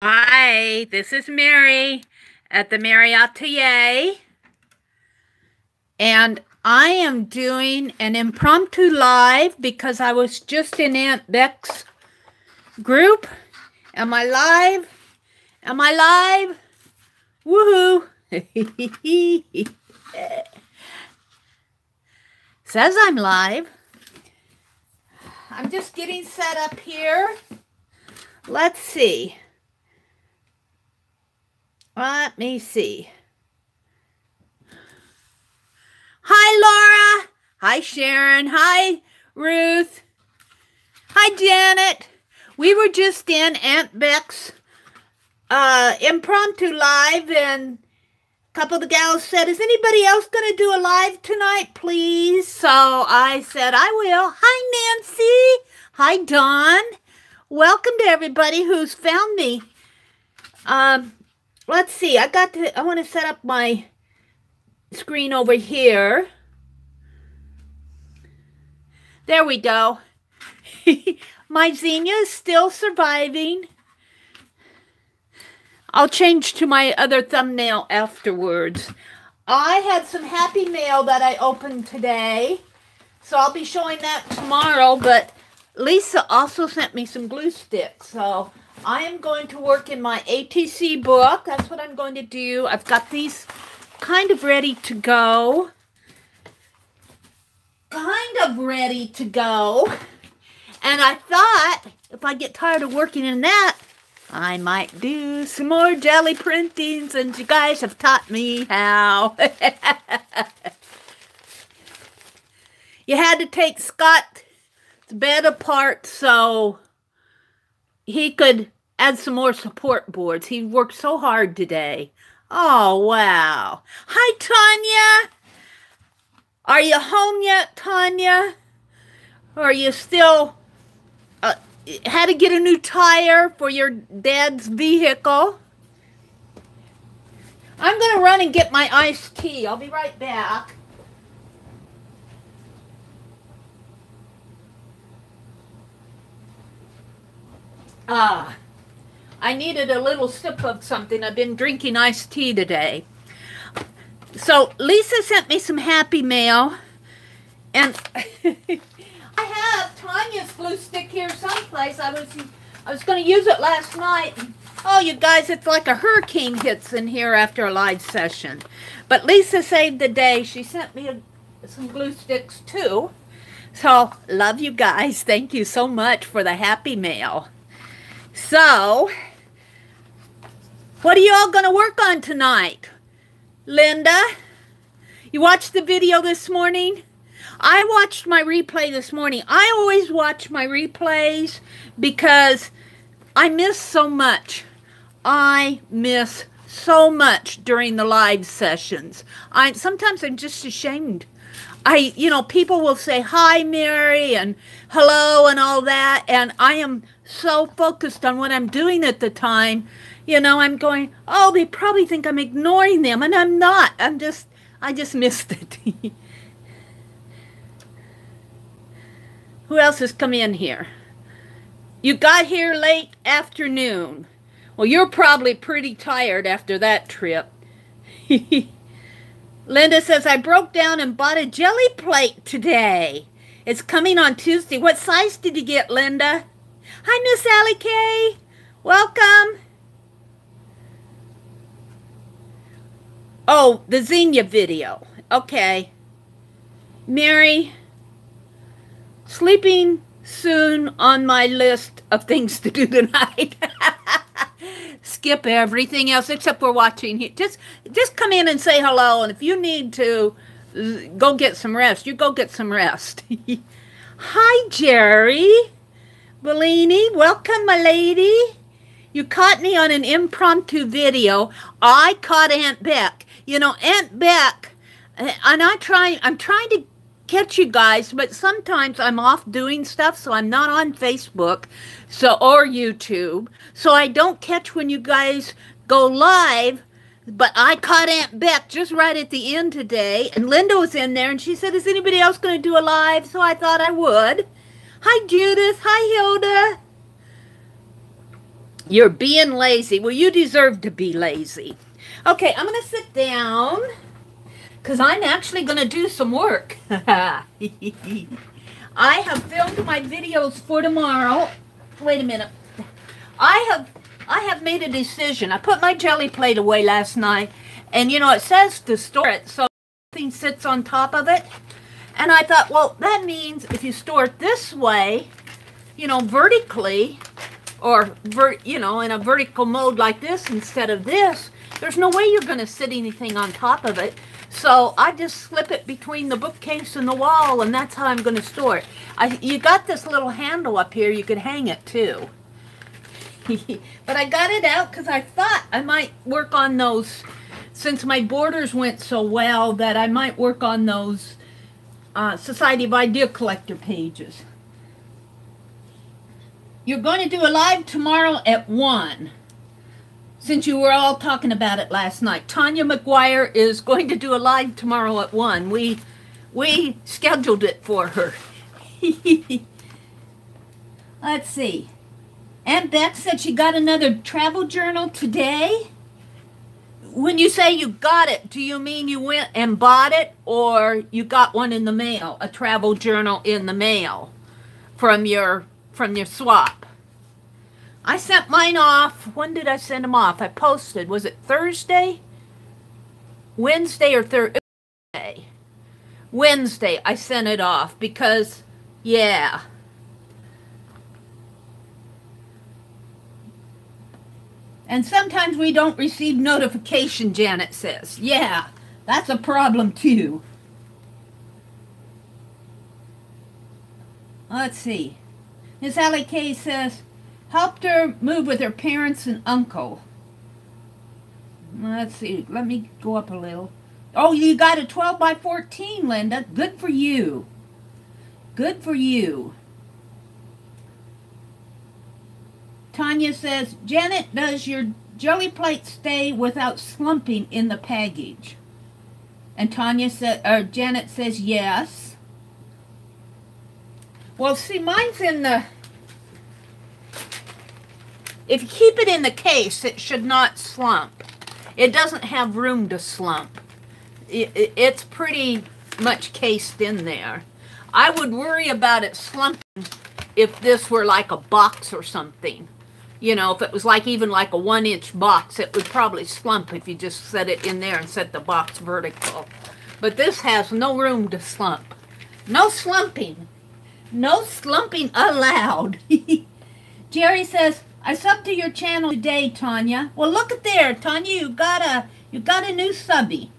Hi, this is Meri at the Meri Atelier, and I am doing an impromptu live because I was just in Aunt Beck's group. Am I live? Am I live? Woohoo! Says I'm live. I'm just getting set up here. Let's see. Let me see. Hi, Laura. Hi, Sharon. Hi, Ruth. Hi, Janet. We were just in Aunt Beck's impromptu live, and a couple of the gals said, is anybody else going to do a live tonight, please? So I said, I will. Hi, Nancy. Hi, Dawn. Welcome to everybody who's found me. Let's see. I want to set up my screen over here. There we go. My zinnia is still surviving. I'll change to my other thumbnail afterwards. I had some happy mail that I opened today, so I'll be showing that tomorrow, but Lisa also sent me some glue sticks, so I am going to work in my ATC book. That's what I'm going to do. I've got these kind of ready to go. And I thought if I get tired of working in that, I might do some more jelly printings, and you guys have taught me how. You had to take Scott's bed apart so he could add some more support boards. He worked so hard today. Oh, wow. Hi, Tanya. Are you home yet, Tanya? Or are you still had to get a new tire for your dad's vehicle? I'm going to run and get my iced tea. I'll be right back. I needed a little sip of something. I've been drinking iced tea today. So Lisa sent me some happy mail, and I have Tanya's glue stick here someplace. I was going to use it last night. Oh, you guys, it's like a hurricane hits in here after a live session. But Lisa saved the day. She sent me some glue sticks too. So, love you guys. Thank you so much for the happy mail. So, what are you all going to work on tonight? Linda, you watched the video this morning? I watched my replay this morning. I always watch my replays because I miss so much. I miss so much during the live sessions. Sometimes I'm just ashamed. People will say, hi, Meri, and hello, and all that, and I am so focused on what I'm doing at the time. I'm going, oh, they probably think I'm ignoring them, and I'm not. I just missed it. Who else has come in here? You got here late afternoon. Well, you're probably pretty tired after that trip. Linda says, I broke down and bought a jelly plate today. It's coming on Tuesday. What size did you get, Linda? Hi, Miss Allie Kay. Welcome. Oh, the zinnia video. Okay. Meri, sleeping soon on my list of things to do tonight. Skip everything else except we're watching here. Just come in and say hello, and if you need to go get some rest, you go get some rest. Hi, Jerry. Bellini, welcome, my lady. You caught me on an impromptu video. I caught Aunt Beck. Aunt Beck, and I'm trying to catch you guys, but sometimes I'm off doing stuff, so I'm not on Facebook or YouTube, so I don't catch when you guys go live. But I caught Aunt Beck just right at the end today, and Linda was in there, and she said, is anybody else going to do a live? So I thought I would. Hi, Judith. Hi, Hilda. You're being lazy. Well, you deserve to be lazy. Okay, I'm going to sit down because I'm actually going to do some work. I have filmed my videos for tomorrow. Wait a minute. I have made a decision. I put my jelly plate away last night, and you know, it says to store it so nothing sits on top of it. And I thought, well, that means if you store it this way, you know, vertically, or you know, in a vertical mode like this instead of this, there's no way you're going to sit anything on top of it. So I just slip it between the bookcase and the wall, and that's how I'm going to store it. You got this little handle up here. You could hang it too. But I got it out because I thought I might work on those, since my borders went so well, that I might work on those Society of Idea Collector pages. You're going to do a live tomorrow at 1, since you were all talking about it last night. Tanya McGuire is going to do a live tomorrow at 1. We scheduled it for her. Let's see. Aunt Beth said she got another travel journal today. When you say you got it, do you mean you went and bought it, or you got one in the mail, a travel journal in the mail from your swap? I sent mine off. When did I send them off? I posted. Was it Thursday? Wednesday or Thursday? Wednesday I sent it off because, yeah. And sometimes we don't receive notification, Janet says. Yeah, that's a problem too. Let's see. Miss Allie Kay says, helped her move with her parents and uncle. Let's see. Let me go up a little. Oh, you got a 12 by 14, Linda. Good for you. Good for you. Tanya says, Janet, does your jelly plate stay without slumping in the package? And Janet says yes. Well, see, mine's in the... If you keep it in the case, it should not slump. It doesn't have room to slump. It's pretty much cased in there. I would worry about it slumping if this were like a box or something. You know, if it was like even like a 1-inch box, it would probably slump if you just set it in there and set the box vertical. But this has no room to slump. No slumping. No slumping allowed. Jerry says, I subbed to your channel today, Tanya. Well, look at there, Tanya. You got a new subby.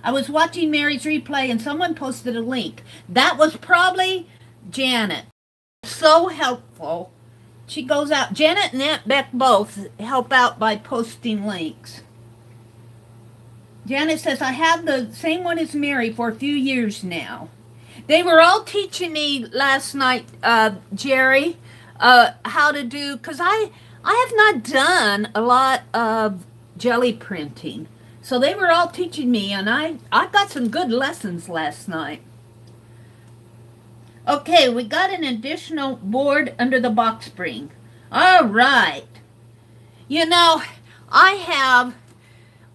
I was watching Mary's replay and someone posted a link. That was probably Janet. So helpful. She goes out. Janet and Aunt Beck both help out by posting links. Janet says, I have the same one as Mary for a few years now. They were all teaching me last night, Jerry, how to do, because I have not done a lot of jelly printing. So they were all teaching me, and I got some good lessons last night. Okay, we got an additional board under the box spring. All right. You know,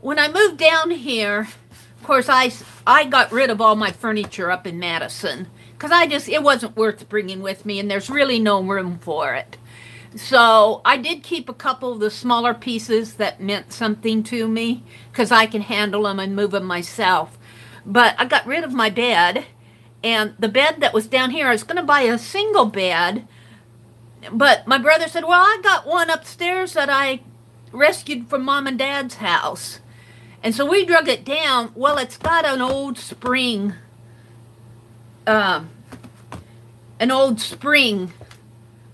when I moved down here, of course, I got rid of all my furniture up in Madison because it wasn't worth bringing with me, and there's really no room for it. So I did keep a couple of the smaller pieces that meant something to me because I can handle them and move them myself. But I got rid of my bed. And the bed that was down here, I was going to buy a single bed, but my brother said, well, I got one upstairs that I rescued from Mom and Dad's house. And so we drug it down. Well, it's got an old spring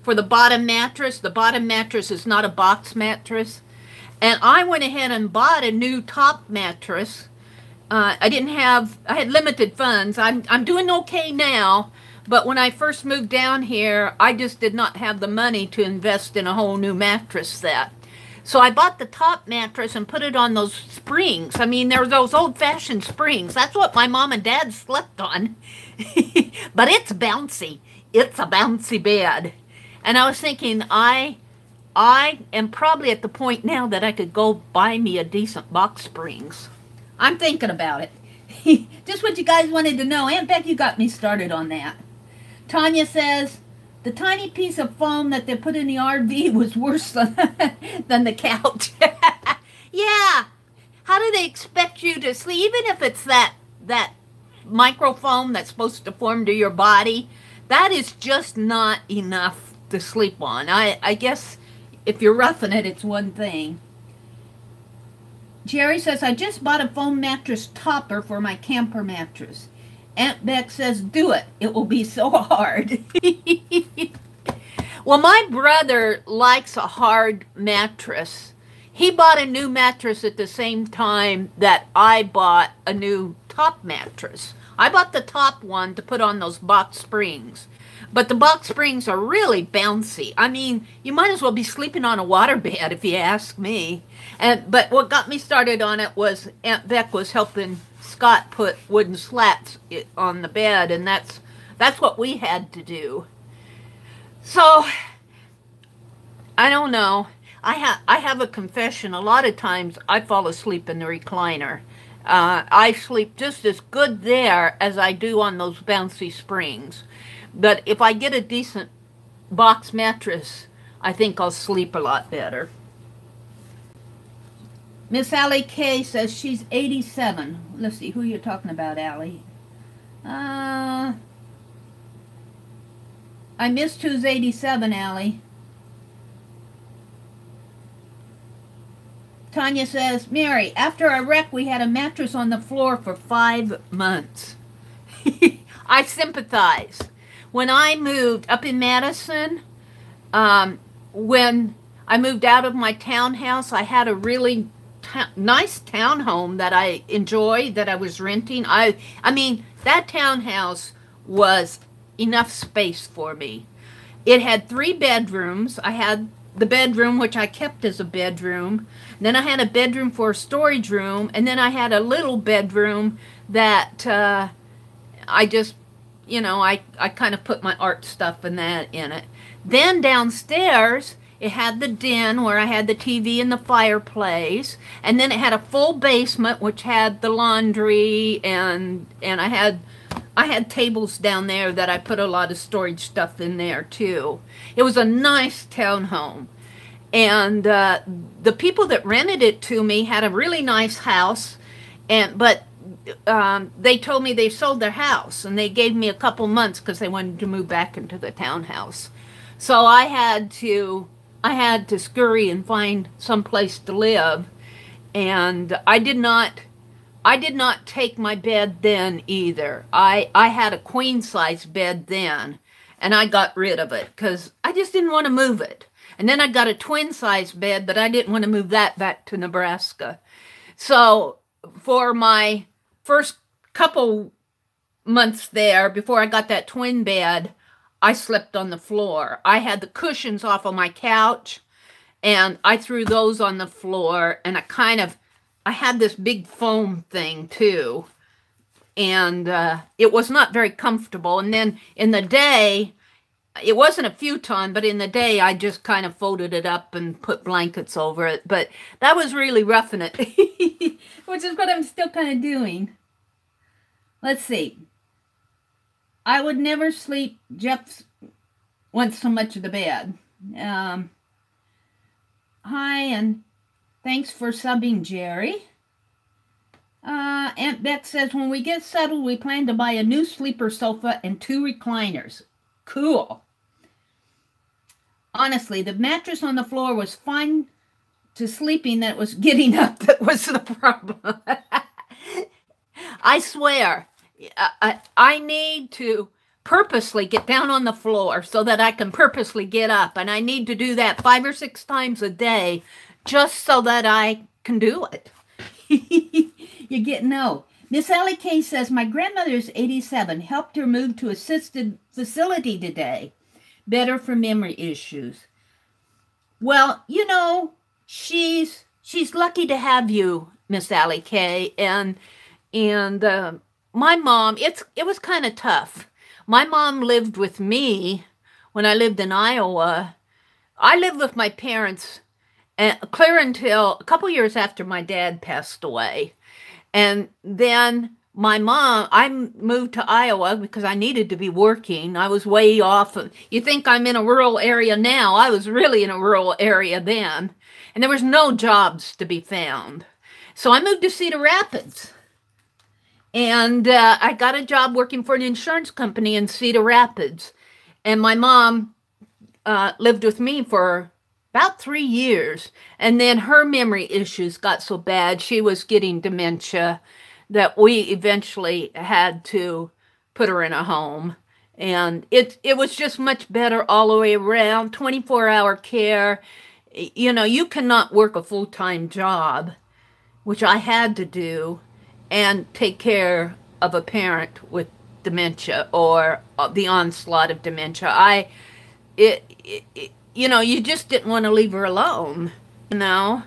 for the bottom mattress. The bottom mattress is not a box mattress. And I went ahead and bought a new top mattress. I had limited funds. I'm doing okay now, but when I first moved down here, I just did not have the money to invest in a whole new mattress set. So I bought the top mattress and put it on those springs. I mean, they're those old-fashioned springs. That's what my mom and dad slept on. But it's bouncy. It's a bouncy bed. And I was thinking, I I am probably at the point now that I could go buy me a decent box springs. I'm thinking about it. Just what you guys wanted to know. Aunt Becky got me started on that. Tanya says, the tiny piece of foam that they put in the RV was worse than the couch. Yeah. How do they expect you to sleep? Even if it's that microfoam that's supposed to form to your body, that is just not enough to sleep on. I guess if you're roughing it, it's one thing. Jerry says, I just bought a foam mattress topper for my camper mattress. Aunt Beck says, do it. It will be so hard. Well, my brother likes a hard mattress. He bought a new mattress at the same time that I bought a new top mattress. I bought the top one to put on those box springs. But the box springs are really bouncy. I mean, you might as well be sleeping on a waterbed if you ask me. But what got me started on it was Aunt Beck was helping Scott put wooden slats on the bed, and that's what we had to do. So, I don't know. I have a confession. A lot of times I fall asleep in the recliner. I sleep just as good there as I do on those bouncy springs. But if I get a decent box mattress, I think I'll sleep a lot better. Miss Allie K says she's 87. Let's see, who you're talking about, Allie. I missed who's 87, Allie. Tanya says, Mary, after a wreck, we had a mattress on the floor for 5 months. I sympathize. When I moved up in Madison, when I moved out of my townhouse, I had a really nice townhome that I enjoyed, that I was renting. I mean, that townhouse was enough space for me. It had 3 bedrooms. I had the bedroom, which I kept as a bedroom. Then I had a bedroom for a storage room. And then I had a little bedroom that I just, you know, I kind of put my art stuff and that in it. Then downstairs, it had the den where I had the TV and the fireplace. And then it had a full basement, which had the laundry, and I had tables down there that I put a lot of storage stuff in there too. It was a nice townhome. And the people that rented it to me had a really nice house, but they told me they sold their house, and they gave me a couple months because they wanted to move back into the townhouse. So I had to scurry and find some place to live, and I did not take my bed then either. I had a queen size bed then, and I got rid of it because I just didn't want to move it. And then I got a twin size bed, but I didn't want to move that back to Nebraska. So for my first couple months there, before I got that twin bed, I slept on the floor. I had the cushions off of my couch, and I threw those on the floor, and I had this big foam thing too, and it was not very comfortable. And then in the day, it wasn't a futon, but in the day, I just kind of folded it up and put blankets over it. But that was really roughing it, which is what I'm still kind of doing. Let's see. I would never sleep. Jeff wants so much of the bed. Hi, and thanks for subbing, Jerry. Aunt Beck says, when we get settled, we plan to buy a new sleeper sofa and 2 recliners. Cool. Honestly, the mattress on the floor was fine to sleeping. That was getting up that was the problem. I swear, I need to purposely get down on the floor so that I can purposely get up. And I need to do that 5 or 6 times a day just so that I can do it. You get no. Miss Allie K says, my grandmother's 87. Helped her move to assisted facility today. Better for memory issues. Well, you know, she's lucky to have you, Miss Allie K. And my mom, it was kind of tough. My mom lived with me when I lived in Iowa I lived with my parents clear until a couple years after my dad passed away. And then my mom, I moved to Iowa because I needed to be working. I was way off. You think I'm in a rural area now. I was really in a rural area then. And there was no jobs to be found. So I moved to Cedar Rapids. And I got a job working for an insurance company in Cedar Rapids. And my mom lived with me for about 3 years. And then her memory issues got so bad, she was getting dementia, that we eventually had to put her in a home. And it was just much better all the way around, 24-hour care. You know, you cannot work a full-time job, which I had to do, and take care of a parent with dementia or the onslaught of dementia. You know, you just didn't want to leave her alone, you know.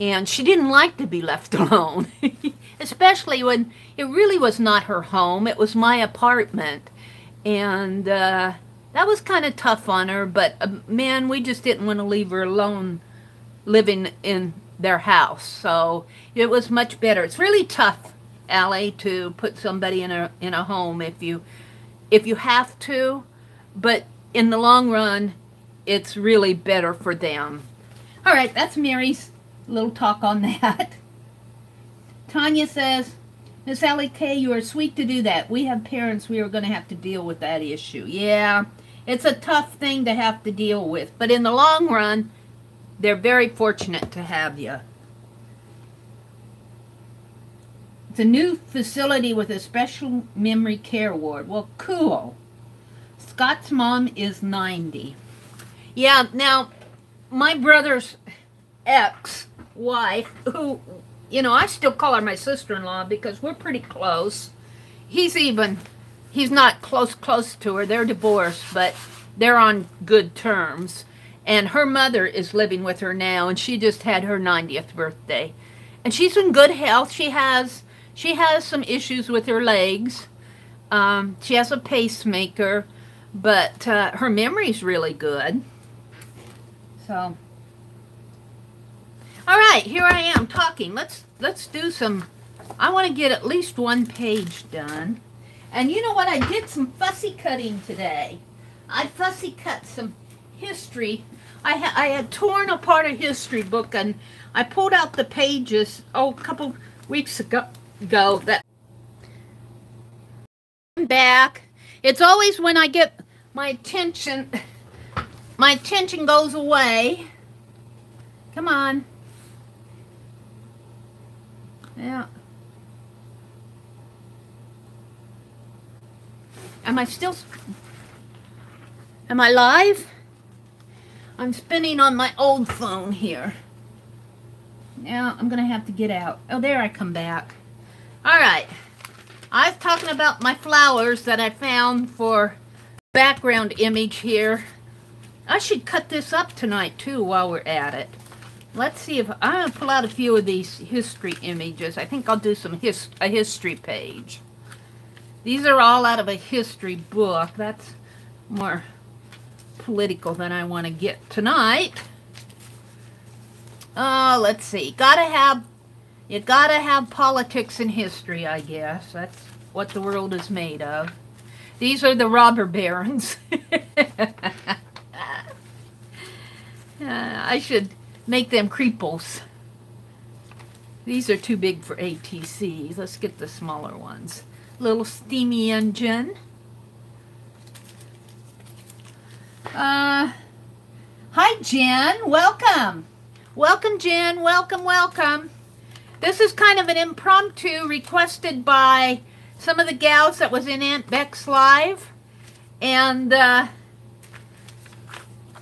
And she didn't like to be left alone, especially when it really was not her home. It was my apartment. And that was kind of tough on her. But, man, we just didn't want to leave her alone living in their house. So it was much better. It's really tough, Allie, to put somebody in a home if you have to. But in the long run, it's really better for them. All right, that's Mary's little talk on that. Tanya says, Miss Allie K, you are sweet to do that. We have parents, we are going to have to deal with that issue. Yeah, it's a tough thing to have to deal with. But in the long run, they're very fortunate to have you. It's a new facility with a special memory care ward. Well, cool. Scott's mom is 90. Yeah, now, my brother's ex-wife, who, you know, I still call her my sister-in-law because we're pretty close. He's not close to her. They're divorced, but they're on good terms. And her mother is living with her now, and she just had her 90th birthday. And she's in good health. She has some issues with her legs. She has a pacemaker, but her memory's really good. So, all right, here I am talking. Let's do some. I want to get at least one page done. And you know what? I did some fussy cutting today. I fussy cut some history. I had torn apart a history book, and I pulled out the pages a couple weeks ago. That I'm back. It's always when I get my attention goes away. Come on. Yeah. Am I live? I'm spinning on my old phone here. Now I'm going to have to get out. Oh, there I come back. All right. I was talking about my flowers that I found for background image here. I should cut this up tonight too while we're at it. Let's see if I'm going to pull out a few of these history images. I think I'll do a history page. These are all out of a history book. That's more political than I want to get tonight. Let's see. You gotta have politics and history, I guess. That's what the world is made of. These are the robber barons. I should make them creeples. These are too big for ATC. Let's get the smaller ones. Little steamy engine. Hi, Jen. Welcome. Welcome, Jen. Welcome, welcome. This is kind of an impromptu requested by some of the gals that was in Aunt Beck's live. And Aunt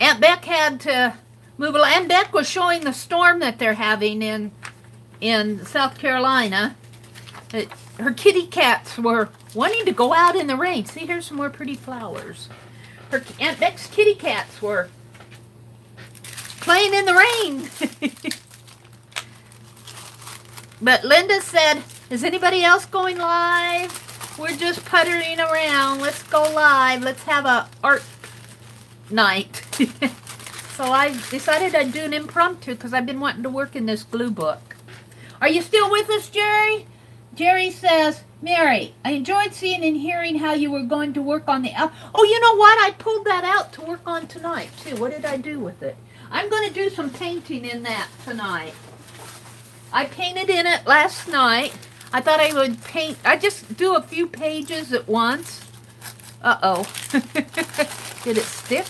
Beck had to move along. Aunt Beck was showing the storm that they're having in South Carolina. Her kitty cats were wanting to go out in the rain. See, here's some more pretty flowers. Aunt Beck's kitty cats were playing in the rain. But Linda said, is anybody else going live? We're just puttering around. Let's go live. Let's have a art night. So I decided I'd do an impromptu because I've been wanting to work in this glue book. Are you still with us, Jerry? Jerry says, Mary, I enjoyed seeing and hearing how you were going to work on the... Oh, you know what? I pulled that out to work on tonight, too. What did I do with it? I'm going to do some painting in that tonight. I painted in it last night. I thought I would paint... I just do a few pages at once. Uh-oh. Did it stick?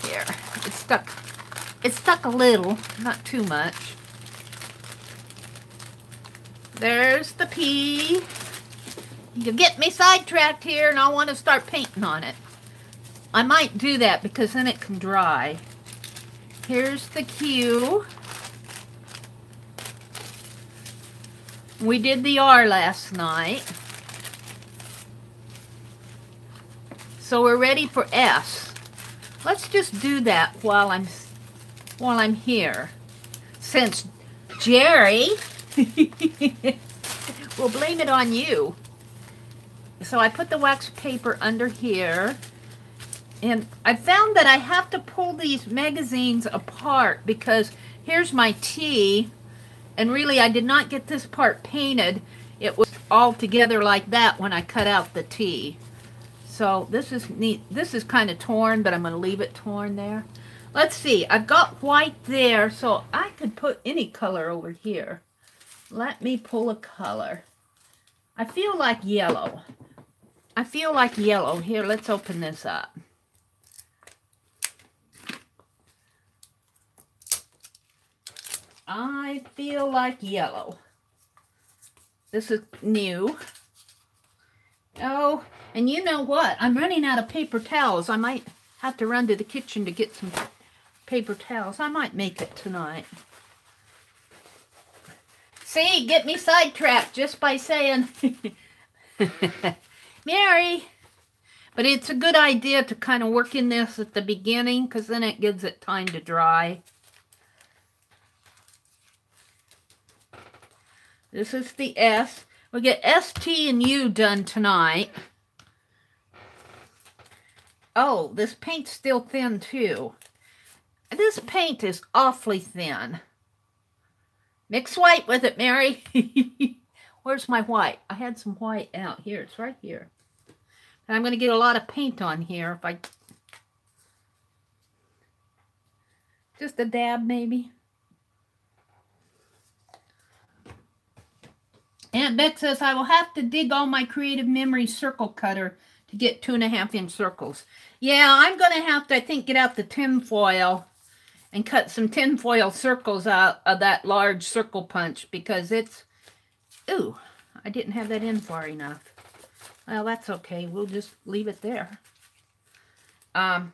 Here. It's stuck. It's stuck a little, not too much. There's the P. You get me sidetracked here and I want to start painting on it. I might do that because then it can dry. Here's the Q. We did the R last night. So we're ready for S. Let's just do that while I'm here. Since Jerry we'll blame it on you. So I put the wax paper under here. And I found that I have to pull these magazines apart because here's my T. And really, I did not get this part painted. It was all together like that when I cut out the T. So this is neat. This is kind of torn, but I'm going to leave it torn there. Let's see. I've got white there, so I could put any color over here. Let me pull a color. I feel like yellow. I feel like yellow. Here, let's open this up. I feel like yellow. This is new. Oh, and you know what? I'm running out of paper towels. I might have to run to the kitchen to get some paper towels. I might make it tonight. See, get me sidetracked just by saying, Mary. But it's a good idea to kind of work in this at the beginning because then it gives it time to dry. This is the S. We'll get S, T, and U done tonight. Oh, this paint's still thin too. This paint is awfully thin. Mix white with it, Mary. Where's my white? I had some white out here. It's right here. And I'm going to get a lot of paint on here if I... Just a dab, maybe. Aunt Beck says, I will have to dig all my Creative Memory circle cutter to get 2.5-inch circles. Yeah, I'm going to have to, I think, get out the tin foil and cut some tin foil circles out of that large circle punch because it's, ooh, I didn't have that in far enough. Well, that's okay. We'll just leave it there. My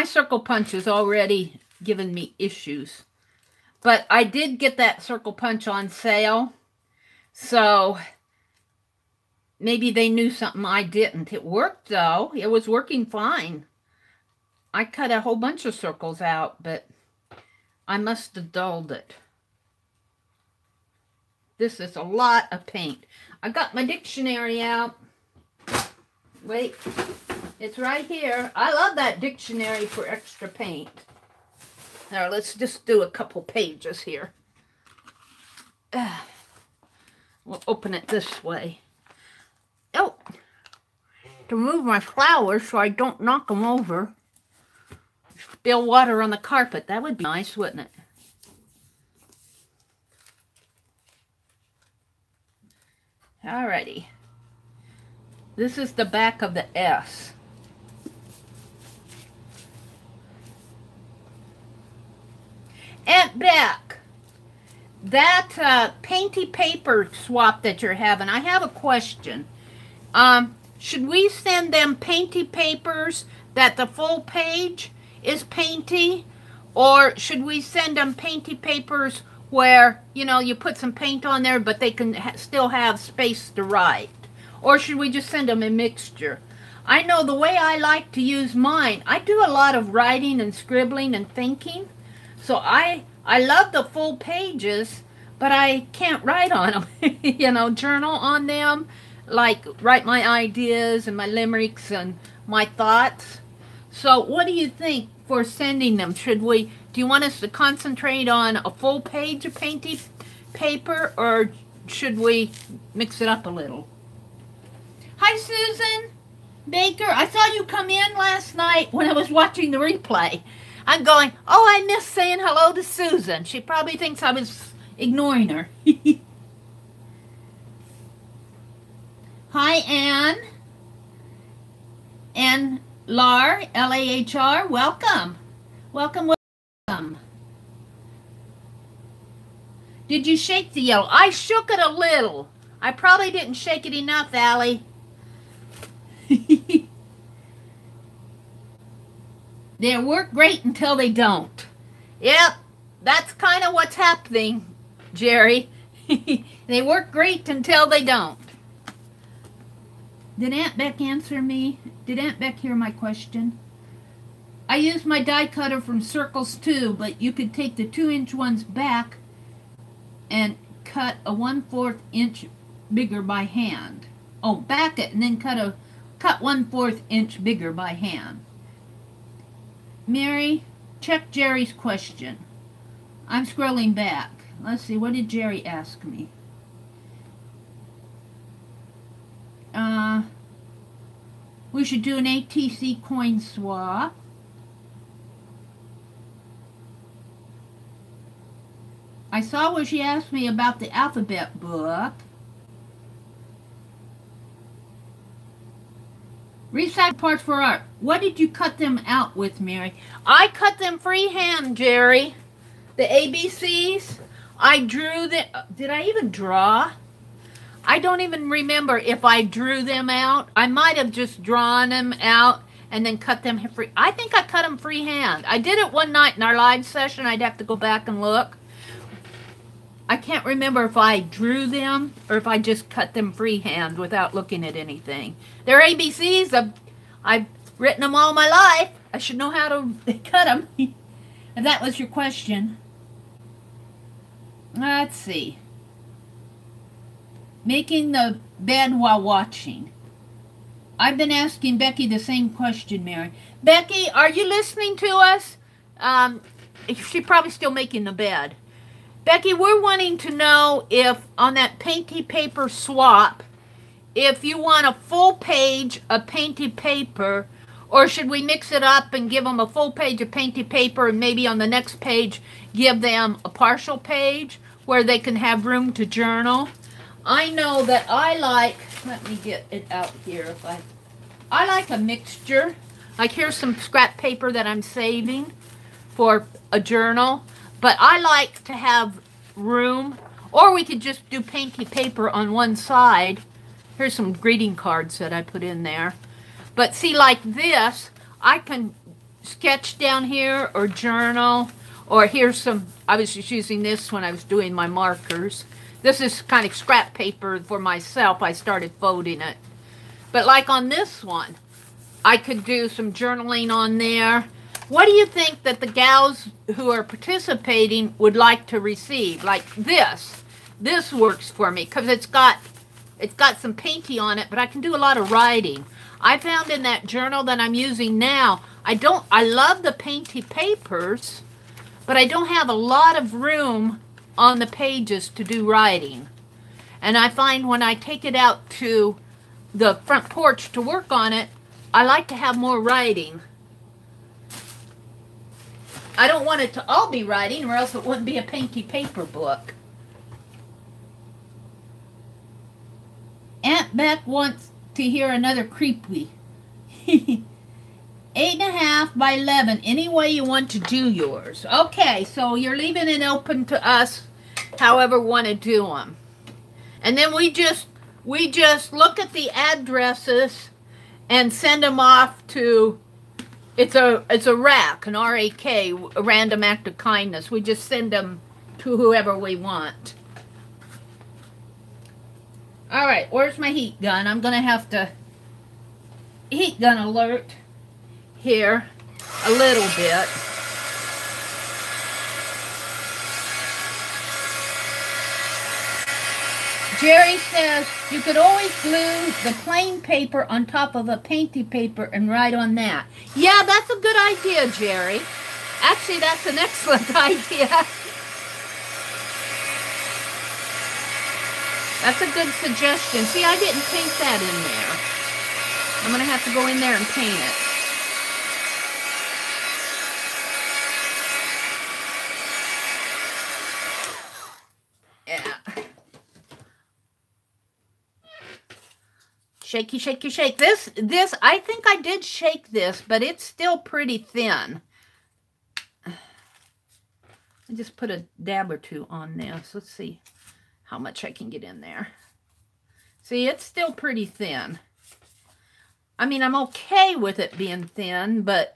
circle punch has already given me issues. But I did get that circle punch on sale. So maybe they knew something I didn't. It worked, though. It was working fine. I cut a whole bunch of circles out, but I must have dulled it. This is a lot of paint. I got my dictionary out. Wait, it's right here. I love that dictionary for extra paint. Now, let's just do a couple pages here. We'll open it this way. Oh, to move my flowers so I don't knock them over. Spill water on the carpet. That would be nice, wouldn't it? Alrighty. This is the back of the S. Aunt Beck, that painty paper swap that you're having, I have a question. Should we send them painty papers that the full page is painty? Or should we send them painty papers where, you know, you put some paint on there, but they can still have space to write? Or should we just send them a mixture? I know the way I like to use mine, I do a lot of writing and scribbling and thinking. So I love the full pages, but I can't write on them, you know, journal on them, like write my ideas and my limericks and my thoughts. So what do you think for sending them? Do you want us to concentrate on a full page of painted paper, or should we mix it up a little? Hi, Susan Baker. I saw you come in last night when I was watching the replay. I'm going, oh, I missed saying hello to Susan. She probably thinks I was ignoring her. Hi, Anne. And Lar, L-A-H-R, welcome. Welcome, welcome. Did you shake the yellow? I shook it a little. I probably didn't shake it enough, Allie. They work great until they don't. Yep, that's kind of what's happening, Jerry. They work great until they don't. Did Aunt Beck answer me? Did Aunt Beck hear my question? I used my die cutter from Circles too, but you could take the 2-inch ones back and cut a 1/4 inch bigger by hand. Oh, back it and then cut 1/4 inch bigger by hand. Mary, check Jerry's question. I'm scrolling back. Let's see, what did Jerry ask me? We should do an ATC coin swap. I saw where she asked me about the alphabet book. Recycle parts for art. What did you cut them out with, Mary? I cut them freehand, Jerry. The ABCs. I drew them. Did I even draw? I don't even remember if I drew them out. I might have just drawn them out and then cut them free. I think I cut them freehand. I did it one night in our live session. I'd have to go back and look. I can't remember if I drew them or if I just cut them freehand without looking at anything. They're ABCs. I've written them all my life. I should know how to cut them. If that was your question. Let's see. Making the bed while watching. I've been asking Becky the same question, Mary. Becky, are you listening to us? She's probably still making the bed. Becky, we're wanting to know if on that painted paper swap, if you want a full page of painted paper, or should we mix it up and give them a full page of painted paper and maybe on the next page give them a partial page where they can have room to journal? I know that I like, let me get it out here. I like a mixture. Like here's some scrap paper that I'm saving for a journal. But I like to have room, or we could just do painted paper on one side. Here's some greeting cards that I put in there. But see, like this, I can sketch down here or journal, or here's some, I was just using this when I was doing my markers. This is kind of scrap paper for myself. I started folding it. But like on this one, I could do some journaling on there. What do you think that the gals who are participating would like to receive? Like this. This works for me because it's got some painty on it, but I can do a lot of writing. I found in that journal that I'm using now, I love the painty papers, but I don't have a lot of room on the pages to do writing. And I find when I take it out to the front porch to work on it, I like to have more writing. I don't want it to all be writing, or else it wouldn't be a painty paper book. Aunt Beck wants to hear another creepy. 8.5 by 11, any way you want to do yours. Okay, so you're leaving it open to us however we want to do them. And then we just look at the addresses and send them off to, it's a RAK, an R-A-K, a random act of kindness. We just send them to whoever we want. All right, where's my heat gun? I'm going to have to heat gun alert here a little bit. Jerry says you could always glue the plain paper on top of a painty paper and write on that. Yeah, that's a good idea, Jerry. Actually, that's an excellent idea. That's a good suggestion. See, I didn't paint that in there. I'm going to have to go in there and paint it. Yeah. Shaky, shaky, shake. This, I think I did shake this, but it's still pretty thin. I just put a dab or two on this. Let's see how much I can get in there. See, it's still pretty thin. I mean, I'm okay with it being thin, but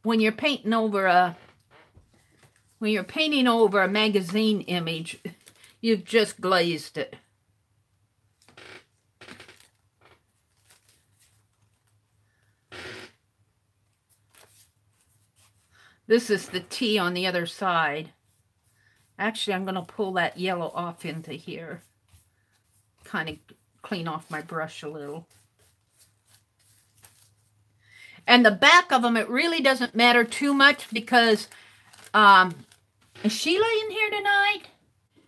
when you're painting over a magazine image, you've just glazed it. This is the T on the other side. Actually, I'm going to pull that yellow off into here. Kind of clean off my brush a little. And the back of them, it really doesn't matter too much because, is Sheila in here tonight?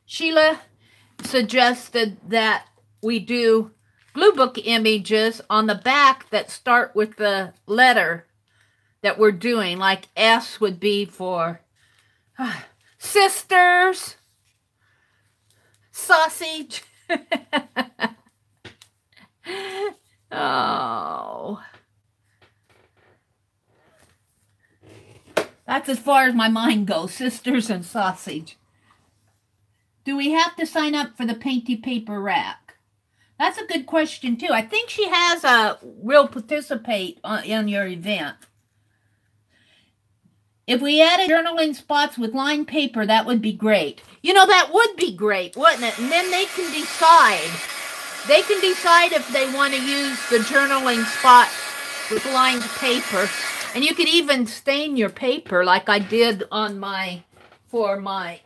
Sheila suggested that we do glue book images on the back that start with the letter that we're doing. Like S would be for sisters, sausage. Oh. That's as far as my mind goes, sisters and sausage. Do we have to sign up for the painty paper rack? That's a good question, too. I think she has a will participate in your event. If we added journaling spots with lined paper, that would be great. You know, that would be great, wouldn't it? And then they can decide. They can decide if they want to use the journaling spot with lined paper. And you could even stain your paper like I did on for my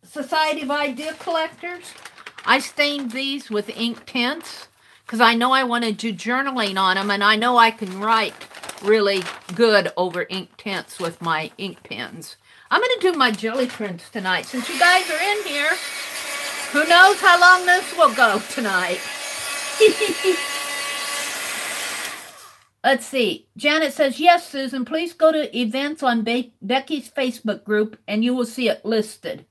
Society of Idea Collectors. I stained these with ink tints because I know I want to do journaling on them, and I know I can write really good over ink tints with my ink pens. I'm going to do my jelly prints tonight. Since you guys are in here, who knows how long this will go tonight. Let's see. Janet says, yes, Susan, please go to events on Becky's Facebook group and you will see it listed.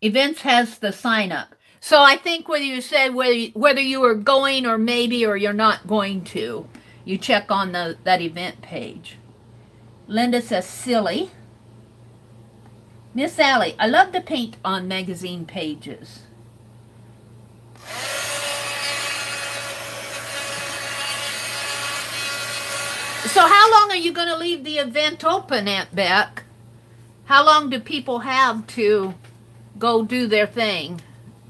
Events has the sign up. So I think whether you said whether you are going or maybe or you're not going to, you check on that event page. Linda says, silly. Miss Allie, I love to paint on magazine pages. So how long are you going to leave the event open, Aunt Beck? How long do people have to go do their thing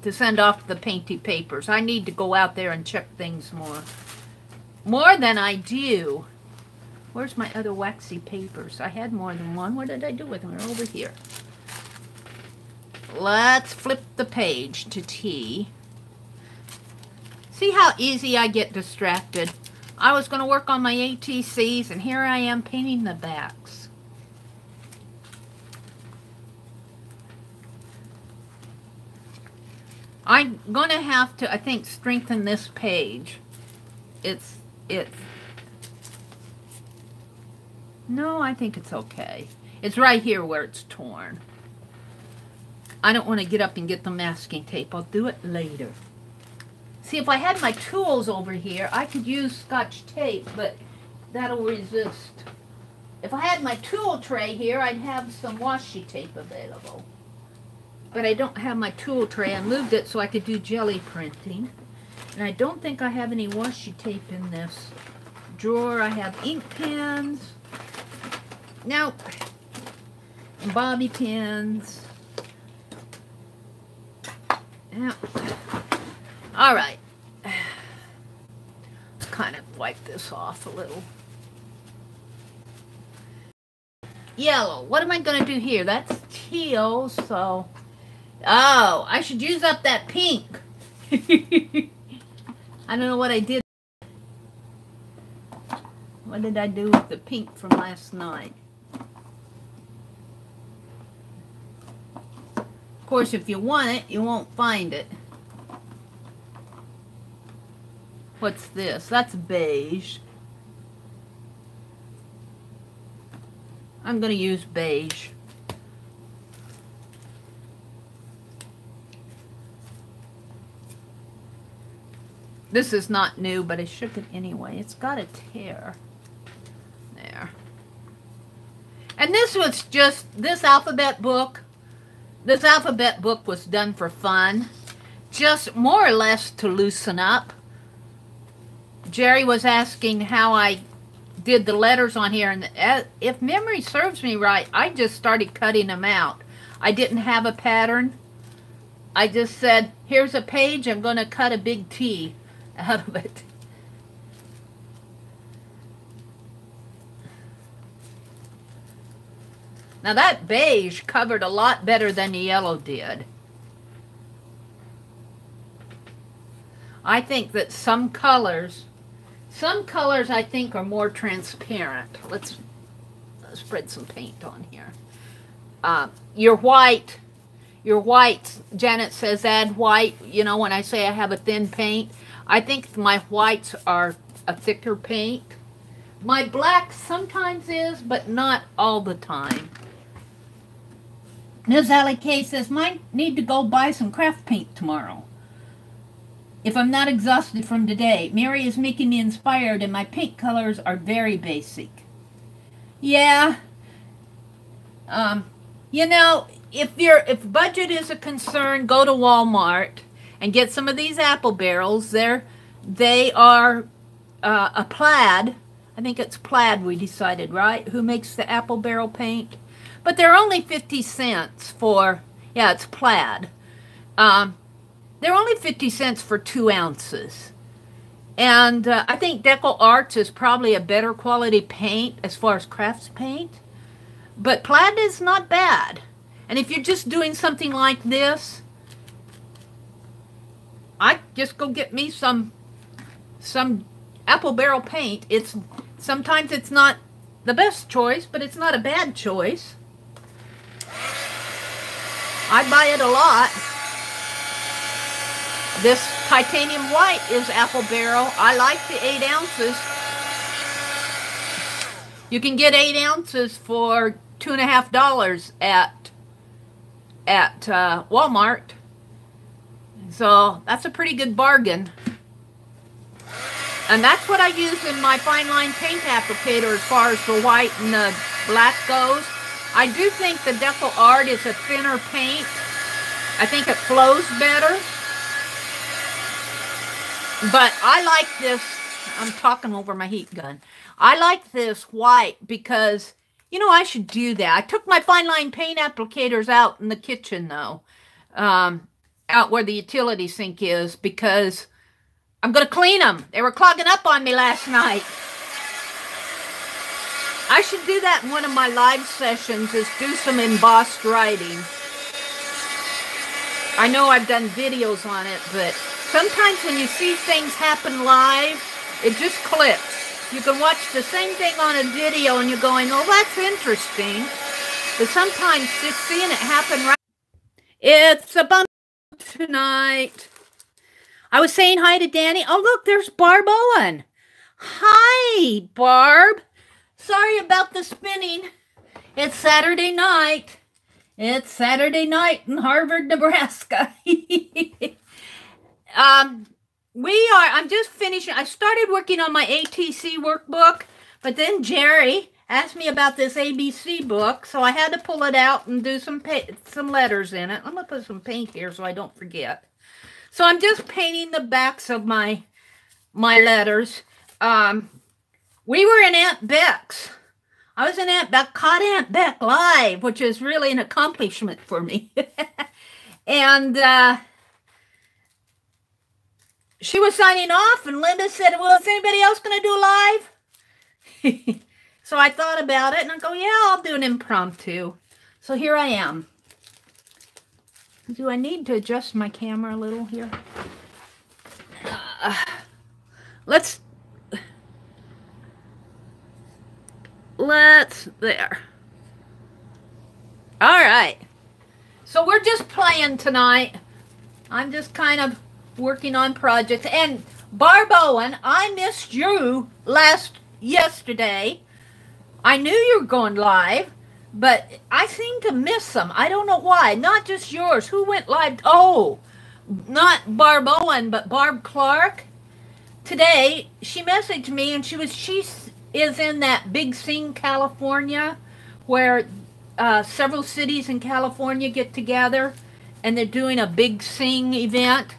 to send off the painty papers? I need to go out there and check things more than I do. Where's my other waxy papers? I had more than one. What did I do with them? They're over here. Let's flip the page to T. See how easy I get distracted? I was going to work on my ATCs, and here I am painting the backs. I'm going to have to, I think, strengthen this page. No, I think it's okay. It's right here where it's torn. I don't want to get up and get the masking tape. I'll do it later. See, if I had my tools over here, I could use Scotch tape, but that'll resist. If I had my tool tray here, I'd have some washi tape available. But I don't have my tool tray. I moved it so I could do jelly printing. And I don't think I have any washi tape in this drawer. I have ink pens. Nope. And bobby pins. Yep. All right. Let's kind of wipe this off a little. Yellow. What am I going to do here? That's teal, so Oh, I should use up that pink. I don't know what I did. What did I do with the pink from last night? Of course, if you want it, you won't find it. What's this? That's beige. I'm going to use beige. This is not new, but I shook it anyway. It's got a tear. There. And this was just, this alphabet book was done for fun. Just more or less to loosen up. Jerry was asking how I did the letters on here, and if memory serves me right, I just started cutting them out. I didn't have a pattern. I just said, here's a page, I'm going to cut a big T out of it. Now that beige covered a lot better than the yellow did. I think that some colors I think are more transparent. Let's spread some paint on here. Your white, Janet says add white. You know, when I say I have a thin paint, I think my whites are a thicker paint. My black sometimes is, but not all the time. Ms. Allie K says, might need to go buy some craft paint tomorrow if I'm not exhausted from today. Mary is making me inspired, and my paint colors are very basic. Yeah. You know, if budget is a concern, go to Walmart and get some of these apple barrels. They are a plaid. I think it's plaid we decided, right? Who makes the apple barrel paint? But they're only 50 cents for, yeah, it's plaid. They're only 50 cents for 2 ounces. And I think Deco Arts is probably a better quality paint as far as crafts paint. But plaid is not bad. And if you're just doing something like this, I just go get me some apple barrel paint. Sometimes it's not the best choice, but it's not a bad choice. I buy it a lot. This titanium white is apple barrel. I like the 8 ounces. You can get 8 ounces for $2.50 at Walmart. So that's a pretty good bargain. And that's what I use in my fine line paint applicator as far as the white and the black goes. I do think the Deco Art is a thinner paint. I think it flows better. But I like this, I'm talking over my heat gun. I like this white because, you know, I should do that. I took my fine line paint applicators out in the kitchen though. Out where the utility sink is, because I'm going to clean them. They were clogging up on me last night. I should do that in one of my live sessions, is do some embossed writing. I know I've done videos on it, but sometimes when you see things happen live, it just clicks. You can watch the same thing on a video and you're going, oh, that's interesting. But sometimes just seeing it happen right. It's a bump tonight. I was saying hi to Danny. Oh, look, there's Barb Owen. Hi, Barb. Sorry about the spinning. It's Saturday night. It's Saturday night in Harvard, Nebraska. I'm just finishing. I started working on my ATC workbook, but then Jerry asked me about this ABC book, so I had to pull it out and do some letters in it. I'm going to put some paint here so I don't forget. So I'm just painting the backs of my letters. We were in Aunt Beck's. I was in Aunt Beck, caught Aunt Beck live, which is really an accomplishment for me. And she was signing off, and Linda said, well, is anybody else going to do live? So I thought about it, and I go, yeah, I'll do an impromptu. So here I am. Do I need to adjust my camera a little here? Let's there. All right. So we're just playing tonight. I'm just kind of working on projects. And Barb Owen, I missed you yesterday. I knew you were going live, but I seem to miss them. I don't know why. Not just yours. Who went live? Oh, not Barb Owen, but Barb Clark. Today, she messaged me, and she is in that Big Sing, California, where several cities in California get together, and they're doing a Big Sing event.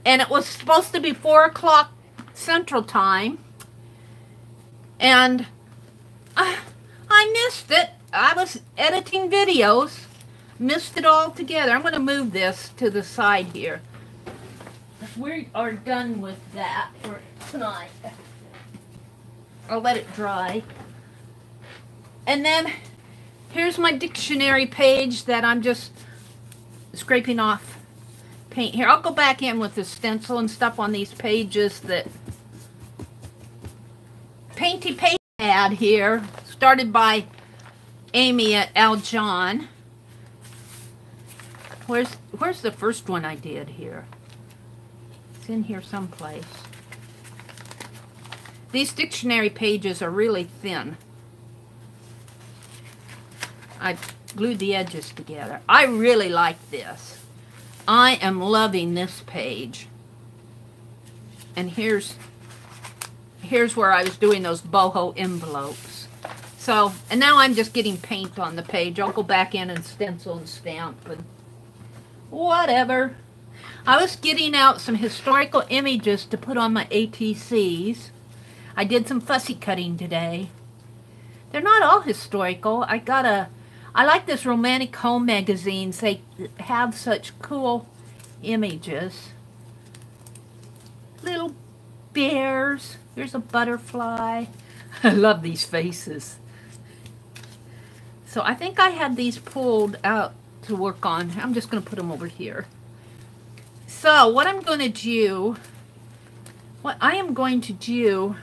And it was supposed to be 4 o'clock Central Time, and I missed it. I was editing videos, missed it all together. I'm going to move this to the side here. We are done with that for tonight. I'll let it dry. And then here's my dictionary page that I'm just scraping off paint here. I'll go back in with the stencil and stuff on these pages that Painty Paint ad here, started by Amy at Al John. Where's the first one I did here? It's in here someplace. These dictionary pages are really thin. I glued the edges together. I really like this. I am loving this page. And here's where I was doing those boho envelopes. So, and now I'm just getting paint on the page. I'll go back in and stencil and stamp and whatever. I was getting out some historical images to put on my ATCs. I did some fussy cutting today. They're not all historical. I like this Romantic Home magazines. They have such cool images. Little bears. Here's a butterfly. I love these faces. So I think I had these pulled out to work on. I'm just going to put them over here. So what I am going to do,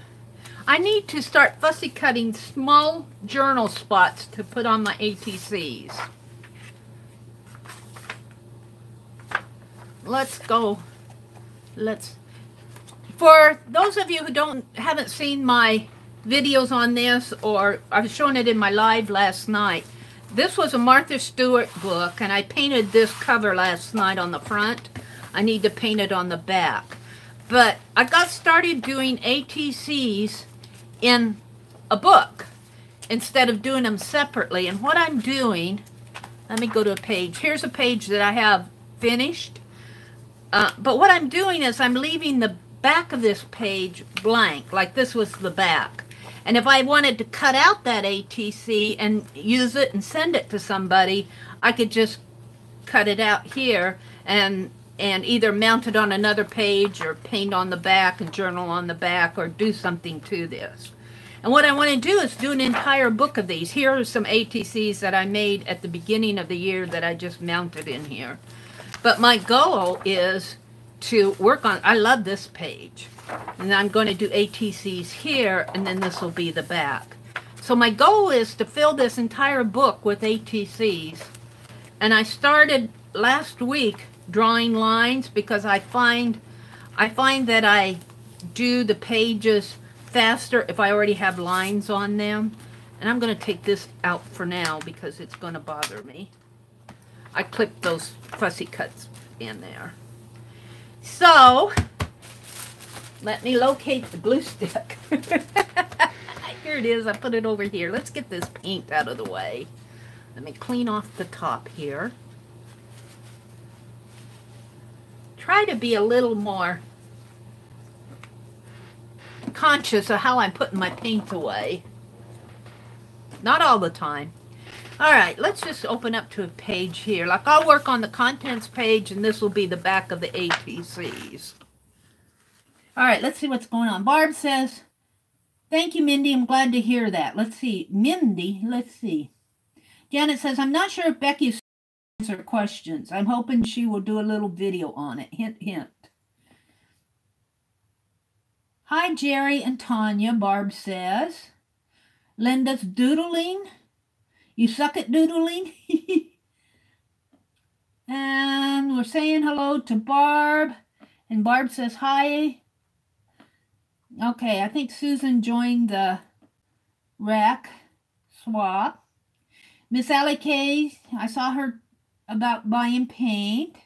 I need to start fussy cutting small journal spots to put on my ATCs. Let's go. For those of you who haven't seen my videos on this, or I was showing it in my live last night, this was a Martha Stewart book, and I painted this cover last night on the front. I need to paint it on the back. But I got started doing ATCs in a book instead of doing them separately. And what I'm doing, let me go to a page. Here's a page that I have finished. But what I'm doing is I'm leaving the back of this page blank, like this was the back. And if I wanted to cut out that ATC and use it and send it to somebody, I could just cut it out here and either mount it on another page or paint on the back and journal on the back or do something to this. And what I want to do is do an entire book of these. Here are some ATCs that I made at the beginning of the year that I just mounted in here. But my goal is to work on, I love this page. And I'm going to do ATCs here, and then this will be the back. So my goal is to fill this entire book with ATCs. And I started last week drawing lines because I find that I do the pages faster if I already have lines on them. And I'm going to take this out for now because it's going to bother me. I clipped those fussy cuts in there. So let me locate the glue stick. Here it is. I put it over here. Let's get this paint out of the way. Let me clean off the top here. Try to be a little more conscious of how I'm putting my paint away. Not all the time. All right, let's just open up to a page here. Like I'll work on the contents page, and this will be the back of the ATCs. All right, let's see what's going on. Barb says, thank you, Mindy. I'm glad to hear that. Let's see. Mindy, let's see. Janet says, I'm not sure if Becky's answer questions. I'm hoping she will do a little video on it. Hint, hint. Hi, Jerry and Tanya, Barb says. Linda's doodling. You suck at doodling? And we're saying hello to Barb. And Barb says hi. Okay, I think Susan joined the rack swap. Miss Allie K, I saw her about buying paint.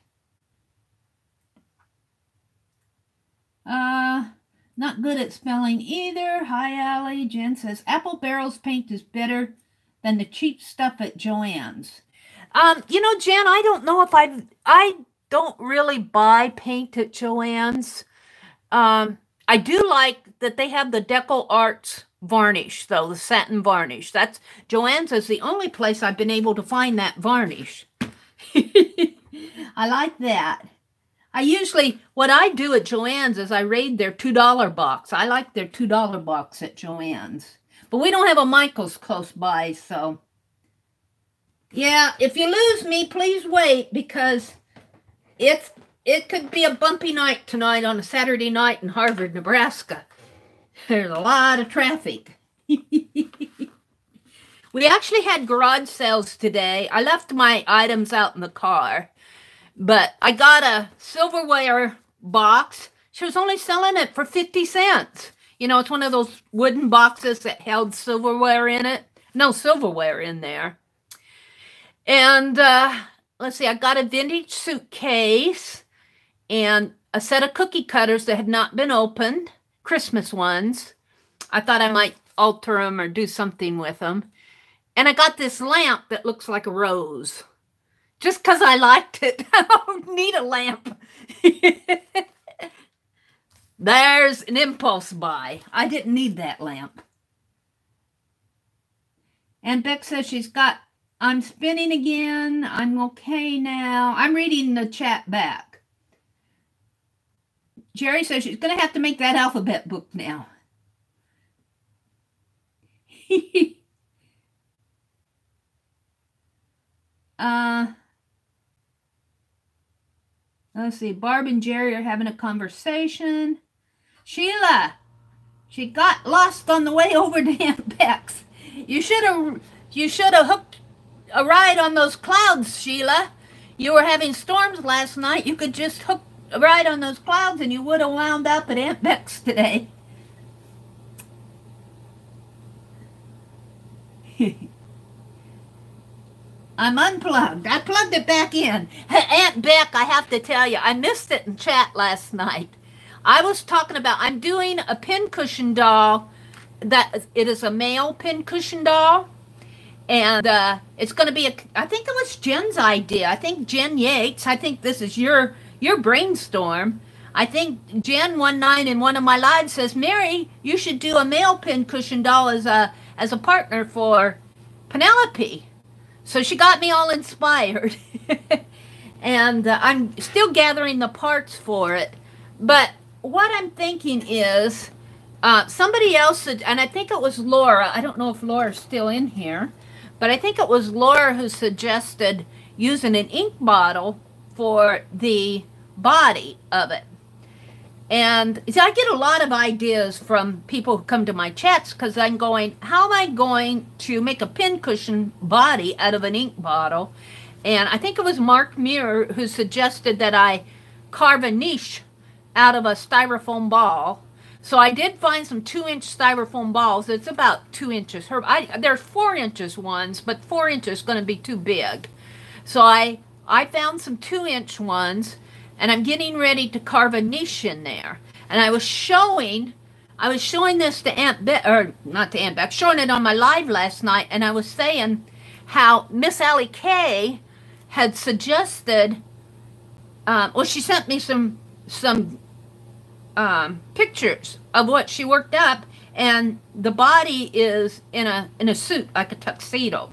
Not good at spelling either. Hi, Allie. Jen says, Apple Barrel's paint is better than the cheap stuff at Joann's. You know, Jen, I don't know if I don't really buy paint at Joann's. I do like that they have the Deco Arts varnish, though, the satin varnish. That's Joann's is the only place I've been able to find that varnish. I like that. What I do at Joann's is I raid their $2 box. I like their $2 box at Joann's. But we don't have a Michael's close by, so. Yeah, if you lose me, please wait, because it could be a bumpy night tonight on a Saturday night in Harvard, Nebraska. There's a lot of traffic. We actually had garage sales today. I left my items out in the car, but I got a silverware box. She was only selling it for 50 cents. You know, it's one of those wooden boxes that held silverware in it. No silverware in there. And let's see, I got a vintage suitcase and a set of cookie cutters that had not been opened, Christmas ones. I thought I might alter them or do something with them. And I got this lamp that looks like a rose. Just because I liked it. I don't need a lamp. There's an impulse buy. I didn't need that lamp. And Beck says I'm spinning again. I'm okay now. I'm reading the chat back. Jerry says she's going to have to make that alphabet book now. Let's see. Barb and Jerry are having a conversation. Sheila, she got lost on the way over to Aunt Beck's. You should have hooked a ride on those clouds, Sheila. You were having storms last night. You could just hook a ride on those clouds and you would have wound up at Aunt Beck's today. I'm unplugged. I plugged it back in. Aunt Beck, I have to tell you, I missed it in chat last night. I was talking about, I'm doing a pincushion doll. It is a male pincushion doll. And it's going to be, I think it was Jen's idea. I think Jen Yates, I think this is your brainstorm. I think Jen one night in one of my lives says, Mary, you should do a male pincushion doll as a partner for Penelope. So she got me all inspired. And I'm still gathering the parts for it. But what I'm thinking is, somebody else, and I think it was Laura, I don't know if Laura's still in here, but I think it was Laura who suggested using an ink bottle for the body of it. And see, I get a lot of ideas from people who come to my chats because I'm going, how am I going to make a pincushion body out of an ink bottle? And I think it was Mark Muir who suggested that I carve a niche out of a styrofoam ball. So I did find some 2-inch styrofoam balls. It's about 2 inches. There's 4 inches ones, but 4 inches is going to be too big. So I found some 2-inch ones, and I'm getting ready to carve a niche in there. And I was showing this to Aunt Beck, or not to Aunt Beck, showing it on my live last night, and I was saying how Miss Allie K had suggested, well, she sent me some pictures of what she worked up, and the body is in a suit, like a tuxedo.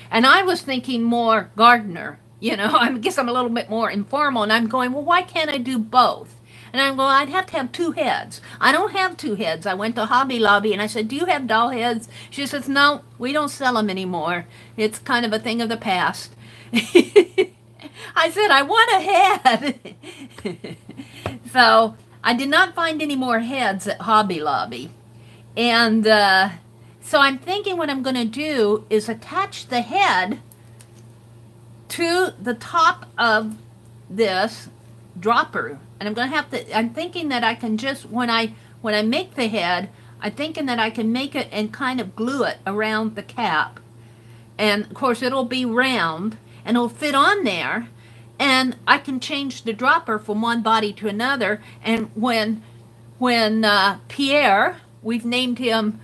And I was thinking more gardener, you know, I guess I'm a little bit more informal, and I'm going, well, why can't I do both? And I'm going, I'd have to have 2 heads. I don't have 2 heads. I went to Hobby Lobby, and I said, do you have doll heads? She says, no, we don't sell them anymore. It's kind of a thing of the past. I said, I want a head. So I did not find any more heads at Hobby Lobby. And so I'm thinking what I'm going to do is attach the head to the top of this dropper. And I'm going to have to, I'm thinking that I can just, when I make the head, I'm thinking that I can make it and kind of glue it around the cap. And of course it'll be round and it'll fit on there. And I can change the dropper from one body to another. And when Pierre, we've named him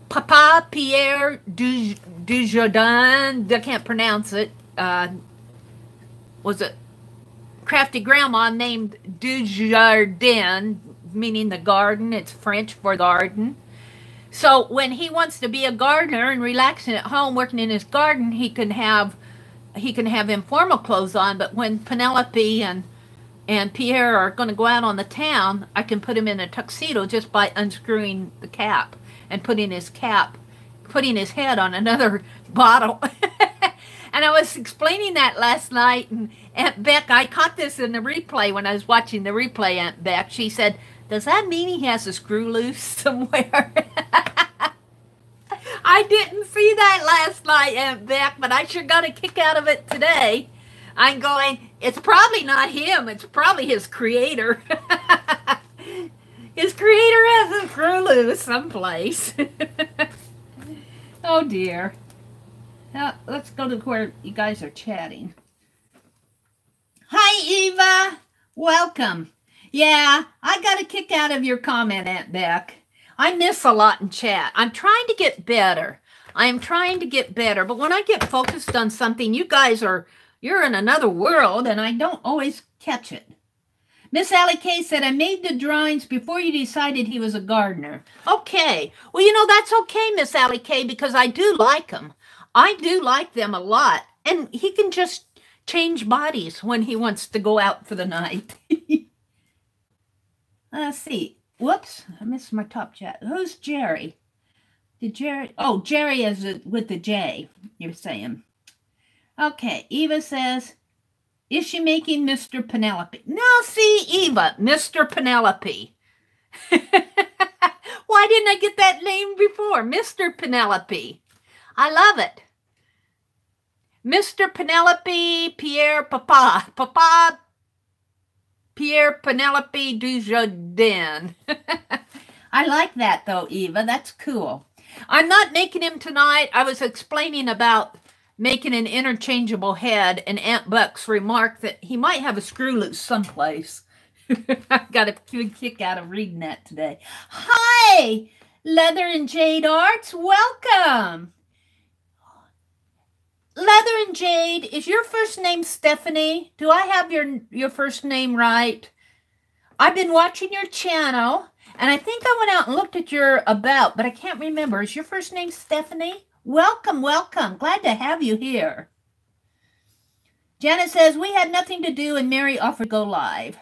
Papa Pierre Dujardin, I can't pronounce it, was it Crafty Grandma named Dujardin, meaning the garden. It's French for garden. So when he wants to be a gardener and relaxing at home, working in his garden, he can have informal clothes on. But when Penelope and Pierre are going to go out on the town, I can put him in a tuxedo just by unscrewing the cap and putting his head on another bottle. And I was explaining that last night, and Aunt Beck, I caught this in the replay when I was watching the replay, Aunt Beck. She said, does that mean he has a screw loose somewhere? I didn't see that last night, Aunt Beck, but I sure got a kick out of it today. I'm going, it's probably not him. It's probably his creator. His creator has a screw loose someplace. Oh, dear. Now, let's go to where you guys are chatting. Hi, Eva. Welcome. Yeah, I got a kick out of your comment, Aunt Beck. I miss a lot in chat. I'm trying to get better. I am trying to get better. But when I get focused on something, you guys you're in another world, and I don't always catch it. Miss Allie Kay said, I made the drawings before you decided he was a gardener. Okay. Well, you know, that's okay, Miss Allie Kay, because I do like them. I do like them a lot. And he can just change bodies when he wants to go out for the night. Let's see. Whoops. I missed my top chat. Who's Jerry? Oh, Jerry is with the J, you're saying. Okay. Eva says, is she making Mr. Penelope? No, see, Eva, Mr. Penelope. Why didn't I get that name before? Mr. Penelope. I love it. Mr. Penelope, Pierre Papa. Papa, Pierre Penelope Dujardin. I like that, though, Eva. That's cool. I'm not making him tonight. I was explaining about making an interchangeable head, and Aunt Buck's remarked that he might have a screw loose someplace. I got a good kick out of reading that today. Hi, Leather and Jade Arts. Welcome. Leather and Jade, is your first name Stephanie? Do I have your first name right? I've been watching your channel, and I think I went out and looked at your about, but I can't remember. Is your first name Stephanie? Welcome, welcome. Glad to have you here. Janet says, we had nothing to do and Mary offered to go live.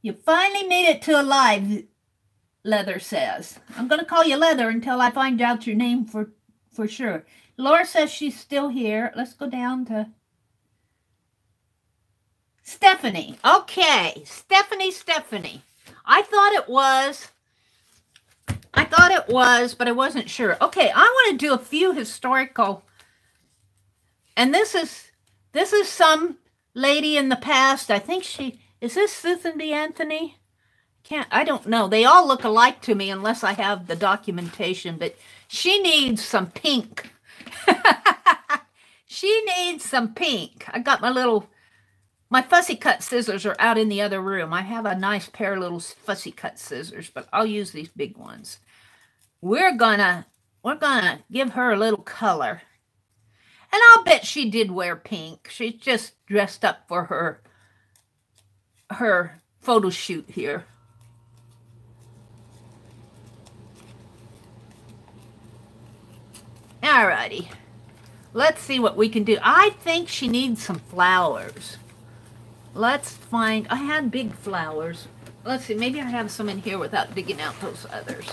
You finally made it to a live, Leather says. I'm going to call you Leather until I find out your name for sure. Laura says she's still here. Let's go down to Stephanie. Okay, Stephanie. I thought it was, but I wasn't sure. Okay, I want to do a few historical, and this is some lady in the past. I think is this Susan B. Anthony? I don't know. They all look alike to me unless I have the documentation, but she needs some pink. She needs some pink. I got my fussy cut scissors are out in the other room. I have a nice pair of little fussy cut scissors, but I'll use these big ones. We're gonna give her a little color. And I'll bet she did wear pink. She's just dressed up for her photo shoot here. Alrighty. Let's see what we can do. I think she needs some flowers. Let's find, I had big flowers. Let's see, maybe I have some in here without digging out those others.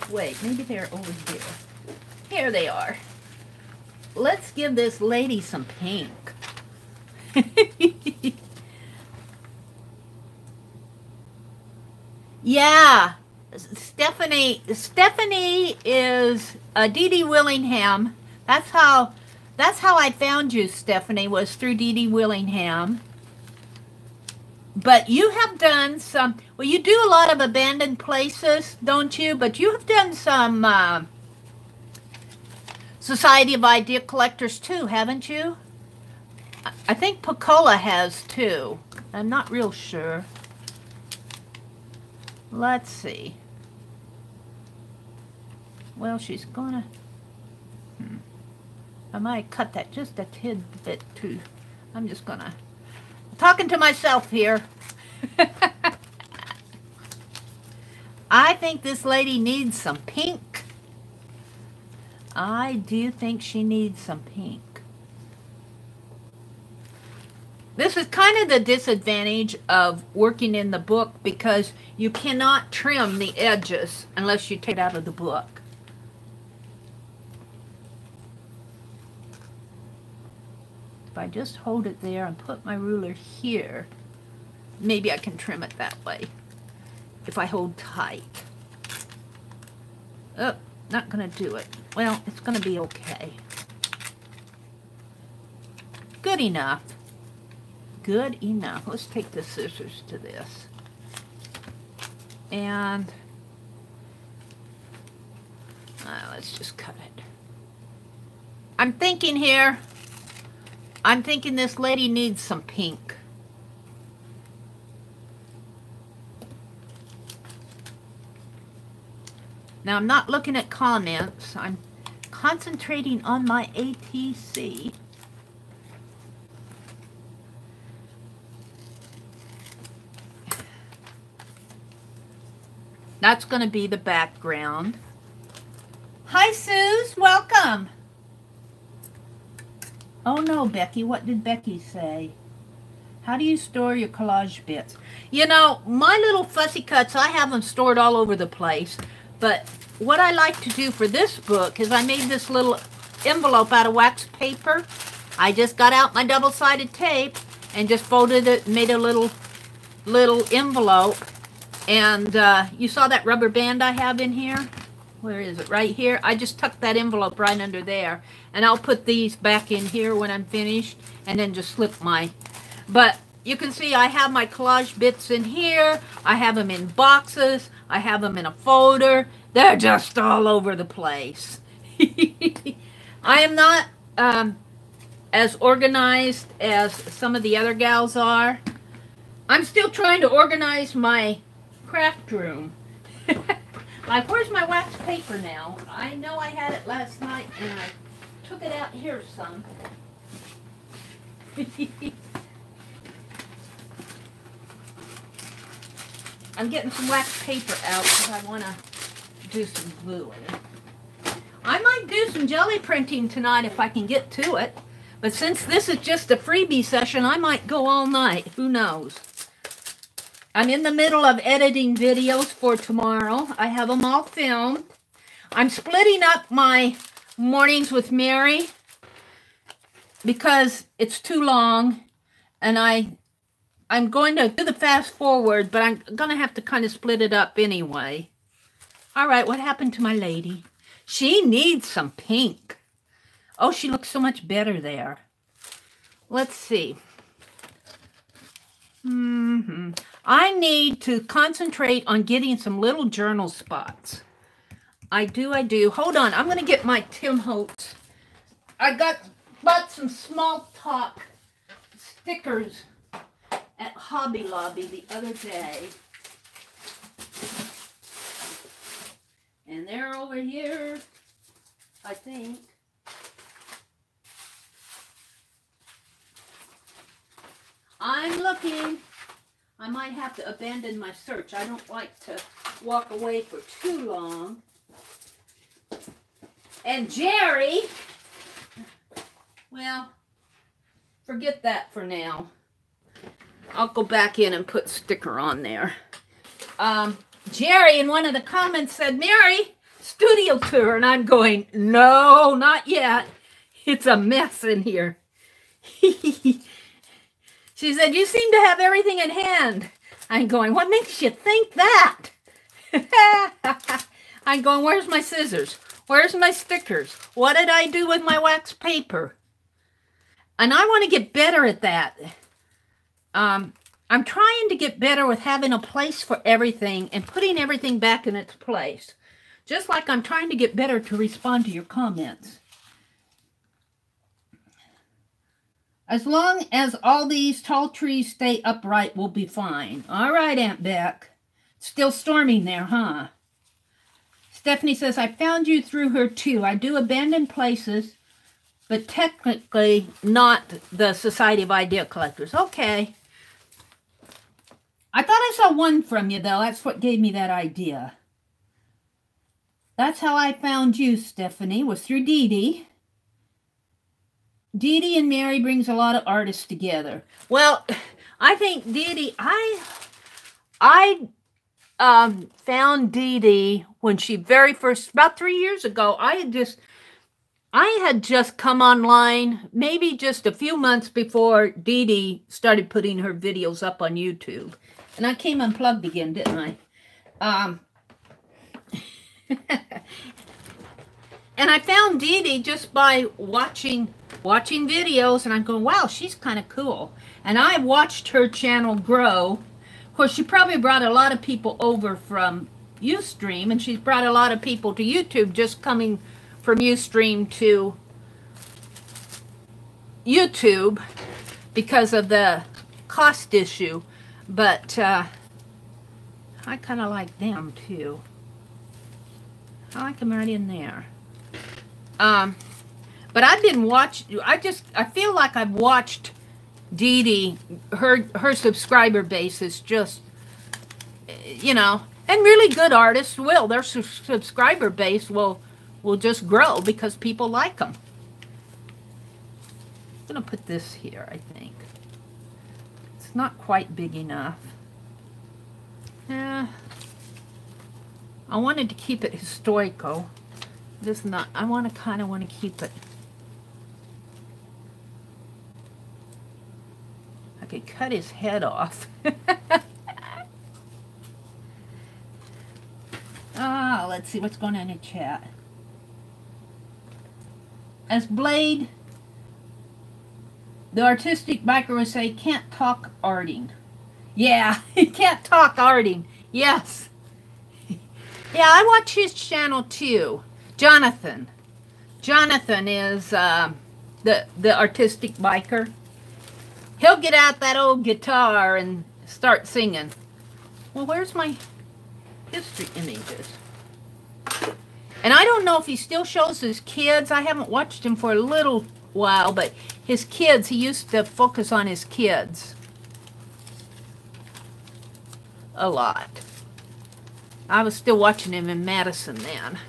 Wait, maybe they're over here. Here they are. let's give this lady some pink. Yeah, Stephanie is Dee Dee Willingham. That's how I found you, Stephanie, was through Dee Dee Willingham. But you have done some, well, you do a lot of abandoned places, don't you? But you have done some Society of Idea Collectors too, haven't you? I think Picola has too. I'm not real sure. Let's see. Well, she's gonna... I might cut that just a tidbit too. I'm just gonna... talking to myself here. I think this lady needs some pink. I do think she needs some pink. This is kind of the disadvantage of working in the book because you cannot trim the edges unless you take it out of the book. If I just hold it there and put my ruler here, maybe I can trim it that way. If I hold tight. Oh, not gonna do it. Well, it's gonna be okay. Good enough. Good enough. Let's take the scissors to this. And let's just cut it. I'm thinking here, I'm thinking this lady needs some pink. Now I'm not looking at comments. I'm concentrating on my ATC. That's going to be the background. Hi, Suze. Welcome. Oh, no, Becky. What did Becky say? How do you store your collage bits? You know, my little fussy cuts, I have them stored all over the place. But what I like to do for this book is I made this little envelope out of wax paper. I just got out my double-sided tape and just folded it, made a little envelope. And you saw that rubber band I have in here? Where is it? Right here. I just tucked that envelope right under there. And I'll put these back in here when I'm finished. And then just slip my... But you can see I have my collage bits in here. I have them in boxes. I have them in a folder. They're just all over the place. I am not as organized as some of the other gals are. I'm still trying to organize my craft room. Like, where's my wax paper now? I know I had it last night and I took it out here some. I'm getting some wax paper out because I want to do some gluing. I might do some jelly printing tonight if I can get to it. But since this is just a freebie session, I might go all night. Who knows? I'm in the middle of editing videos for tomorrow. I have them all filmed. I'm splitting up my mornings with Meri because it's too long. And I'm going to do the fast forward, but I'm going to have to kind of split it up anyway. All right, what happened to my lady? She needs some pink. Oh, she looks so much better there. Let's see. I need to concentrate on getting some little journal spots. I do. Hold on. I'm going to get my Tim Holtz. I bought some small talk stickers at Hobby Lobby the other day. And they're over here, I think. I'm looking. I might have to abandon my search. I don't like to walk away for too long. And Jerry, well, forget that for now. I'll go back in and put sticker on there. Jerry in one of the comments said, Meri, studio tour. And I'm going, no, not yet. It's a mess in here. She said, you seem to have everything in hand. I'm going, what makes you think that? I'm going, where's my scissors? Where's my stickers? What did I do with my wax paper? And I want to get better at that. I'm trying to get better with having a place for everything and putting everything back in its place. Just like I'm trying to get better to respond to your comments. As long as all these tall trees stay upright, we'll be fine. All right, Aunt Beck. Still storming there, huh? Stephanie says, I found you through her too. I do abandoned places, but technically not the Society of Idea Collectors. Okay. I thought I saw one from you, though. That's what gave me that idea. That's how I found you, Stephanie, was through Dee Dee. Dee Dee and Meri brings a lot of artists together. Well, I think Dee Dee, I found Dee Dee when she very first, about 3 years ago. I had just come online, maybe just a few months before Dee Dee started putting her videos up on YouTube. And I came unplugged again, didn't I? And I found Dee Dee just by watching videos, and I'm going, wow, she's kind of cool. And I watched her channel grow. Of course, she probably brought a lot of people over from Ustream, and she's brought a lot of people to YouTube just coming from Ustream to YouTube because of the cost issue. But I kind of like them too. I like them right in there. But I've been watching, I feel like I've watched Dee Dee, her subscriber base is just, you know, and really good artists will. Their subscriber base will just grow because people like them. I'm going to put this here, I think. It's not quite big enough. I wanted to keep it historical. This not, I kind of want to keep it. I could cut his head off. Let's see what's going on in the chat. As Blade, the artistic biker would say, can't talk arting. Yeah, can't talk arting. Yes. Yeah, I watch his channel too. Jonathan. Jonathan is the artistic biker. He'll get out that old guitar and start singing. Well, where's my history images? And I don't know if he still shows his kids. I haven't watched him for a little while, but his kids, he used to focus on his kids a lot. I was still watching him in Madison then.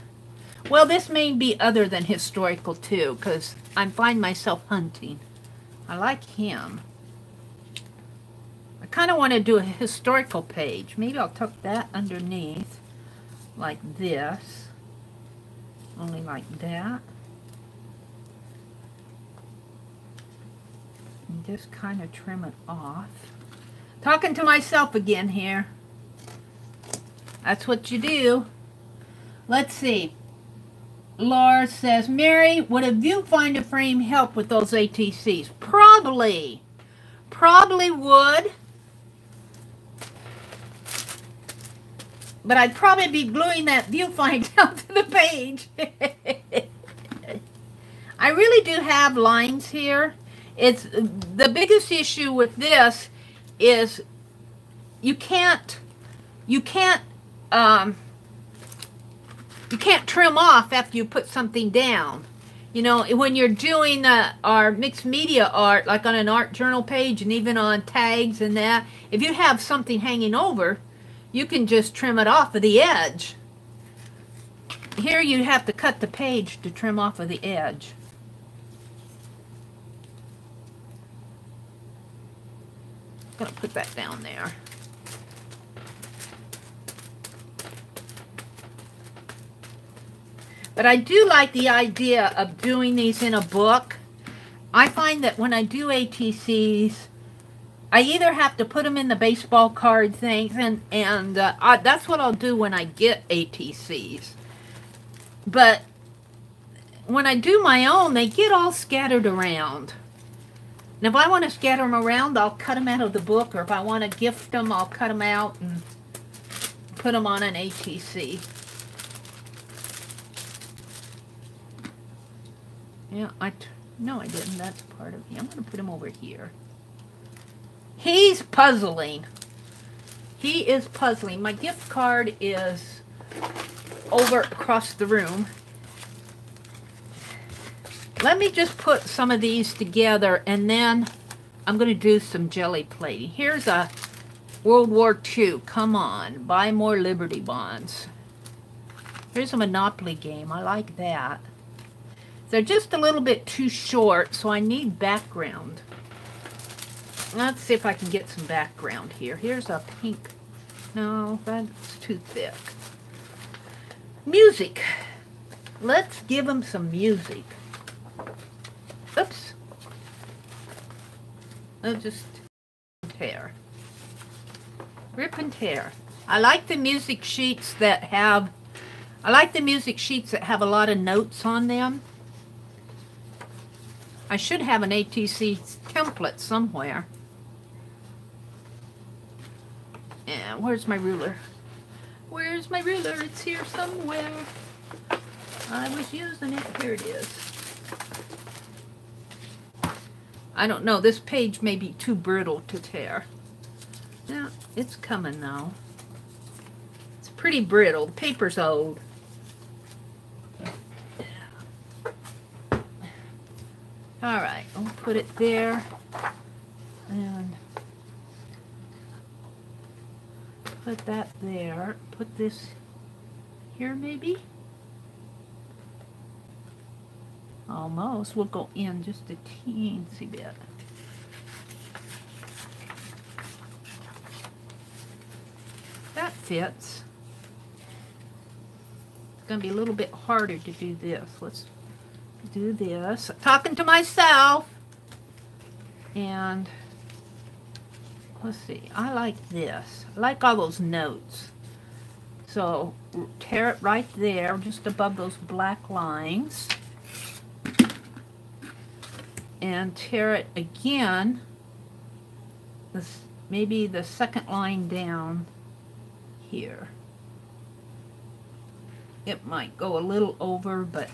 Well, this may be other than historical too, because I find myself hunting. I like him. I kind of want to do a historical page. Maybe I'll tuck that underneath like this. Only like that. And just kind of trim it off. Talking to myself again here. That's what you do. Let's see. Laura says, Meri, would a viewfinder frame help with those ATCs? Probably. Probably would. But I'd probably be gluing that viewfinder down to the page. I really do have lines here. It's the biggest issue with this is you can't trim off after you put something down. You know, when you're doing our mixed media art, like on an art journal page and even on tags and that, if you have something hanging over, you can just trim it off of the edge. Here you have to cut the page to trim off of the edge. I'm going to put that down there. But I do like the idea of doing these in a book. I find that when I do ATCs, I either have to put them in the baseball card things, and that's what I'll do when I get ATCs. But when I do my own, they get all scattered around. And if I want to scatter them around, I'll cut them out of the book, or if I want to gift them, I'll cut them out and put them on an ATC. Yeah, no, I didn't. That's part of me. I'm going to put him over here. He's puzzling. He is puzzling. My gift card is over across the room. Let me just put some of these together, and then I'm going to do some jelly plating. Here's a World War II. Come on, buy more Liberty bonds. Here's a Monopoly game. I like that. They're just a little bit too short, so I need background. Let's see if I can get some background here. Here's a pink. No, that's too thick. Music. Let's give them some music. Oops. I'll just tear. Rip and tear. I like the music sheets that have a lot of notes on them. I should have an ATC template somewhere. And where's my ruler? Where's my ruler? It's here somewhere. I was using it. Here it is. I don't know. This page may be too brittle to tear. Yeah, it's coming now. It's pretty brittle. The paper's old. All right, I'll put it there. And put that there. Put this here maybe. Almost. We'll go in just a teensy bit. That fits. It's going to be a little bit harder to do this. Let's do this. I'm talking to myself. And let's see. I like this. I like all those notes. So tear it right there, just above those black lines. And tear it again, maybe the second line down here. It might go a little over, but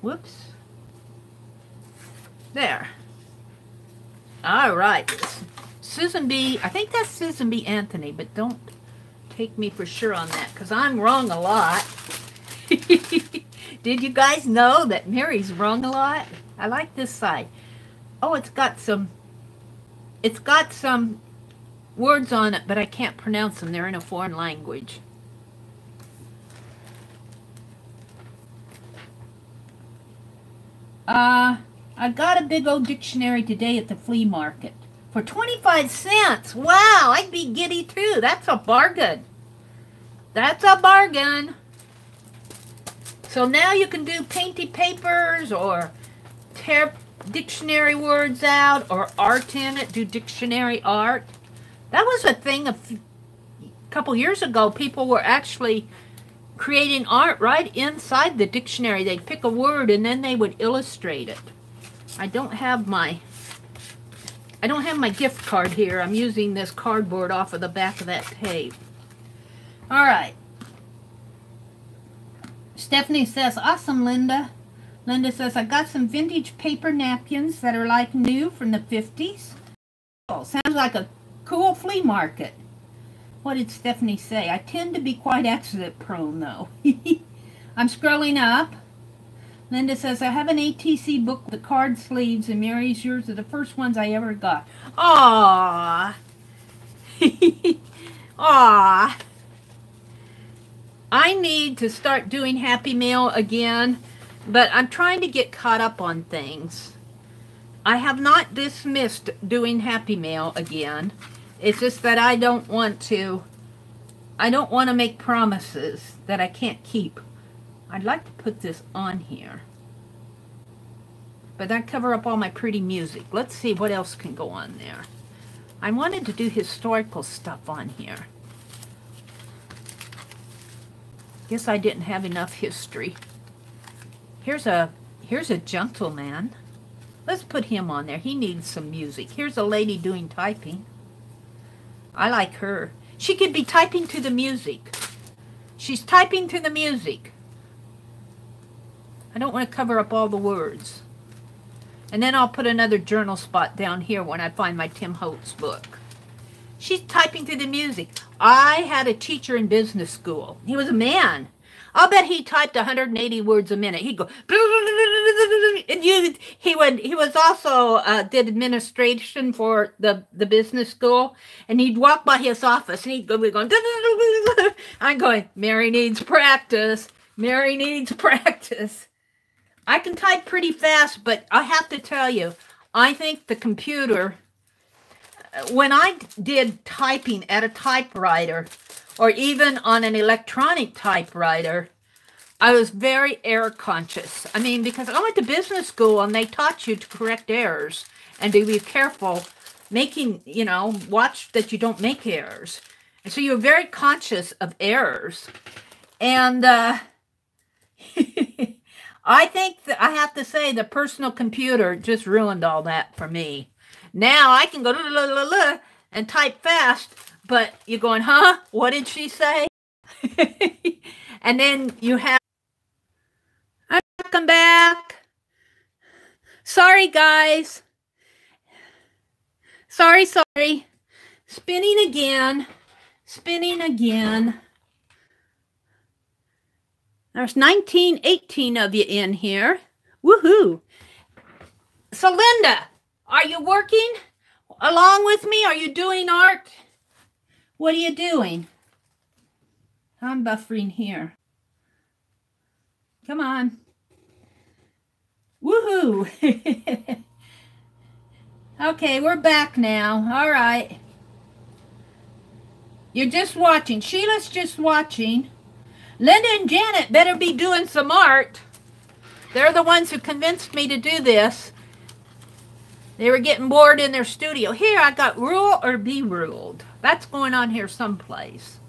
whoops. There. All right. Susan B. I think that's Susan B. Anthony, but don't take me for sure on that, because I'm wrong a lot. Did you guys know that Mary's wrong a lot? I like this side. Oh, it's got some words on it, but I can't pronounce them. They're in a foreign language. I got a big old dictionary today at the flea market for 25 cents. Wow, I'd be giddy too. That's a bargain. That's a bargain. So now you can do painty papers or tear dictionary words out or art in it, do dictionary art. That was a thing a couple years ago. People were actually creating art right inside the dictionary. They'd pick a word and then they would illustrate it. I don't have my gift card here. I'm using this cardboard off of the back of that tape. All right. Stephanie says, awesome, Linda. Linda says, I got some vintage paper napkins that are like new from the 50s. Oh, sounds like a cool flea market. What did Stephanie say? I tend to be quite accident prone, though. I'm scrolling up. Linda says, I have an ATC book with the card sleeves, and Mary's, yours are the first ones I ever got. Aww. Aww. I need to start doing Happy Mail again, but I'm trying to get caught up on things. I have not dismissed doing Happy Mail again. It's just that I don't want to make promises that I can't keep. I'd like to put this on here. But that cover up all my pretty music. Let's see what else can go on there. I wanted to do historical stuff on here. Guess I didn't have enough history. Here's a gentleman. Let's put him on there. He needs some music. Here's a lady doing typing. I like her. She could be typing to the music. She's typing to the music. I don't want to cover up all the words. And then I'll put another journal spot down here when I find my Tim Holtz book. She's typing to the music. I had a teacher in business school. He was a man. I'll bet he typed 180 words a minute. He'd go, and he was also did administration for the business school, and he'd walk by his office and he'd go going. I'm going, Meri needs practice. Meri needs practice. I can type pretty fast, but I have to tell you, I think the computer, when I did typing at a typewriter, or even on an electronic typewriter, I was very error conscious. I mean, because I went to business school and they taught you to correct errors and to be careful making, you know, watch that you don't make errors. And so you're very conscious of errors. And I think that I have to say the personal computer just ruined all that for me. Now I can go and type fast, but you're going, huh? What did she say? And then you have, welcome back. Sorry, guys. Sorry. Spinning again. There's 18 of you in here. Woohoo. So, Linda, are you working along with me? Are you doing art? What are you doing? I'm buffering here. Come on. Woohoo. Okay, we're back now. All right. You're just watching. Sheila's just watching. Linda and Janet better be doing some art. They're the ones who convinced me to do this. They were getting bored in their studio. Here, I got rule or be ruled. That's going on here someplace.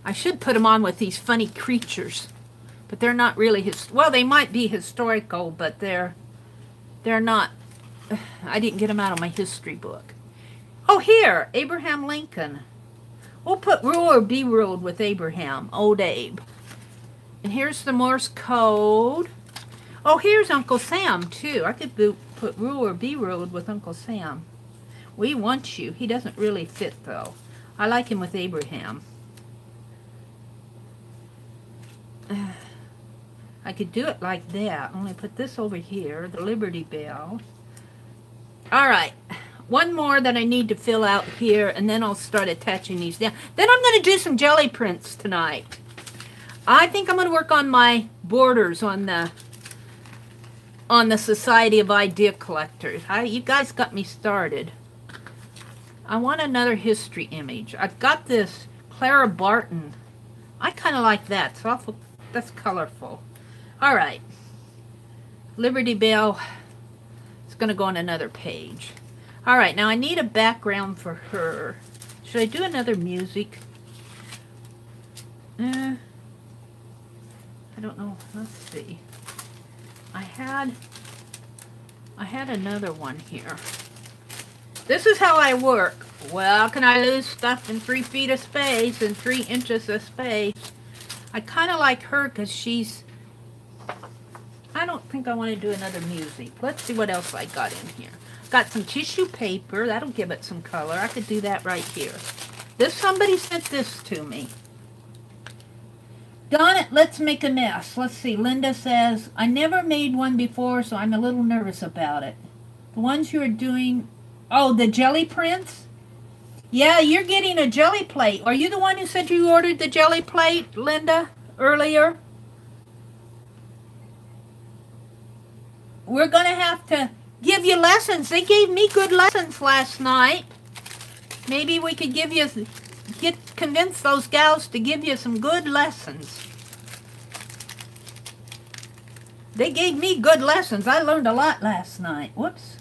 I should put them on with these funny creatures. But they're not really, well, they might be historical, but they're not. I didn't get them out of my history book. Oh, here, Abraham Lincoln. We'll put rule or be ruled with Abraham, old Abe. And here's the Morse code. Oh, here's Uncle Sam, too. I could put rule or be ruled with Uncle Sam. We want you. He doesn't really fit, though. I like him with Abraham. I could do it like that. Only put this over here, the Liberty Bell. All right. One more that I need to fill out here, and then I'll start attaching these down. Then I'm going to do some jelly prints tonight. I think I'm going to work on my borders on the Society of Idea Collectors. You guys got me started. I want another history image. I've got this Clara Barton. I kind of like that. It's awful. That's colorful. All right. Liberty Bell. It's going to go on another page. All right, now I need a background for her. Should I do another music? I don't know. Let's see. I had another one here. This is how I work. Well, can I lose stuff in 3 feet of space and 3 inches of space? I kind of like her because she's... I don't think I want to do another music. Let's see what else I got in here. Got some tissue paper. That'll give it some color. I could do that right here. Somebody sent this to me. Darn it, let's make a mess. Let's see. Linda says, I never made one before, so I'm a little nervous about it. The ones you are doing... Oh, the jelly prints? Yeah, you're getting a jelly plate. Are you the one who said you ordered the jelly plate, Linda, earlier? We're going to have to give you lessons. They gave me good lessons last night. Maybe we could give convince those gals to give you some good lessons. They gave me good lessons. I learned a lot last night. Whoops.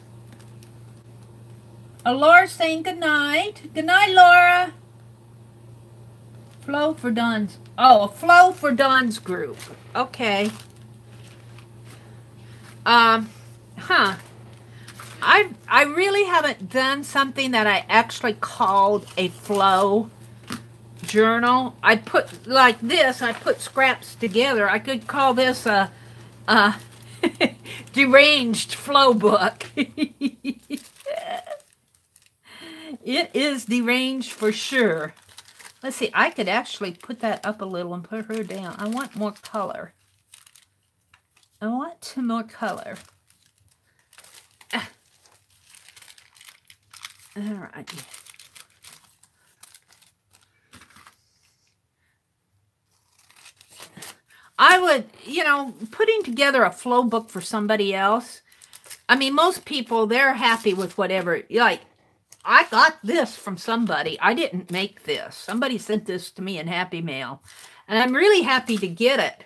Laura's saying good night. Good night, Laura. Flow for Dawn's. Oh, a Flow for Dawn's group. Okay. I really haven't done something that I actually called a flow journal. I put like this. I put scraps together. I could call this a deranged flow book. It is deranged for sure. Let's see. I could actually put that up a little and put her down. I want more color. I want some more color. All right. I would, you know, putting together a flow book for somebody else. I mean, most people, they're happy with whatever. Like, I got this from somebody. I didn't make this. Somebody sent this to me in Happy Mail. And I'm really happy to get it.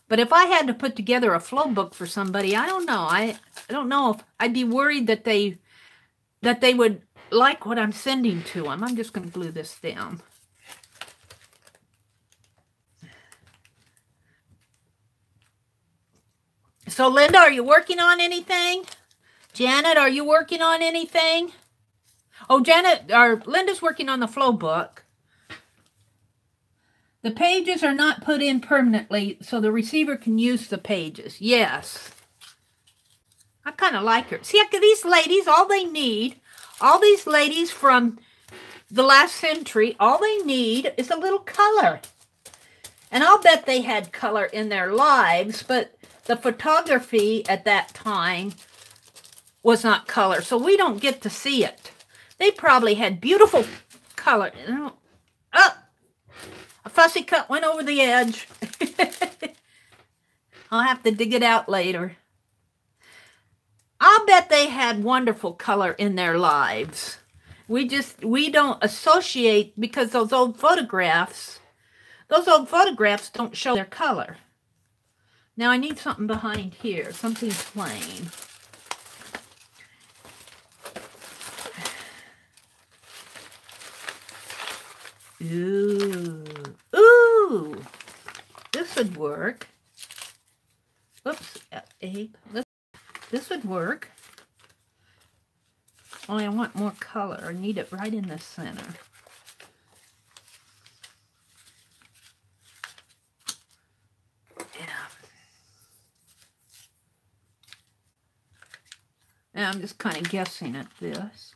But if I had to put together a flow book for somebody, I don't know. I don't know if I'd be worried that they would like what I'm sending to them. I'm just going to glue this down. So, Linda, are you working on anything? Janet, are you working on anything? Oh, Linda's working on the flow book. The pages are not put in permanently, so the receiver can use the pages. Yes. I kind of like her. See, these ladies, all these ladies from the last century, all they need is a little color. And I'll bet they had color in their lives, but the photography at that time was not color, so we don't get to see it. They probably had beautiful color. Oh! A fussy cut went over the edge. I'll have to dig it out later. I'll bet they had wonderful color in their lives. We don't associate, because those old photographs don't show their color. Now I need something behind here, something plain. Ooh, this would work. Oops, this would work. Only I want more color. I need it right in the center. Yeah. And I'm just kind of guessing at this.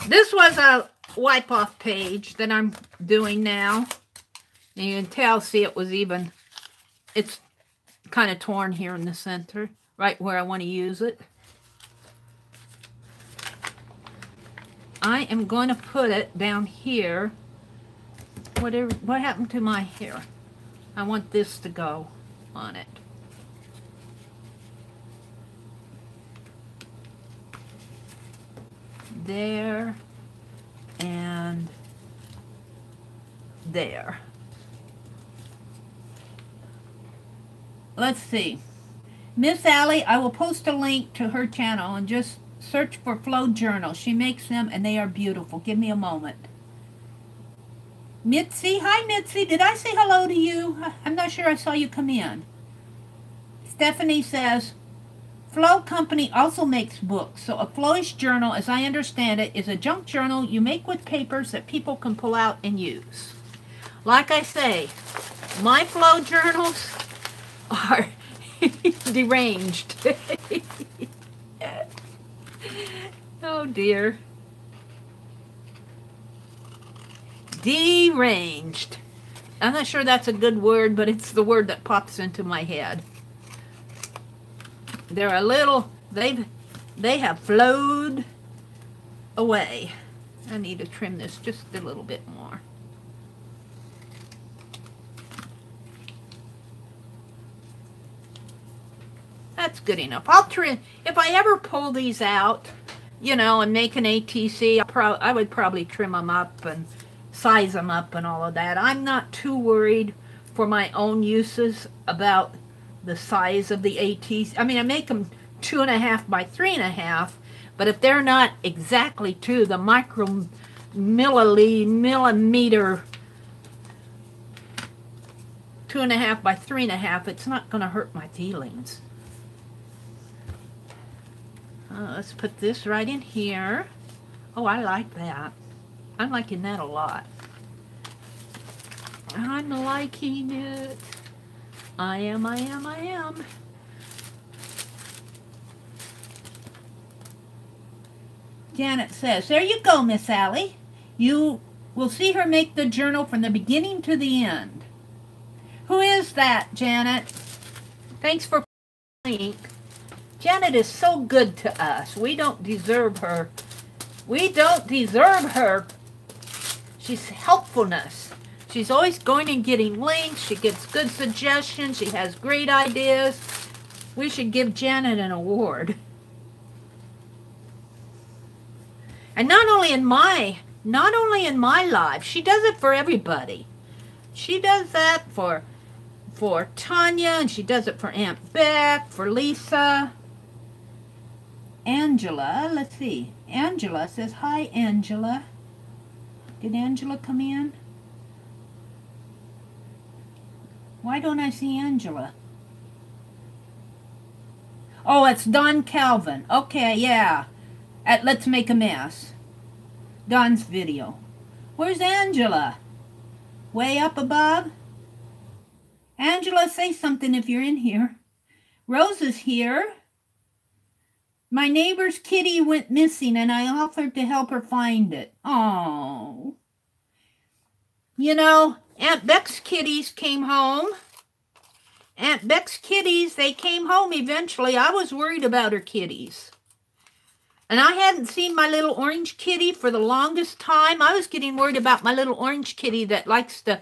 This was a wipe-off page that I'm doing now. And you can tell, see, it's kind of torn here in the center, right where I want to use it. I am going to put it down here. What happened to my hair? I want this to go on it. There and there. Let's see. Miss Allie, I will post a link to her channel and just search for Flow Journal. She makes them and they are beautiful. Give me a moment. Mitzi, hi Mitzi. Did I say hello to you? I'm not sure I saw you come in. Stephanie says, Flow Company also makes books, so a flowish journal, as I understand it, is a junk journal you make with papers that people can pull out and use. Like I say, my flow journals are deranged. Oh dear. Deranged. I'm not sure that's a good word, but it's the word that pops into my head. They're a little, they have flowed away. I need to trim this just a little bit more. That's good enough. I'll trim, if I ever pull these out, you know, and make an ATC, I would probably trim them up and size them up and all of that. I'm not too worried for my own uses about the size of the ATC. I mean, I make them 2.5 by 3.5, but if they're not exactly to the millimeter 2.5 by 3.5, it's not going to hurt my feelings. Let's put this right in here. Oh, I like that. I'm liking that a lot. I'm liking it. I am. Janet says, there you go, Miss Allie. You will see her make the journal from the beginning to the end. Who is that, Janet? Thanks for playing. Janet is so good to us. We don't deserve her. We don't deserve her. She's helpfulness. She's always going and getting links. She gets good suggestions. She has great ideas. We should give Janet an award. And not only in my life, she does it for everybody. She does that for Tanya, and she does it for Aunt Beck, for Lisa. Angela, let's see. Angela says, hi, Angela. Did Angela come in? Why don't I see Angela? Oh, it's Don Calvin. Okay, yeah. At Let's Make a Mess. Don's video. Where's Angela? Way up above? Angela, say something if you're in here. Rose is here. My neighbor's kitty went missing, and I offered to help her find it. Oh. You know, Aunt Beck's kitties came home. Aunt Beck's kitties, they came home eventually. I was worried about her kitties. And I hadn't seen my little orange kitty for the longest time. I was getting worried about my little orange kitty that likes to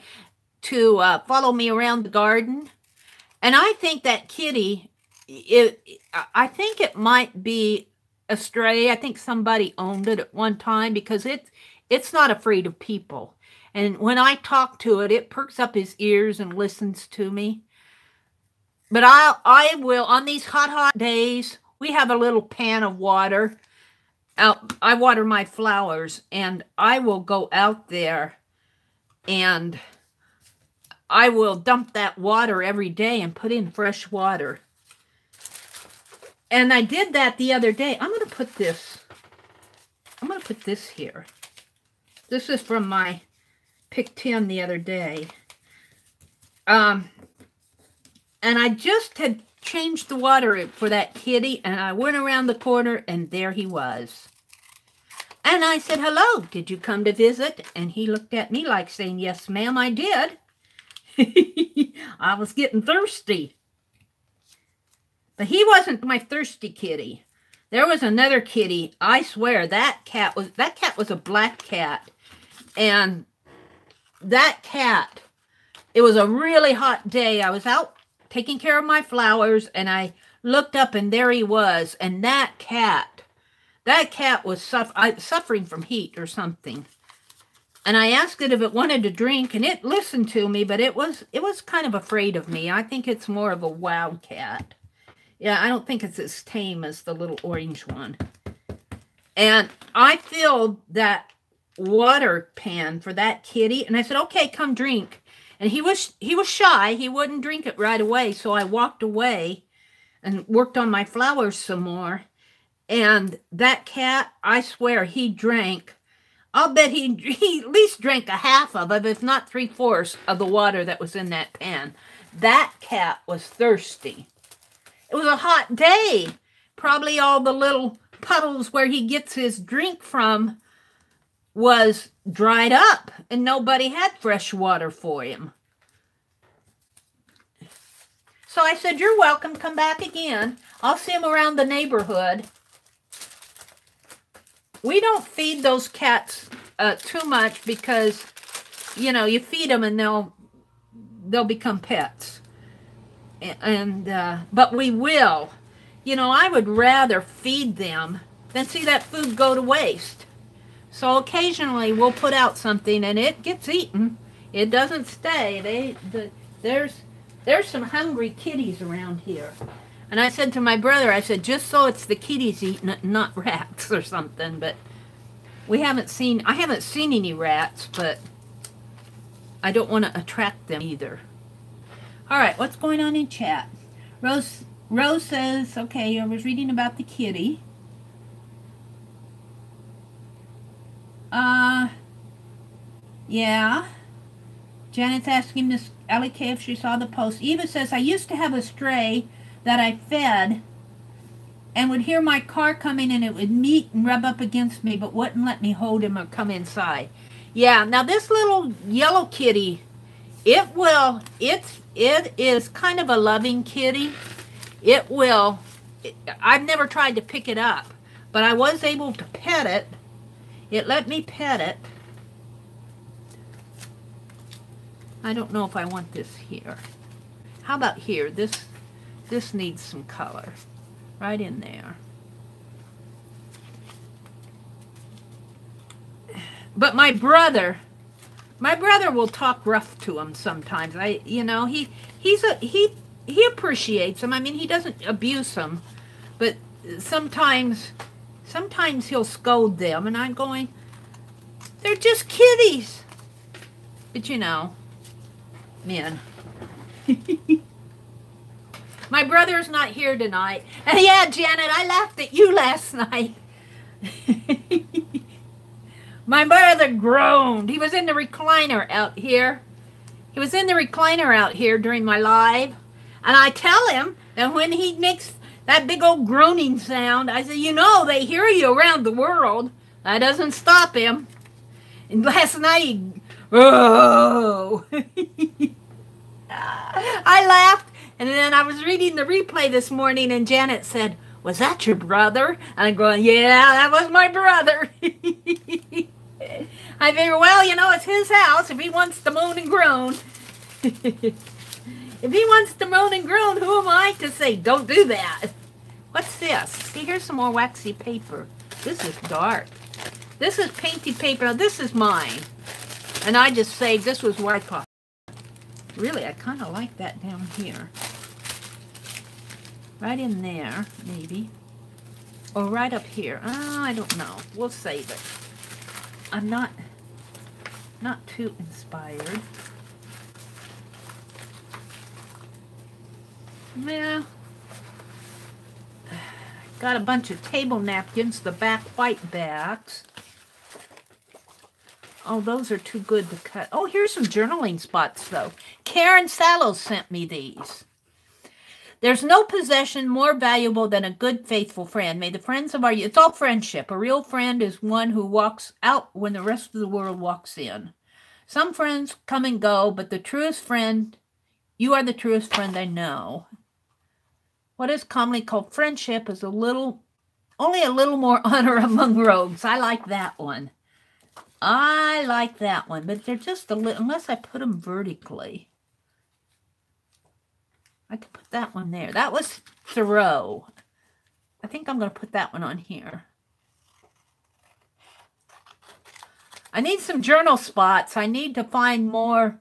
follow me around the garden. And I think that kitty, I think it might be a stray. I think somebody owned it at one time because it's not afraid of people. And when I talk to it, it perks up his ears and listens to me. But I will, on these hot days, we have a little pan of water. I water my flowers, and I will go out there and I will dump that water every day and put in fresh water. And I did that the other day. I'm going to put this here. This is from my pick 10 the other day. And I just had changed the water for that kitty, and I went around the corner, and there he was. And I said, hello, did you come to visit? And he looked at me like saying, yes, ma'am, I did. I was getting thirsty. But he wasn't my thirsty kitty. There was another kitty. I swear that cat was a black cat. And that cat, it was a really hot day. I was out taking care of my flowers, and I looked up, and there he was. And that cat was suffering from heat or something. And I asked it if it wanted to drink, and it listened to me, but it was kind of afraid of me. I think it's more of a wild cat. Yeah, I don't think it's as tame as the little orange one. And I filled that water pan for that kitty, and I said, okay, come drink. And he was shy. He wouldn't drink it right away, so I walked away and worked on my flowers some more. And that cat, I swear, he drank. I'll bet he at least drank a half of it, if not 3/4 of the water that was in that pan. That cat was thirsty. It was a hot day. Probably all the little puddles where he gets his drink from was dried up, and nobody had fresh water for him. So I said, you're welcome. Come back again. I'll see him around the neighborhood. we don't feed those cats too much because, you know, you feed them and they'll become pets. And but we will. You know, I would rather feed them than see that food go to waste. So occasionally we'll put out something and it gets eaten. It doesn't stay. There's some hungry kitties around here. And I said to my brother, I said, just so it's the kitties eating it, not rats or something. But I haven't seen any rats, but I don't want to attract them either. All right, what's going on in chat? Rose says, okay, I was reading about the kitty. Yeah. Janet's asking Miss Ellie K if she saw the post. Eva says, I used to have a stray that I fed and would hear my car coming and it would meet and rub up against me but wouldn't let me hold him or come inside. Yeah, now this little yellow kitty, it is kind of a loving kitty. I've never tried to pick it up, but I was able to pet it. It let me pet it. I don't know if I want this here. How about here? This needs some color. Right in there. But my brother will talk rough to him sometimes. He appreciates them. I mean, he doesn't abuse them, but sometimes he'll scold them, and I'm going, they're just kitties. But you know, men. My brother's not here tonight. And yeah, Janet, I laughed at you last night. My brother groaned. He was in the recliner out here. He was in the recliner out here during my live. And I tell him that when he makes that big old groaning sound, I say, you know, they hear you around the world. That doesn't stop him. And last night, he, oh. I laughed. And then I was reading the replay this morning, and Janet said, was that your brother? And I'm going, yeah, that was my brother. I figure, well, you know, it's his house. If he wants to moan and groan. If he wants to moan and groan, who am I to say, don't do that? What's this? See, here's some more waxy paper. This is dark. This is painty paper. Now, this is mine. And I just say this was where I thought. Really, I kind of like that down here. Right in there, maybe. Or right up here. Oh, I don't know. We'll save it. I'm not too inspired. Yeah. Got a bunch of table napkins, the back white backs. Oh, those are too good to cut. Oh, here's some journaling spots, though. Karen Sallow sent me these. There's no possession more valuable than a good, faithful friend. May the friends of our... It's all friendship. A real friend is one who walks out when the rest of the world walks in. Some friends come and go, but the truest friend... You are the truest friend I know. What is commonly called friendship is only a little more honor among rogues. I like that one. I like that one, but they're just a little, unless I put them vertically. I could put that one there. That was Thoreau. I think I'm going to put that one on here. I need some journal spots. I need to find more,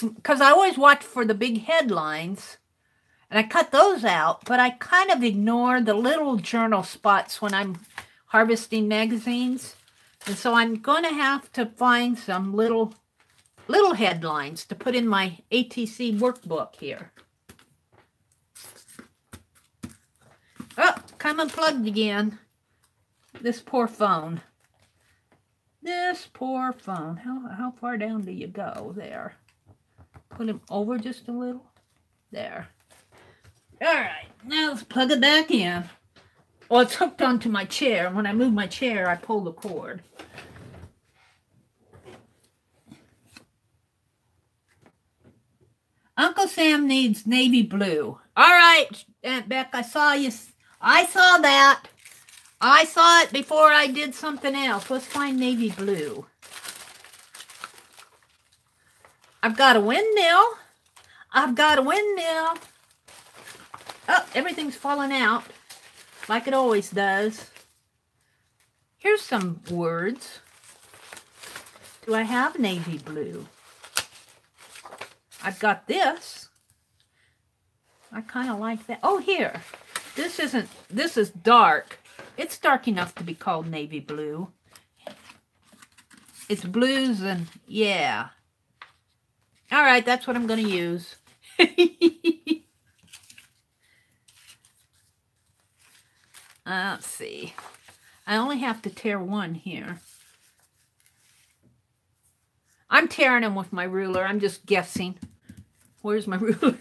because I always watch for the big headlines, and I cut those out, but I kind of ignore the little journal spots when I'm harvesting magazines. And so I'm going to have to find some little headlines to put in my ATC workbook here. Oh, come unplugged again. This poor phone. This poor phone. How far down do you go? There. Put him over just a little. There. All right. Now let's plug it back in. Well, it's hooked onto my chair. And when I move my chair, I pull the cord. Uncle Sam needs navy blue. All right, Aunt Beck, I saw you. I saw that. I saw it before I did something else. Let's find navy blue. I've got a windmill. I've got a windmill. Oh, everything's falling out like it always does. Here's some words. Do I have navy blue? I've got this. I kind of like that. Oh, here. This is dark. It's dark enough to be called navy blue. It's blues and, yeah. All right, that's what I'm going to use. Let's see. I only have to tear one here. I'm tearing them with my ruler. I'm just guessing. Where's my ruler?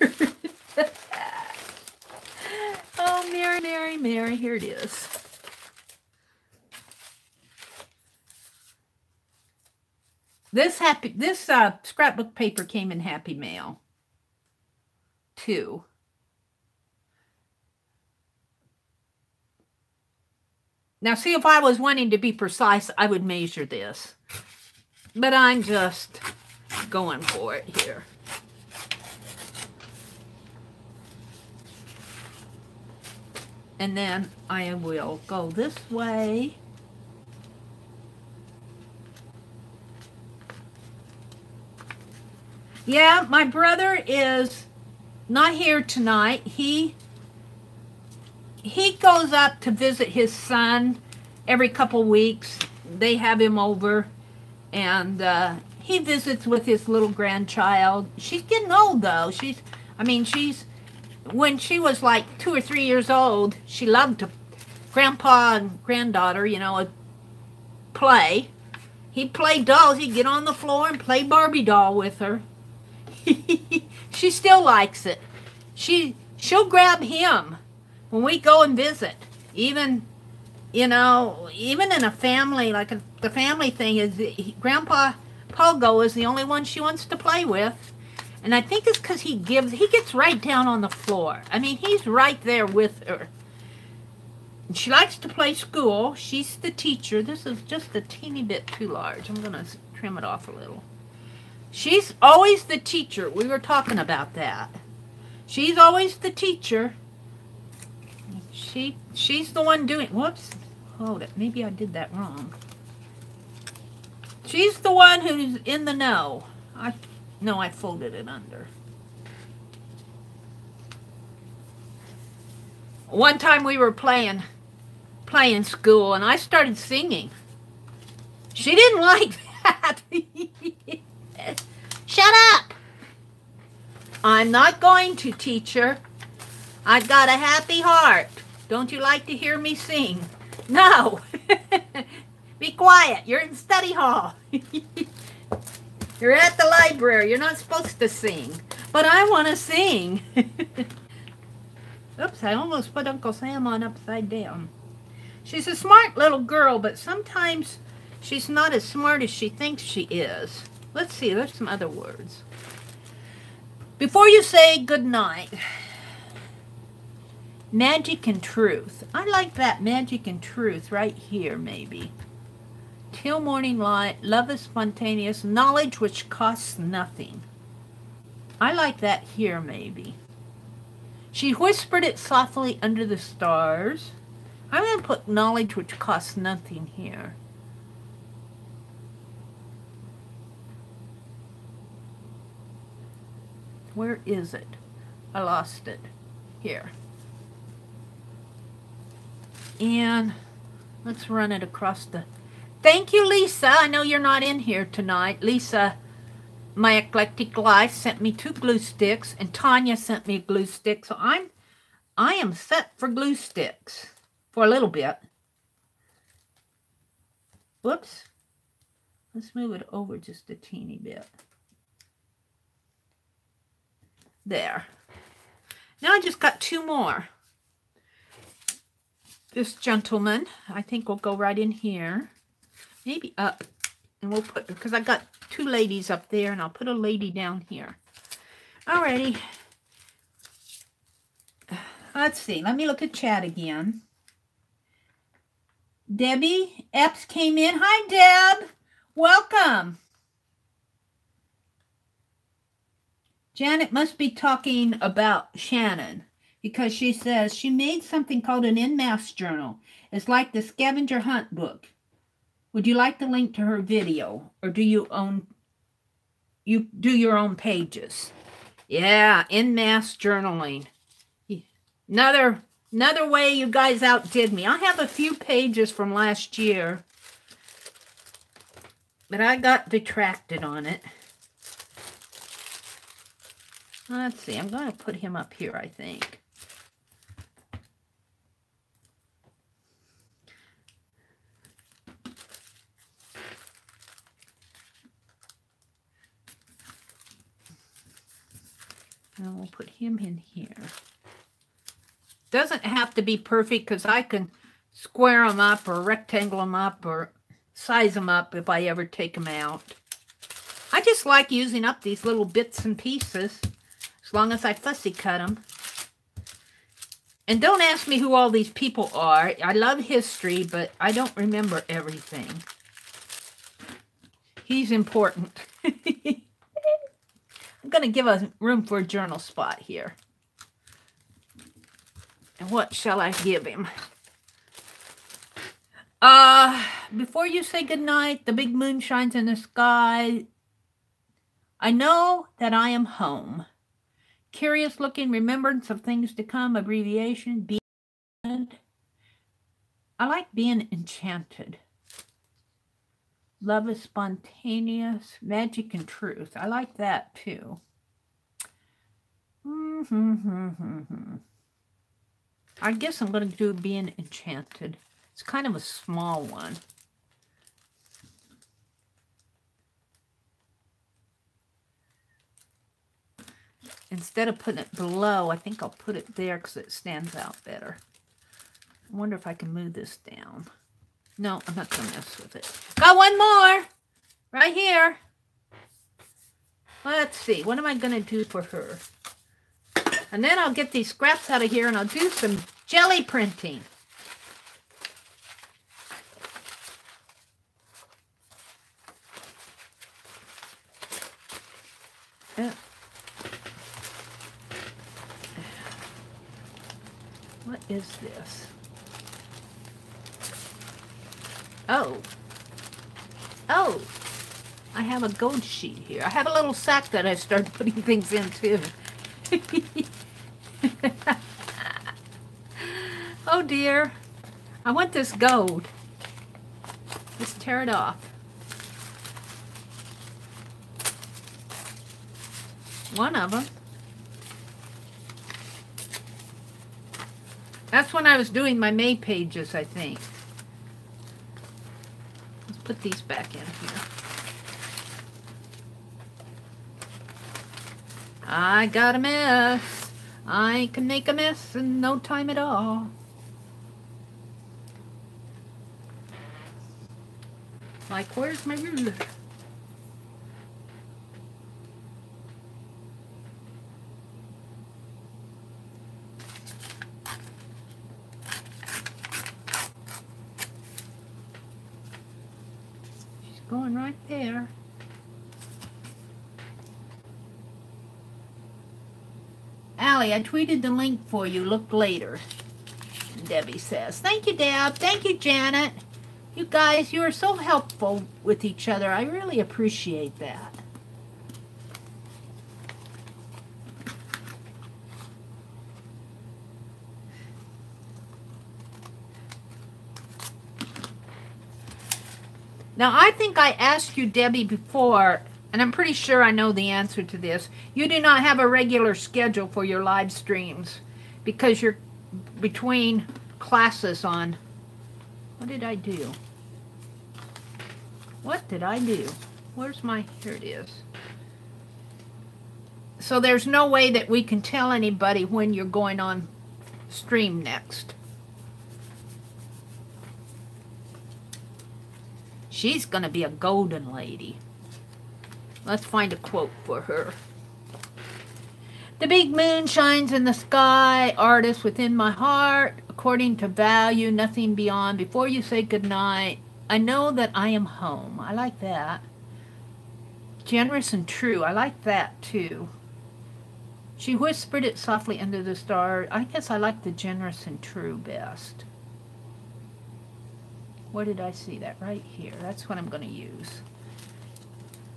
Oh, Mary, Mary, Mary. Here it is. This scrapbook paper came in Happy Mail. 2. Now, see, if I was wanting to be precise, I would measure this. But I'm just going for it here. And then I will go this way. Yeah, my brother is not here tonight. He goes up to visit his son every couple weeks. They have him over, and he visits with his little grandchild. She's getting old, though. When she was like 2 or 3 years old, she loved to, grandpa and granddaughter, you know, play. He'd play dolls. He'd get on the floor and play Barbie doll with her. She still likes it. She'll grab him when we go and visit. Even, you know, even in a family, like the family thing is, Grandpa Pogo is the only one she wants to play with. And I think it's because he gets right down on the floor. I mean, he's right there with her. And she likes to play school. She's the teacher. This is just a teeny bit too large. I'm going to trim it off a little. She's always the teacher. We were talking about that. She's always the teacher. She's the one doing... Whoops. Hold it. Maybe I did that wrong. She's the one who's in the know. No, I folded it under. One time we were playing school, and I started singing. She didn't like that. Shut up! I'm not going to, teacher. I've got a happy heart. Don't you like to hear me sing? No. Be quiet. You're in study hall. You're at the library. You're not supposed to sing. But I want to sing. Oops, I almost put Uncle Sam on upside down. She's a smart little girl, but sometimes she's not as smart as she thinks she is. Let's see, there's some other words. Before you say good night, magic and truth. I like that, magic and truth, right here, maybe. Till morning light, love is spontaneous, knowledge which costs nothing. I like that here, maybe. She whispered it softly under the stars. I'm going to put knowledge which costs nothing here. Where is it? I lost it. Here. And let's run it across the... Thank you, Lisa. I know you're not in here tonight. Lisa, my eclectic life, sent me 2 glue sticks, and Tanya sent me a glue stick. So I am set for glue sticks for a little bit. Whoops. Let's move it over just a teeny bit. There. Now I just got 2 more. This gentleman, I think will go right in here. Maybe up. And we'll put, because I got 2 ladies up there, and I'll put a lady down here. Alrighty. Let's see. Let me look at chat again. Debbie Epps came in. Hi, Deb. Welcome. Janet must be talking about Shannon because she says she made something called an en masse journal. It's like the scavenger hunt book. Would you like the link to her video, or do you do your own pages? Yeah, en masse journaling. Another way you guys outdid me. I have a few pages from last year, but I got detracted on it. Let's see. I'm going to put him up here, I think. And we'll put him in here. Doesn't have to be perfect because I can square them up or rectangle them up or size them up if I ever take them out. I just like using up these little bits and pieces as long as I fussy cut them. And don't ask me who all these people are. I love history, but I don't remember everything. He's important. I'm going to give us room for a journal spot here. And what shall I give him? Before you say goodnight, the big moon shines in the sky. I know that I am home. Curious looking, remembrance of things to come, abbreviation, be. I like being enchanted. Love is spontaneous, magic and truth. I like that too. I guess I'm going to do being enchanted. It's kind of a small one. Instead of putting it below, I think I'll put it there because it stands out better. I wonder if I can move this down. No, I'm not going to mess with it. Got one more right here. Let's see. What am I going to do for her? And then I'll get these scraps out of here and I'll do some jelly printing. What is this? Oh, I have a gold sheet here. I have a little sack that I started putting things in too. Oh dear, I want this gold. Let's tear it off. One of them. That's when I was doing my May pages, I think. Let's put these back in here. I got a mess. I can make a mess in no time at all. Like, where's my ruler? She's going right there. Allie, I tweeted the link for you. Look later. Debbie says. Thank you, Deb. Thank you, Janet. You guys, you are so helpful with each other. I really appreciate that. Now, I think I asked you, Debbie, before, and I'm pretty sure I know the answer to this. You do not have a regular schedule for your live streams because you're between classes on... What did I do? What did I do? Where's my... Here it is. So there's no way that we can tell anybody when you're going on stream next. She's going to be a golden lady. Let's find a quote for her. The big moon shines in the sky, artist within my heart. according to value, nothing beyond. Before you say goodnight, I know that I am home. I like that. Generous and true. I like that too. She whispered it softly under the stars. I guess I like the generous and true best. Where did I see that? Right here. That's what I'm going to use.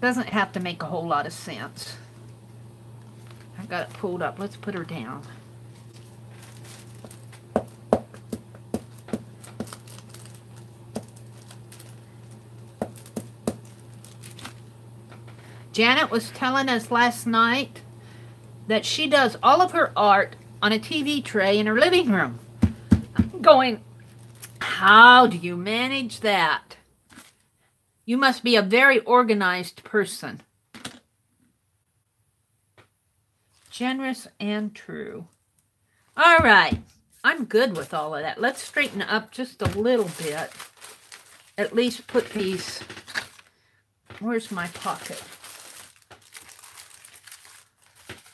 Doesn't have to make a whole lot of sense. I got it pulled up. Let's put her down. Janet was telling us last night that she does all of her art on a TV tray in her living room. I'm going, how do you manage that? You must be a very organized person. Generous and true. All right. I'm good with all of that. Let's straighten up just a little bit. At least put these... Where's my pocket?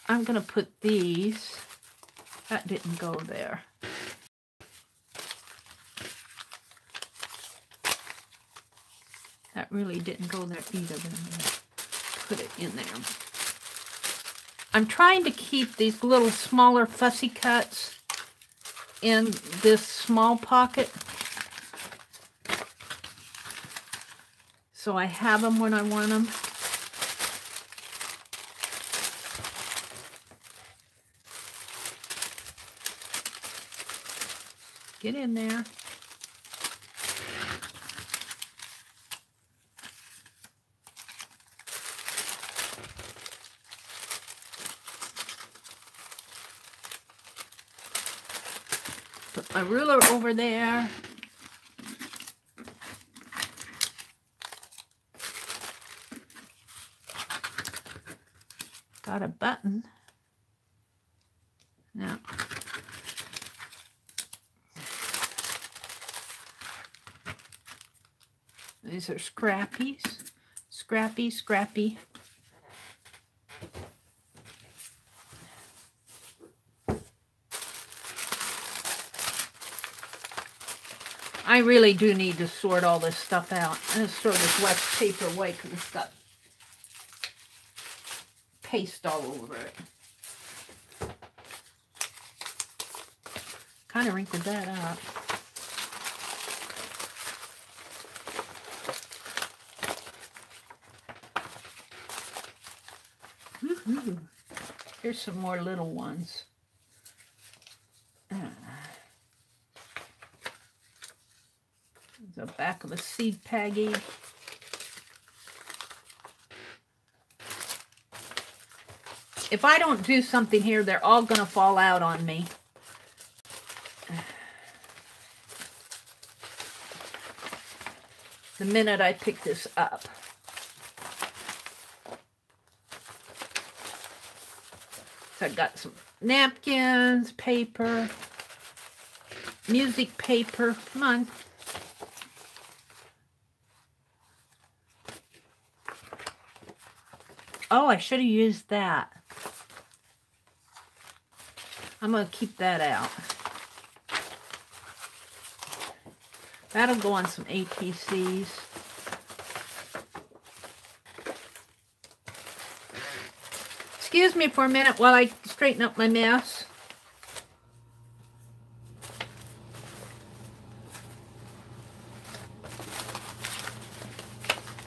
I'm going to put these. That didn't go there. That really didn't go there either. But I'm going to put it in there. I'm trying to keep these little smaller fussy cuts in this small pocket. So I have them when I want them. Get in there. Put my ruler over there. Got a button. Now. These are scrappies. Scrappy, scrappy. I really do need to sort all this stuff out. I'm going to throw this wet paper away because it's got paste all over it. Kind of wrinkled that up. Here's some more little ones. The back of a seed package. If I don't do something here, they're all going to fall out on me. The minute I pick this up. So I've got some napkins, paper, music paper. Come on. Oh, I should have used that. I'm going to keep that out. That'll go on some ATCs. Excuse me for a minute while I straighten up my mess.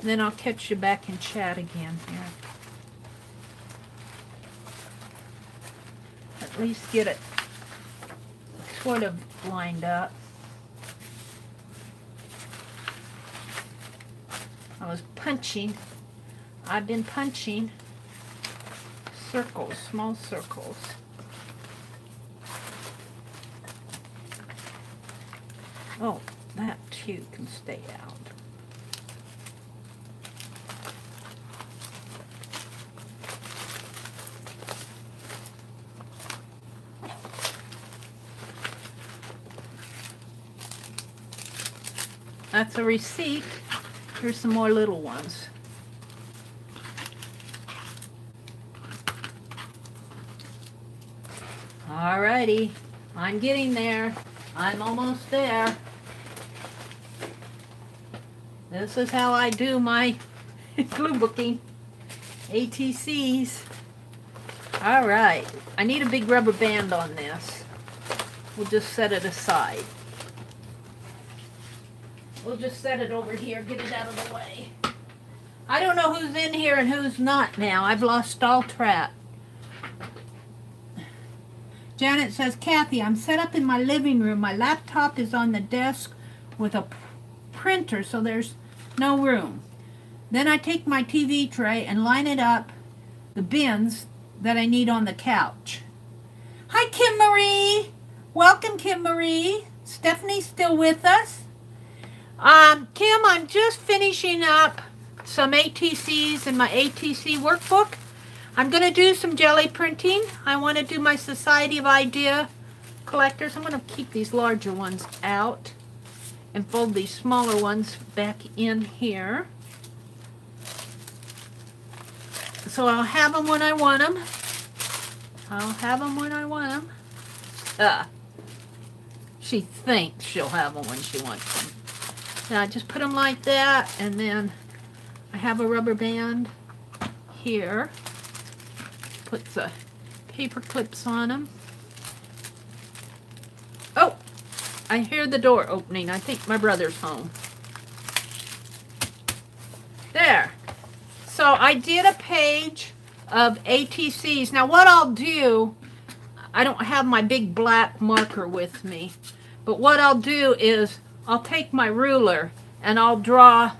And then I'll catch you back and chat again here. At least get it sort of lined up. I was punching. I've been punching circles, small circles. Oh, that too can stay out. That's a receipt. Here's some more little ones. Alrighty, I'm getting there. I'm almost there. This is how I do my glue booking. ATCs. All right. I need a big rubber band on this. We'll just set it aside. We'll just set it over here, get it out of the way. I don't know who's in here and who's not now. I've lost all track. Janet says, Kathy, I'm set up in my living room. My laptop is on the desk with a printer, so there's no room. Then I take my TV tray and line it up, the bins that I need on the couch. Hi, Kim Marie. Welcome, Kim Marie. Stephanie's still with us. Kim, I'm just finishing up some ATCs in my ATC workbook. I'm going to do some jelly printing. I want to do my Society of Idea collectors. I'm going to keep these larger ones out and fold these smaller ones back in here. So I'll have them when I want them. I'll have them when I want them. She thinks she'll have them when she wants them. Now I just put them like that, and then I have a rubber band here. Put the paper clips on them. Oh, I hear the door opening. I think my brother's home. There. So I did a page of ATCs. Now what I'll do, I don't have my big black marker with me, but what I'll do is I'll take my ruler and I'll draw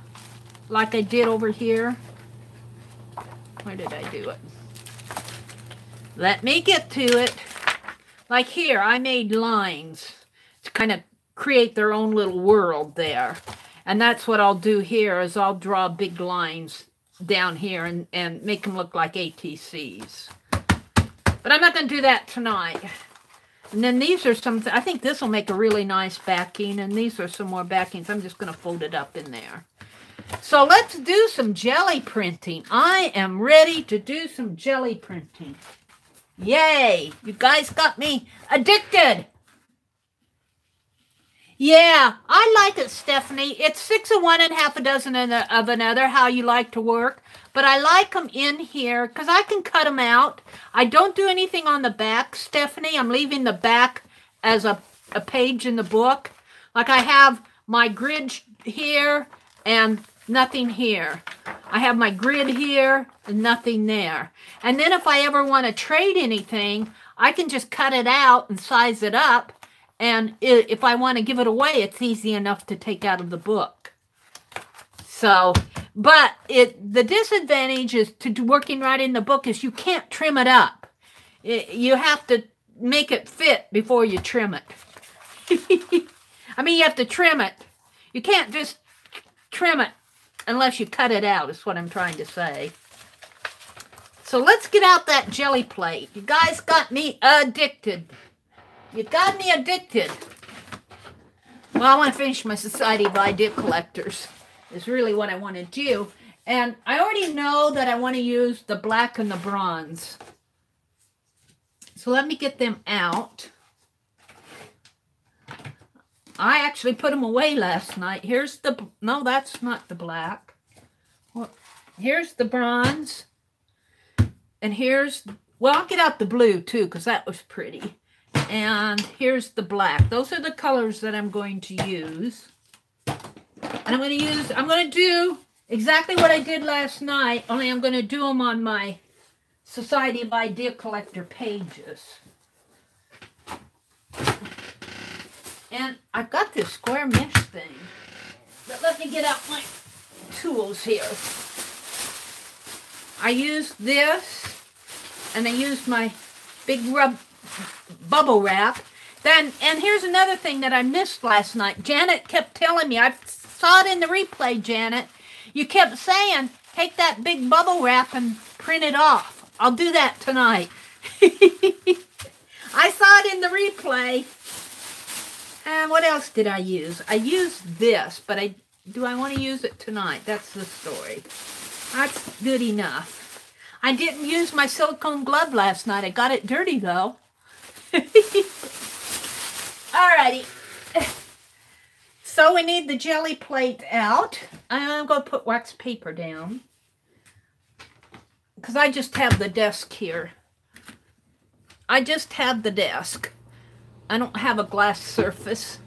like I did over here. Where did I do it? Let me get to it. Like here, I made lines to kind of create their own little world there. And that's what I'll do here, is I'll draw big lines down here and make them look like ATCs. But I'm not going to do that tonight. And then these are some, I think this will make a really nice backing, and these are some more backings. I'm just going to fold it up in there. So let's do some jelly printing. I am ready to do some jelly printing. Yay! You guys got me addicted. Yeah, I like it, Stephanie. It's 6 of one and half a dozen of another, how you like to work. But I like them in here because I can cut them out. I don't do anything on the back, Stephanie. I'm leaving the back as a page in the book. Like I have my grid here and nothing here. I have my grid here and nothing there. And then if I ever want to trade anything, I can just cut it out and size it up. And if I want to give it away, it's easy enough to take out of the book. So, but the disadvantage is to working right in the book is you can't trim it up. You have to make it fit before you trim it. I mean, you have to trim it. You can't just trim it unless you cut it out, is what I'm trying to say. So let's get out that jelly plate. You guys got me addicted. You got me addicted. Well, I want to finish my Society of Idea Collectors. Is really what I want to do. And I already know that I want to use the black and the bronze. So let me get them out. I actually put them away last night. Here's the, no, that's not the black. Well, here's the bronze. And here's, well, I'll get out the blue too, because that was pretty. And here's the black. Those are the colors that I'm going to use. And I'm going to do exactly what I did last night, only I'm going to do them on my Society of Idea Collector pages. And I've got this square mesh thing. But let me get out my tools here. I used this, and I used my big bubble wrap. Then, and here's another thing that I missed last night. Janet kept telling me, I saw it in the replay, Janet. You kept saying, take that big bubble wrap and print it off. I'll do that tonight. I saw it in the replay. And what else did I use? I used this, but do I want to use it tonight? That's the story. That's good enough. I didn't use my silicone glove last night. I got it dirty, though. Alrighty. So we need the jelly plate out. I'm going to put wax paper down, because I just have the desk here. I just have the desk. I don't have a glass surface.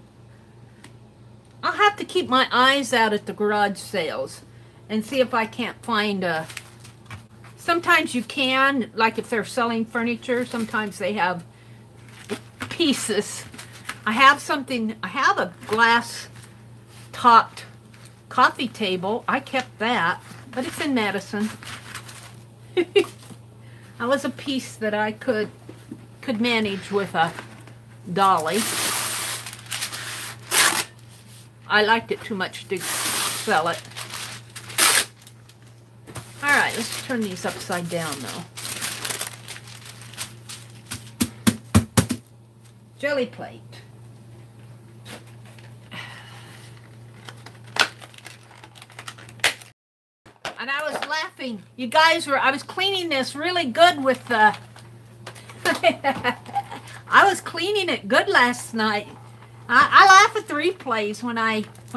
I'll have to keep my eyes out at the garage sales and see if I can't find a... Sometimes you can, like if they're selling furniture, sometimes they have pieces. I have something, I have a glass topped coffee table. I kept that, but it's in Madison. That was a piece that I could manage with a dolly. I liked it too much to sell it. All right, let's turn these upside down though. Jelly plate. And I was laughing. You guys were, I was cleaning this really good with the... I was cleaning it good last night. I laugh at the replays when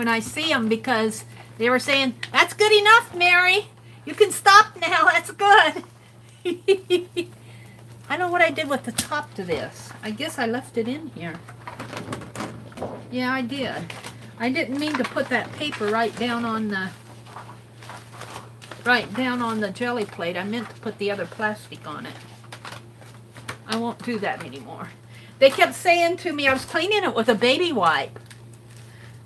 I see them, because they were saying, "That's good enough, Mary. You can stop now. That's good." I know what I did with the top to this. I guess I left it in here. Yeah, I did. I didn't mean to put that paper right down on the jelly plate. I meant to put the other plastic on it. I won't do that anymore. They kept saying to me, I was cleaning it with a baby wipe.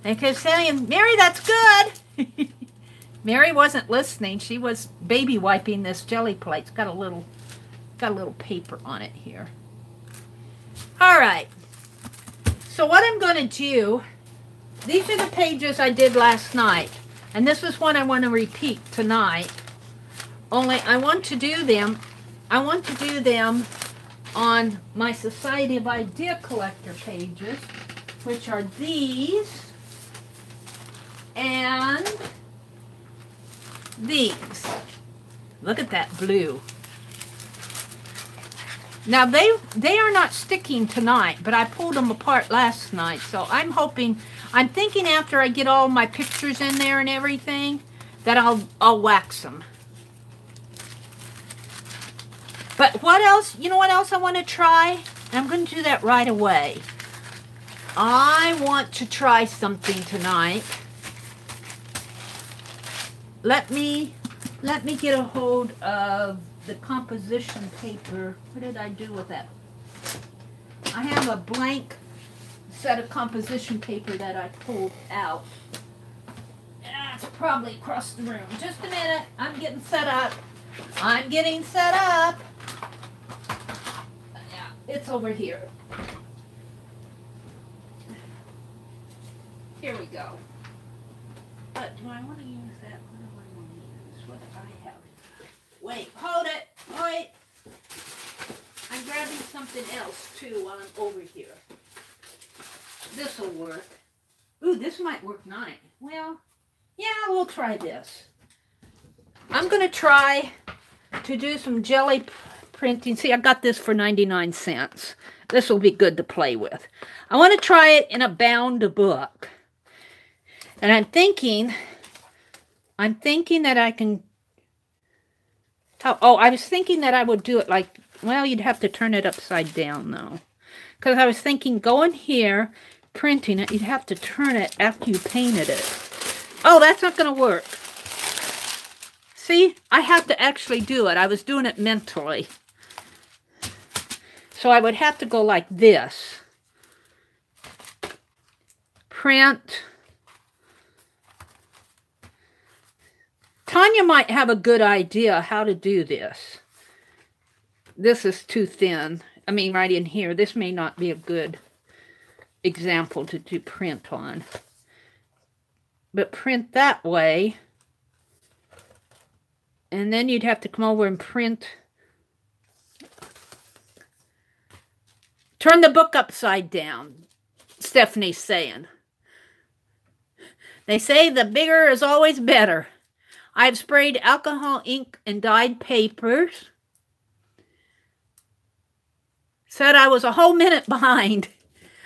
They kept saying, "Mary, that's good." Mary wasn't listening. She was baby wiping this jelly plate. It's got a little paper on it here. All right. So what I'm going to do, these are the pages I did last night. And this is one I want to repeat tonight. Only I want to do them on my Society of Idea Collector pages, which are these and these. Look at that blue. Now they are not sticking tonight, but I pulled them apart last night, so I'm thinking after I get all my pictures in there and everything that I'll wax them. But what else, you know what else I want to try? I'm going to do that right away. I want to try something tonight. Let me get a hold of the composition paper. What did I do with that? I have a blank set of composition paper that I pulled out. It's probably across the room. Just a minute. I'm getting set up. I'm getting set up. Yeah, it's over here. Here we go. But do I want to use that? What do I want to use? What do I have? Wait, hold it. Wait. I'm grabbing something else too while I'm over here. This will work. Ooh, this might work nice. Well, yeah, we'll try this. I'm going to try to do some jelly printing. See, I got this for 99 cents. This will be good to play with. I want to try it in a bound book. And I'm thinking that I can... Oh, I was thinking that I would do it like... Well, you'd have to turn it upside down, though. Because I was thinking, going here, printing it, you'd have to turn it after you painted it. Oh, that's not going to work. See, I have to actually do it. I was doing it mentally. So I would have to go like this. Print. Tanya might have a good idea how to do this. This is too thin. I mean, right in here. This may not be a good example to print on. But print that way. And then you'd have to come over and print. Turn the book upside down, Stephanie's saying. They say the bigger is always better. I've sprayed alcohol ink and dyed papers. Said I was a whole minute behind.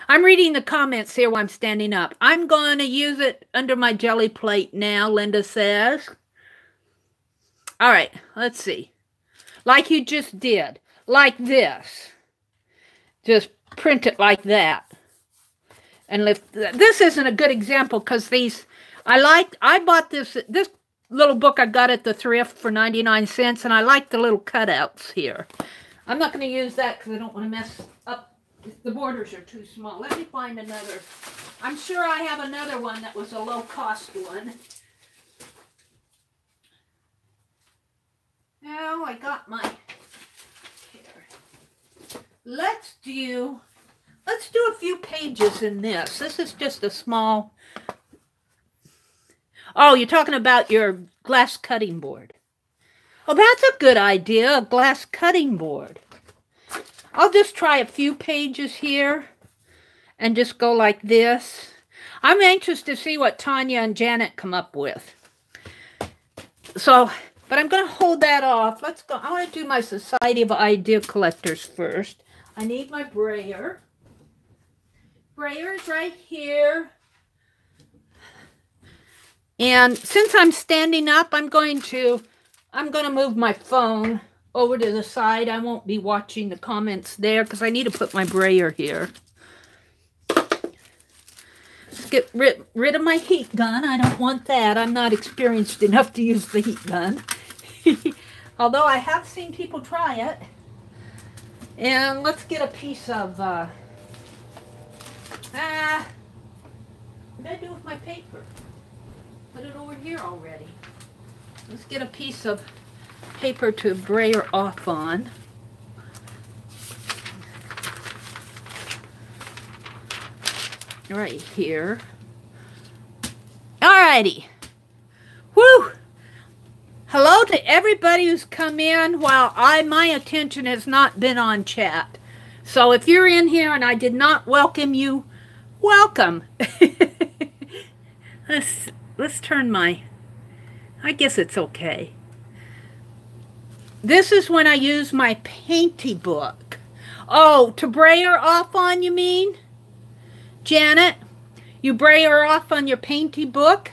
I'm reading the comments here while I'm standing up. I'm going to use it under my jelly plate now, Linda says. All right, let's see. Like you just did. Like this. Just print it like that. And lift. This isn't a good example because these, I bought this little book I got at the thrift for 99 cents, and I like the little cutouts here. I'm not going to use that because I don't want to mess up. The borders are too small. Let me find another. I'm sure I have another one that was a low-cost one. Now I got my, here. Let's do a few pages in this. This is just a small. Oh, you're talking about your glass cutting board. Oh, that's a good idea, a glass cutting board. I'll just try a few pages here and just go like this. I'm anxious to see what Tanya and Janet come up with. So, but I'm going to hold that off. Let's go. I want to do my Society of Idea Collectors first. I need my brayer. Brayer is right here. And since I'm standing up, I'm going to move my phone over to the side. I won't be watching the comments there because I need to put my brayer here. Let's get rid of my heat gun. I don't want that. I'm not experienced enough to use the heat gun. Although I have seen people try it. And let's get a piece of, what did I do with my paper? Put it over here already. Let's get a piece of paper to brayer off on. Right here. Alrighty. Woo! Hello to everybody who's come in while my attention has not been on chat. So if you're in here and I did not welcome you, welcome. Let's turn my, I guess it's okay. This is when I use my painty book. Oh, to brayer off on, you mean? Janet, you brayer off on your painty book?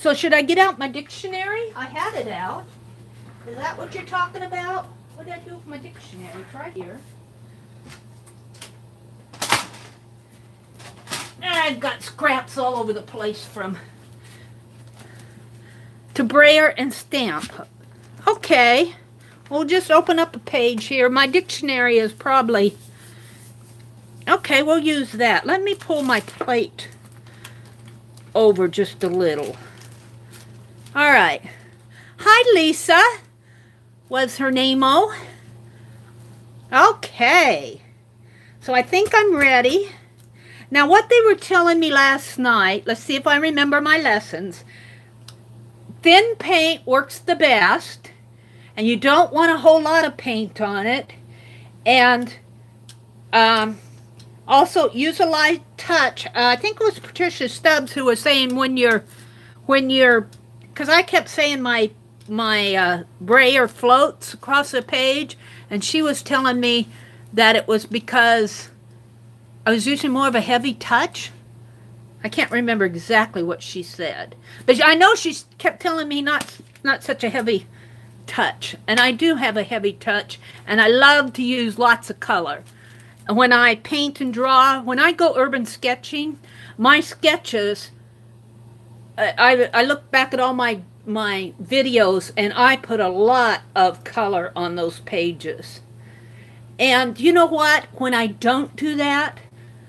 So should I get out my dictionary? I had it out. Is that what you're talking about? What did I do with my dictionary? It's right here. I've got scraps all over the place from to brayer and stamp. Okay. We'll just open up a page here. My dictionary is probably... Okay, we'll use that. Let me pull my plate over just a little. All right. Hi, Lisa. Was her name-o? Okay. So I think I'm ready. Now, what they were telling me last night, let's see if I remember my lessons. Thin paint works the best, and you don't want a whole lot of paint on it. And also use a light touch. I think it was Patricia Stubbs who was saying when you're, because I kept saying my brayer floats across the page, and she was telling me that it was because I was using more of a heavy touch. I can't remember exactly what she said, but I know she kept telling me not such a heavy touch, and I do have a heavy touch, and I love to use lots of color. And when I paint and draw, when I go urban sketching, my sketches, I look back at all my videos, and I put a lot of color on those pages. And you know what? When I don't do that,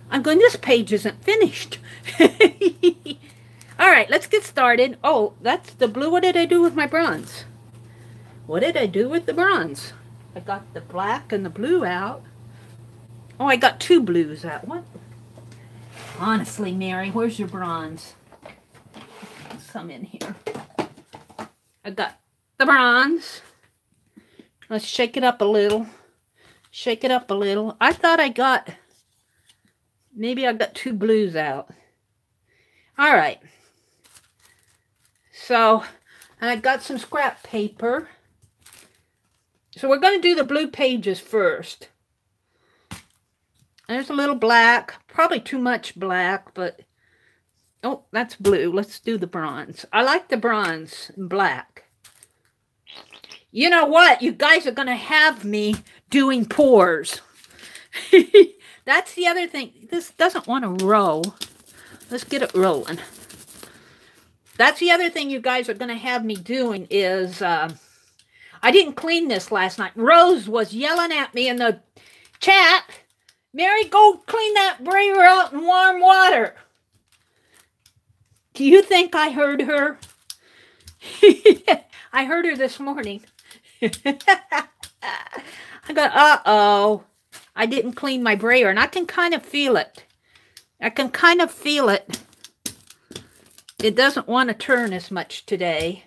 I'm going, this page isn't finished. All right, let's get started. Oh, that's the blue. What did I do with my bronze? What did I do with the bronze? I got the black and the blue out. Oh, I got two blues out. What? Honestly, Mary, where's your bronze? Some in here. I got the bronze. Let's shake it up a little. Shake it up a little. I thought I got, maybe I got two blues out. All right. So, and I got some scrap paper. So we're going to do the blue pages first. There's a little black, probably too much black, but oh, that's blue. Let's do the bronze. I like the bronze and black. You know what? You guys are going to have me doing pours. That's the other thing. This doesn't want to roll. Let's get it rolling. That's the other thing you guys are going to have me doing is, I didn't clean this last night. Rose was yelling at me in the chat, Mary, go clean that brayer out in warm water. Do you think I heard her? I heard her this morning. I go, uh-oh. I didn't clean my brayer, and I can kind of feel it. I can kind of feel it. It doesn't want to turn as much today.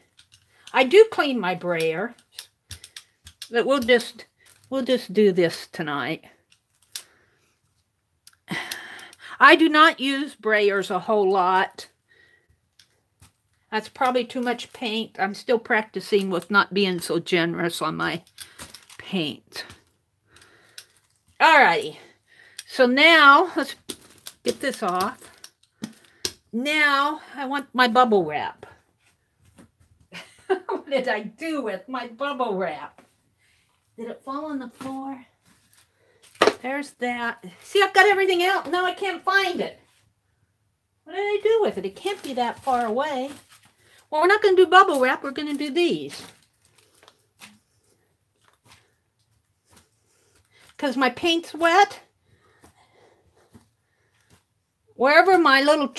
I do clean my brayer, but we'll just do this tonight. I do not use brayers a whole lot. That's probably too much paint. I'm still practicing with not being so generous on my paint. Alrighty. So now, let's get this off. Now, I want my bubble wrap. What did I do with my bubble wrap? Did it fall on the floor? There's that. See, I've got everything out. Now I can't find it. What did I do with it? It can't be that far away. Well, we're not going to do bubble wrap. We're going to do these. Because my paint's wet. Wherever my little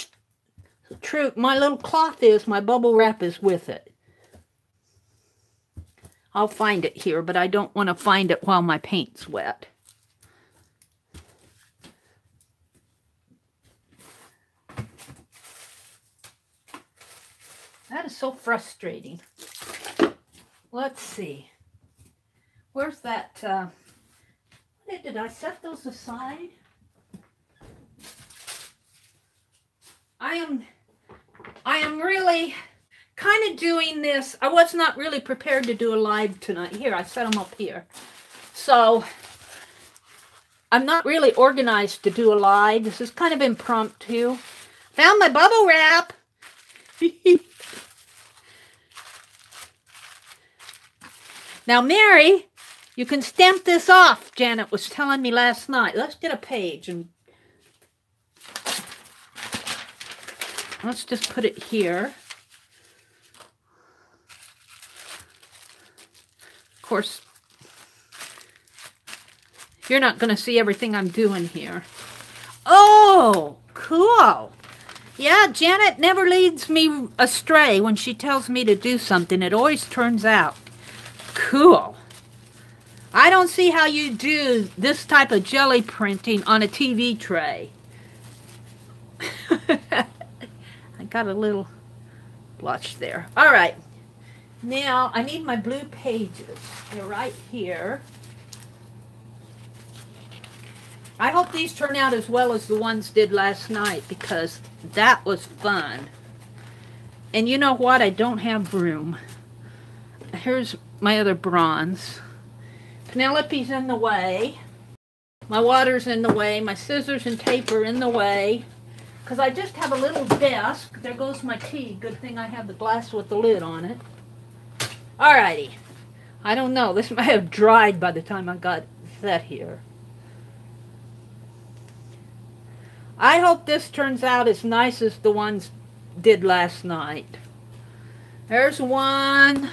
cloth is, my bubble wrap is with it. I'll find it here, but I don't want to find it while my paint's wet. That is so frustrating. Let's see. Where's that? Did I set those aside? I am really kind of doing this. I was not really prepared to do a live tonight. Here, I set them up here. So I'm not really organized to do a live. This is kind of impromptu. Found my bubble wrap. Now, Mary, you can stamp this off, Janet was telling me last night. Let's get a page and let's just put it here. Of course, you're not going to see everything I'm doing here. Oh, cool. Yeah, Janet never leads me astray when she tells me to do something. It always turns out. Cool. I don't see how you do this type of jelly printing on a TV tray. I got a little blotch there. All right. Now, I need my blue pages. They're right here. I hope these turn out as well as the ones did last night because that was fun. And you know what? I don't have room. Here's my other bronze. Penelope's in the way. My water's in the way. My scissors and tape are in the way. Because I just have a little desk. There goes my tea. Good thing I have the glass with the lid on it. Alrighty. I don't know. This might have dried by the time I got set here. I hope this turns out as nice as the ones did last night. There's one.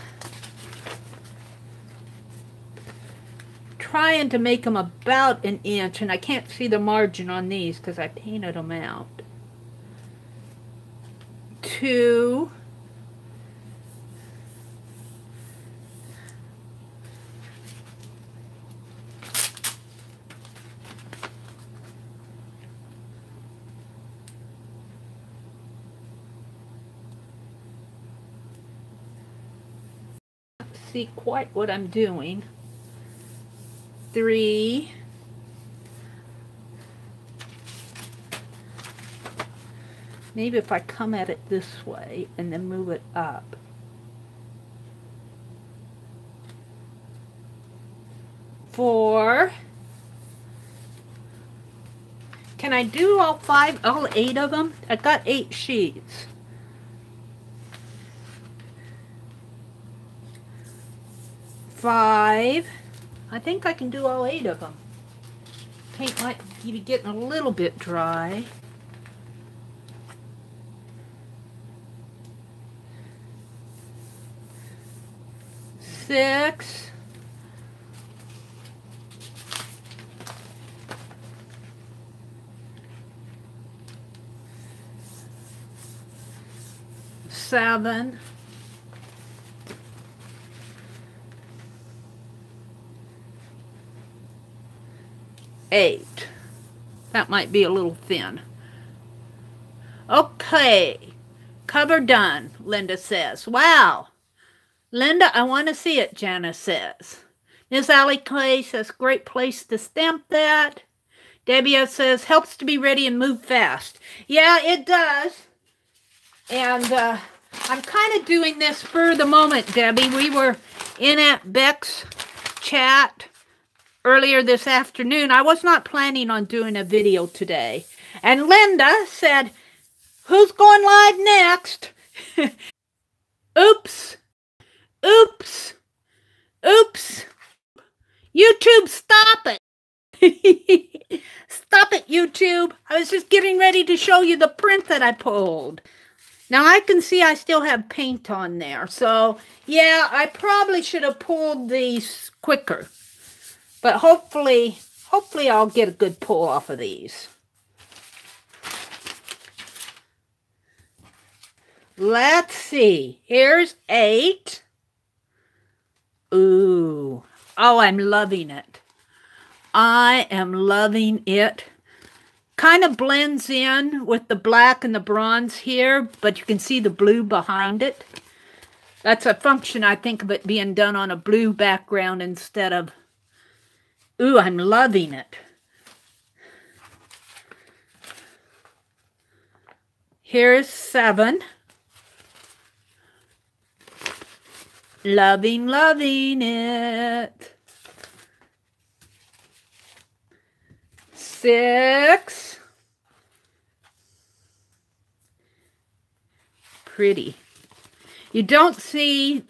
Trying to make them about an inch, and I can't see the margin on these because I painted them out. 2. See quite what I'm doing. 3. Maybe if I come at it this way and then move it up. 4. can I do all 8 of them? I got 8 sheets. Five. I think I can do all 8 of them. Paint might be getting a little bit dry. 6. 7. 8. That might be a little thin. Okay. Cover done, Linda says. Wow. Linda, I want to see it, Janice says. Miss Allie Clay says, great place to stamp that. Debbie says, helps to be ready and move fast. Yeah, it does. And I'm kind of doing this for the moment, Debbie. We were in at Beck's chat earlier this afternoon. I was not planning on doing a video today. And Linda said, who's going live next? Oops. Oops. Oops. YouTube, stop it. Stop it, YouTube. I was just getting ready to show you the print that I pulled. Now, I can see I still have paint on there. So, yeah, I probably should have pulled these quicker. But hopefully I'll get a good pull off of these. Let's see. Here's 8. Ooh. Oh, I'm loving it. I am loving it. Kind of blends in with the black and the bronze here, but you can see the blue behind it. That's a function, I think, of it being done on a blue background instead of... Ooh, I'm loving it. Here's 7. Loving, loving it. 6. Pretty. You don't see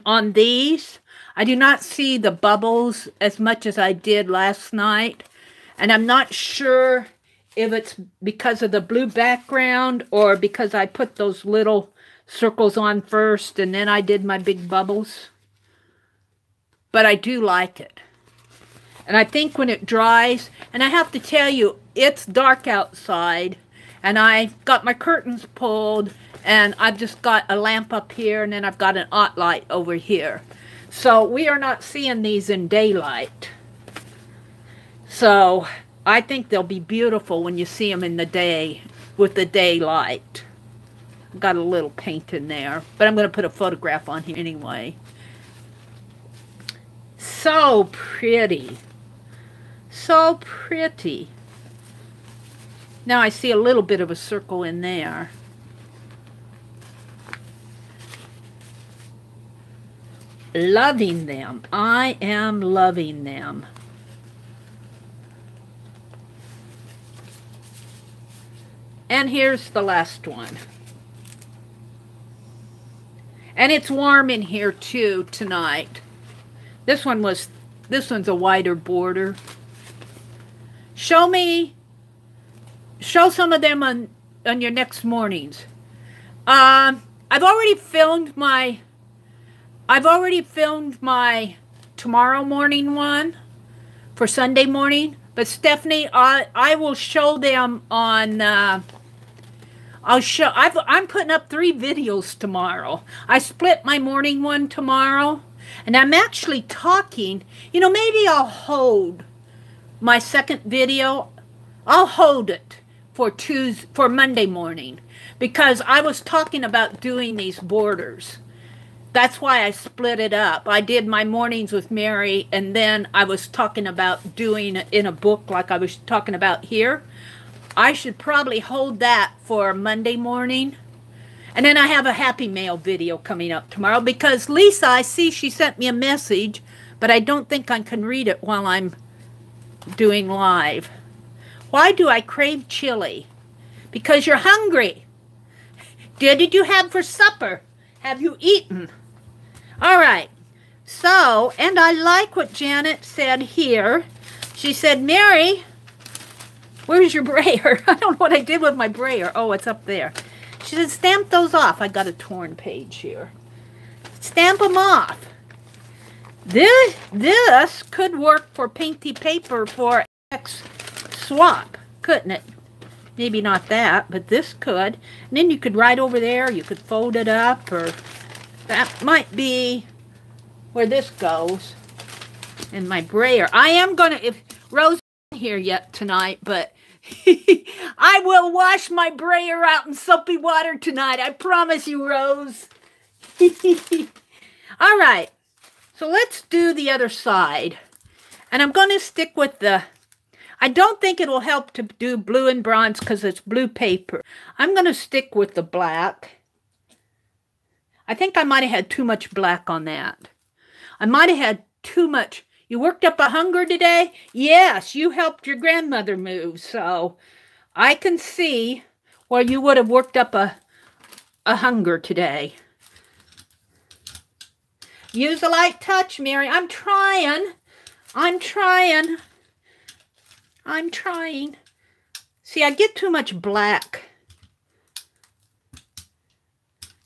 on these, I do not see the bubbles as much as I did last night. And I'm not sure if it's because of the blue background or because I put those little circles on first and then I did my big bubbles. But I do like it. And I think when it dries, and I have to tell you, it's dark outside, and I got my curtains pulled, and I've just got a lamp up here, and then I've got an ot light over here. So we are not seeing these in daylight. So I think they'll be beautiful when you see them in the day, with the daylight. I've got a little paint in there, but I'm going to put a photograph on here anyway. So pretty. So pretty. Now I see a little bit of a circle in there. Loving them. I am loving them. And here's the last one. And it's warm in here too tonight. This one's a wider border. Show some of them on your next mornings. I've already filmed my tomorrow morning one for Sunday morning, but Stephanie, I will show them on I'm putting up 3 videos tomorrow. I split my morning one tomorrow, and I'm actually talking, maybe I'll hold my second video. I'll hold it for Monday morning, because I was talking about doing these borders. That's why I split it up. I did my mornings with Mary, and then I was talking about doing it in a book like I was talking about here. I should probably hold that for Monday morning. And then I have a Happy Mail video coming up tomorrow, because Lisa, I see she sent me a message, but I don't think I can read it while I'm doing live. Why do I crave chili? Because you're hungry. What did you have for supper? Have you eaten? All right. So, and I like what Janet said here. She said, Mary, where's your brayer? I don't know what I did with my brayer. Oh, it's up there. She said, stamp those off. I got a torn page here. Stamp them off. This could work for painty paper for X swap, couldn't it? Maybe not that, but this could. And then you could write over there. You could fold it up, or that might be where this goes in my brayer. I am going to, if Rose isn't here yet tonight, but I will wash my brayer out in soapy water tonight. I promise you, Rose. All right. So let's do the other side. And I'm going to stick with the, I don't think it'll help to do blue and bronze because it's blue paper. I'm going to stick with the black. I think I might have had too much black on that. I might have had too much. You worked up a hunger today? Yes, you helped your grandmother move. So I can see where you would have worked up a hunger today. Use a light touch, Mary. I'm trying. I'm trying. I'm trying. See, I get too much black.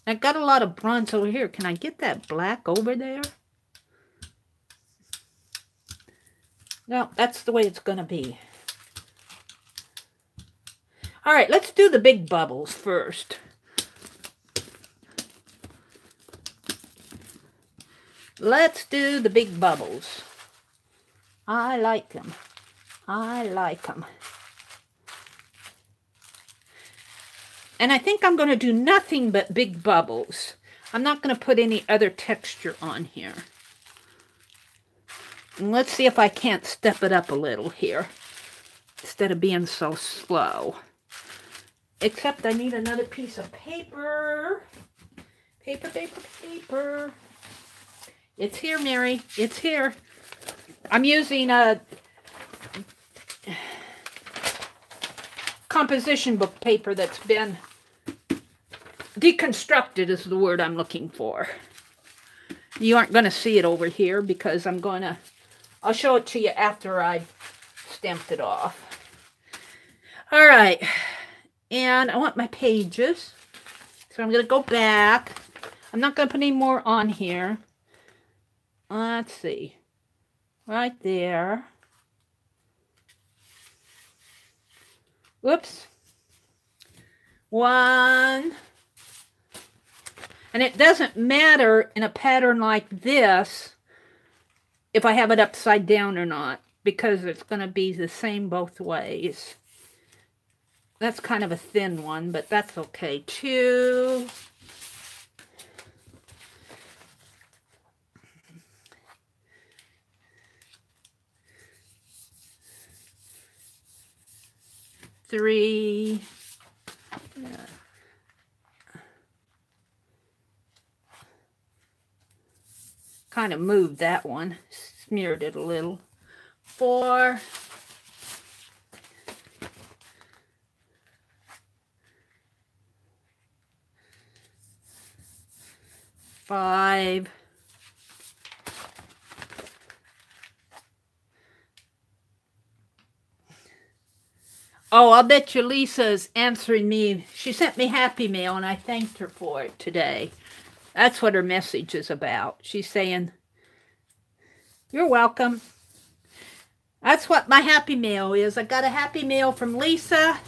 I got a lot of bronze over here. Can I get that black over there? No, that's the way it's going to be. All right, let's do the big bubbles first. Let's do the big bubbles. I like them. I like them. And I think I'm going to do nothing but big bubbles. I'm not going to put any other texture on here. And let's see if I can't step it up a little here instead of being so slow. Except I need another piece of paper. Paper, paper, paper. It's here, Mary. It's here. I'm using a composition book paper that's been deconstructed is the word I'm looking for. You aren't going to see it over here because I'll show it to you after I've stamped it off. All right. And I want my pages. So I'm going to go back. I'm not going to put any more on here. Let's see. Right there. Whoops. One. And it doesn't matter in a pattern like this if I have it upside down or not, because it's going to be the same both ways. That's kind of a thin one, but that's okay. 2. 3. Kind of moved that one, smeared it a little. 4. 5. Oh, I'll bet you Lisa's answering me. She sent me Happy Mail, and I thanked her for it today. That's what her message is about. She's saying, you're welcome. That's what my Happy Mail is. I got a Happy Mail from Lisa,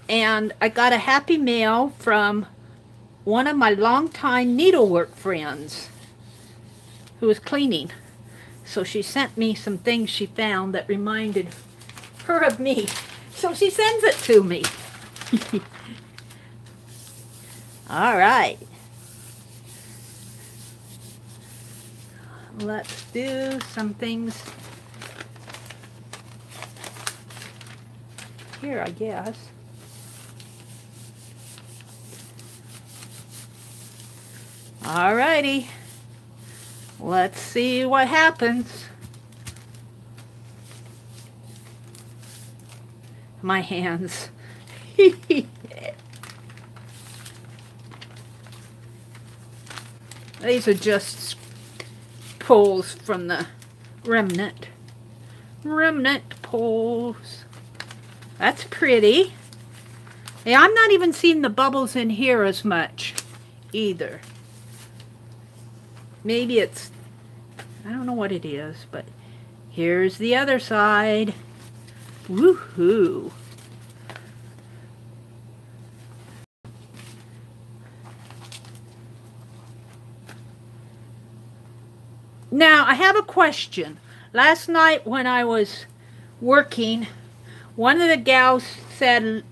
and I got a Happy Mail from one of my longtime needlework friends who was cleaning. So she sent me some things she found that reminded her of me. So she sends it to me. All right. Let's do some things here, I guess. All righty. Let's see what happens. my hands. These are just pulls from the remnant pulls. That's pretty. Yeah, I'm not even seeing the bubbles in here as much either. Maybe it's, I don't know what it is, but here's the other side. Woohoo! Now, I have a question. Last night when I was working, one of the gals said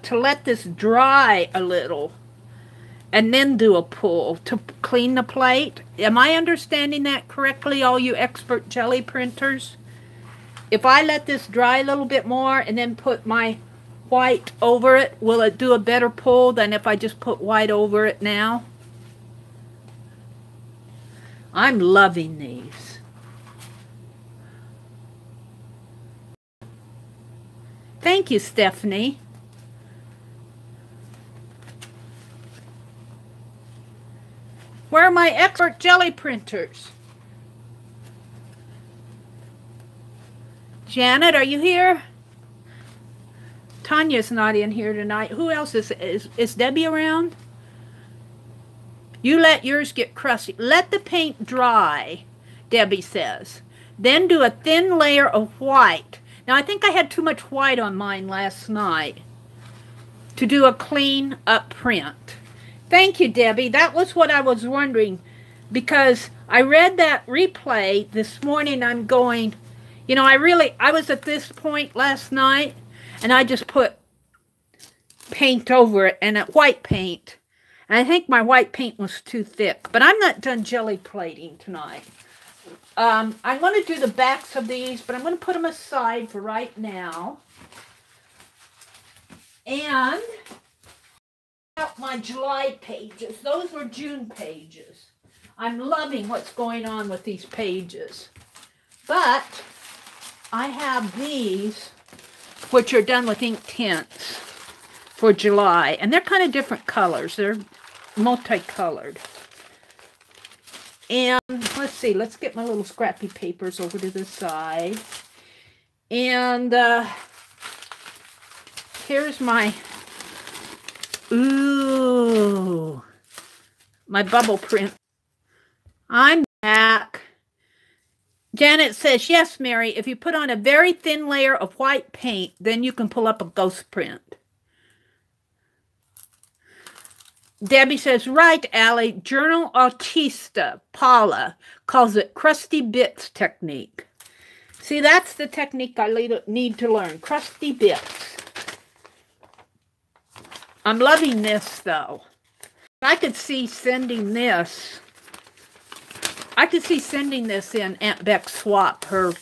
to let this dry a little and then do a pull to clean the plate. Am I understanding that correctly, all you expert jelly printers? If I let this dry a little bit more and then put my white over it, will it do a better pull than if I just put white over it now? I'm loving these. Thank you, Stephanie. Where are my expert jelly printers? Janet, are you here? Tanya's not in here tonight. Who else is Debbie around? You let yours get crusty. Let the paint dry, Debbie says. Then do a thin layer of white. Now, I think I had too much white on mine last night to do a clean up print. Thank you, Debbie. That was what I was wondering, because I read that replay this morning. I'm going, you know, I was at this point last night, and I just put paint over it, and white paint. And I think my white paint was too thick, but I'm not done jelly plating tonight. I'm going to do the backs of these, but I'm going to put them aside for right now. And out my July pages. Those were June pages. I'm loving what's going on with these pages. But I have these, which are done with ink tints for July. And they're kind of different colors. They're multicolored. And let's see, let's get my little scrappy papers over to the side. And here's my, ooh, my bubble print. I'm back. Janet says, yes, Mary, if you put on a very thin layer of white paint, then you can pull up a ghost print. Debbie says, right, Allie, Journal Artista, Paula, calls it crusty bits technique. See, that's the technique I need to learn, crusty bits. I'm loving this, though. I could see sending this. I could see sending this in Aunt Beck's swap, her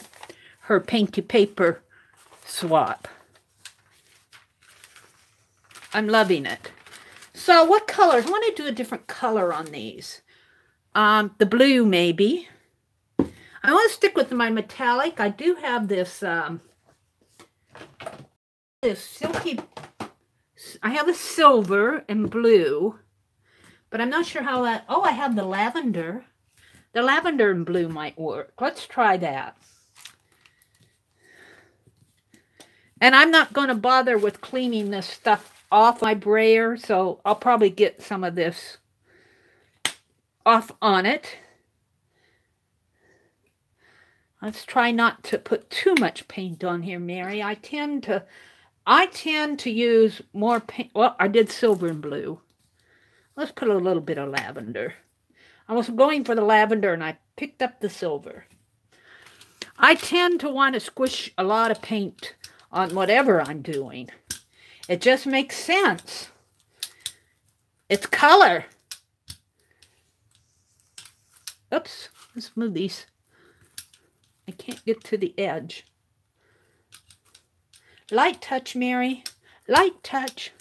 painty paper swap. I'm loving it. So what colors? I want to do a different color on these. The blue, maybe. I want to stick with my metallic. I do have this, this silky, I have a silver and blue, but I'm not sure how that, oh, I have the lavender. The lavender and blue might work. Let's try that. And I'm not going to bother with cleaning this stuff off my brayer, so I'll probably get some of this off on it. Let's try not to put too much paint on here, Mary. I tend to use more paint. Well, I did silver and blue. Let's put a little bit of lavender. I was going for the lavender and I picked up the silver. I tend to want to squish a lot of paint on whatever I'm doing. It just makes sense. It's color. Oops, let's move these. I can't get to the edge. Light touch, Mary. Light touch.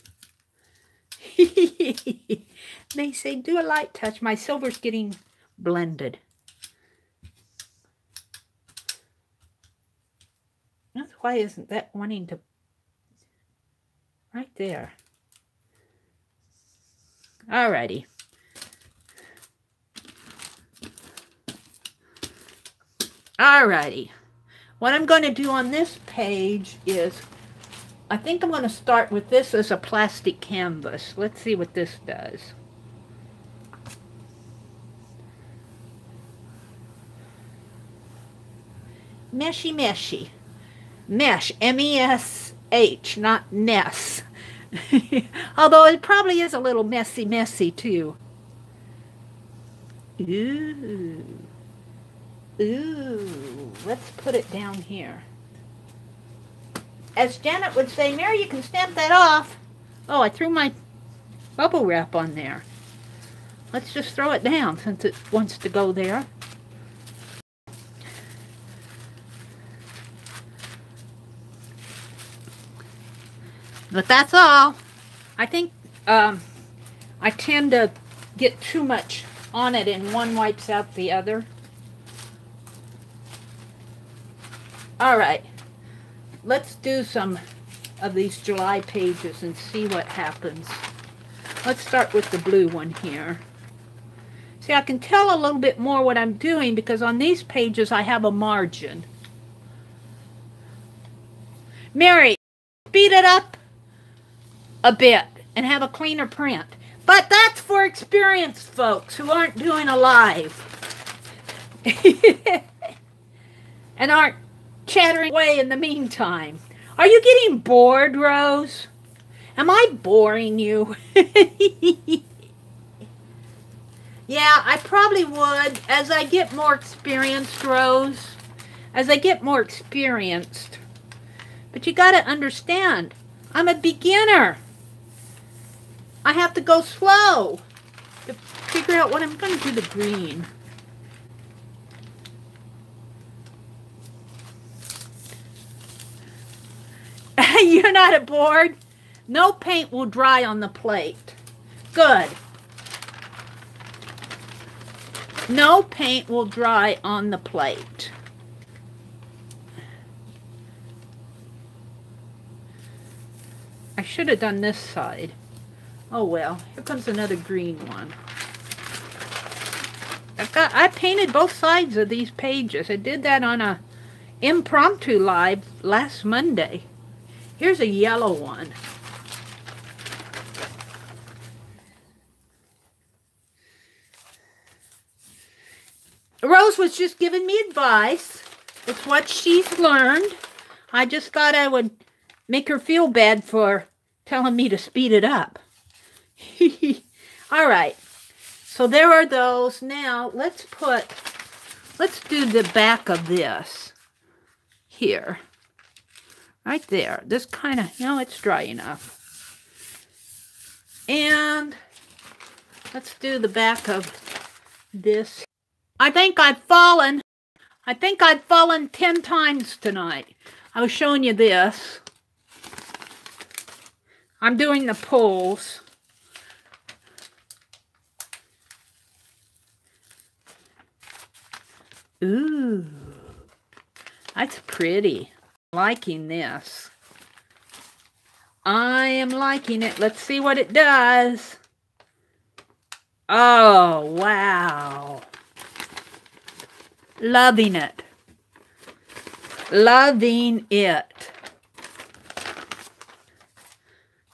They say do a light touch. My silver's getting blended. That's why isn't that wanting to Right there. Alrighty. Alrighty. What I'm going to do on this page is, I think I'm going to start with this as a plastic canvas. Let's see what this does. Meshy, meshy. Mesh, M-E-S-H, not Ness. Although it probably is a little messy, messy too. Ooh. Ooh. Let's put it down here. As Janet would say, Mary, you can stamp that off. Oh, I threw my bubble wrap on there. Let's just throw it down since it wants to go there. But that's all. I think I tend to get too much on it and one wipes out the other. All right. Let's do some of these July pages and see what happens. Let's start with the blue one here. See, I can tell a little bit more what I'm doing because on these pages I have a margin. Mary, speed it up a bit and have a cleaner print. But that's for experienced folks who aren't doing a live and aren't chattering away in the meantime. Are you getting bored, Rose? Am I boring you? Yeah, I probably would as I get more experienced, Rose. As I get more experienced. But you got to understand, I'm a beginner. I have to go slow to figure out what I'm going to do the green. You're not bored? No paint will dry on the plate. Good. No paint will dry on the plate. I should have done this side. Oh well, here comes another green one. I painted both sides of these pages. I did that on a impromptu live last Monday. Here's a yellow one. Rose was just giving me advice. It's what she's learned. I just thought I would make her feel bad for telling me to speed it up. All right. So there are those. Now let's do the back of this here. Right there. This kind of, it's dry enough. And let's do the back of this. I think I've fallen 10 times tonight. I was showing you this. I'm doing the pulls. Ooh, that's pretty. Liking this. I am liking it. Let's see what it does. Oh, wow. Loving it. Loving it.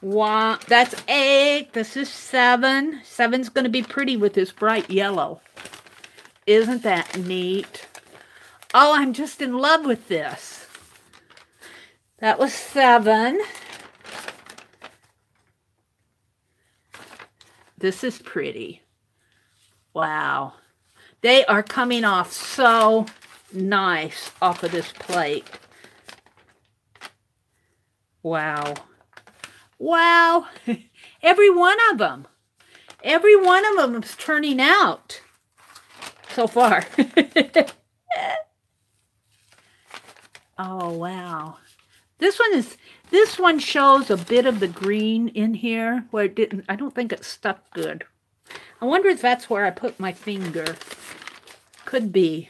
Wow, that's 8. This is 7. 7's going to be pretty with this bright yellow. Isn't that neat? Oh, I'm just in love with this. That was 7. This is pretty. Wow. They are coming off so nice off of this plate. Wow. Wow. Every one of them. Every one of them is turning out so far. Oh, wow. This one shows a bit of the green in here where it didn't, I don't think it stuck good. I wonder if that's where I put my finger. Could be.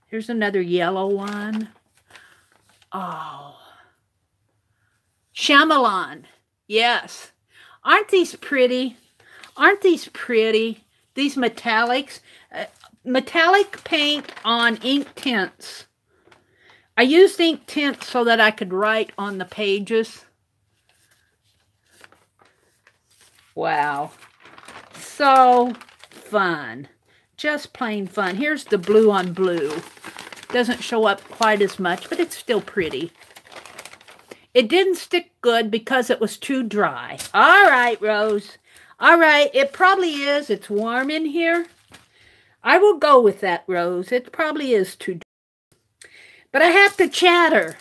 Here's another yellow one. Oh, Shyamalan. Yes. Aren't these pretty? Aren't these pretty? These metallics. Metallic paint on ink tints. I used ink tints so that I could write on the pages. Wow. So fun. Just plain fun. Here's the blue on blue. Doesn't show up quite as much, but it's still pretty. It didn't stick good because it was too dry. All right, Rose. All right, it probably is. It's warm in here. I will go with that, Rose. It probably is too dry. But I have to chatter.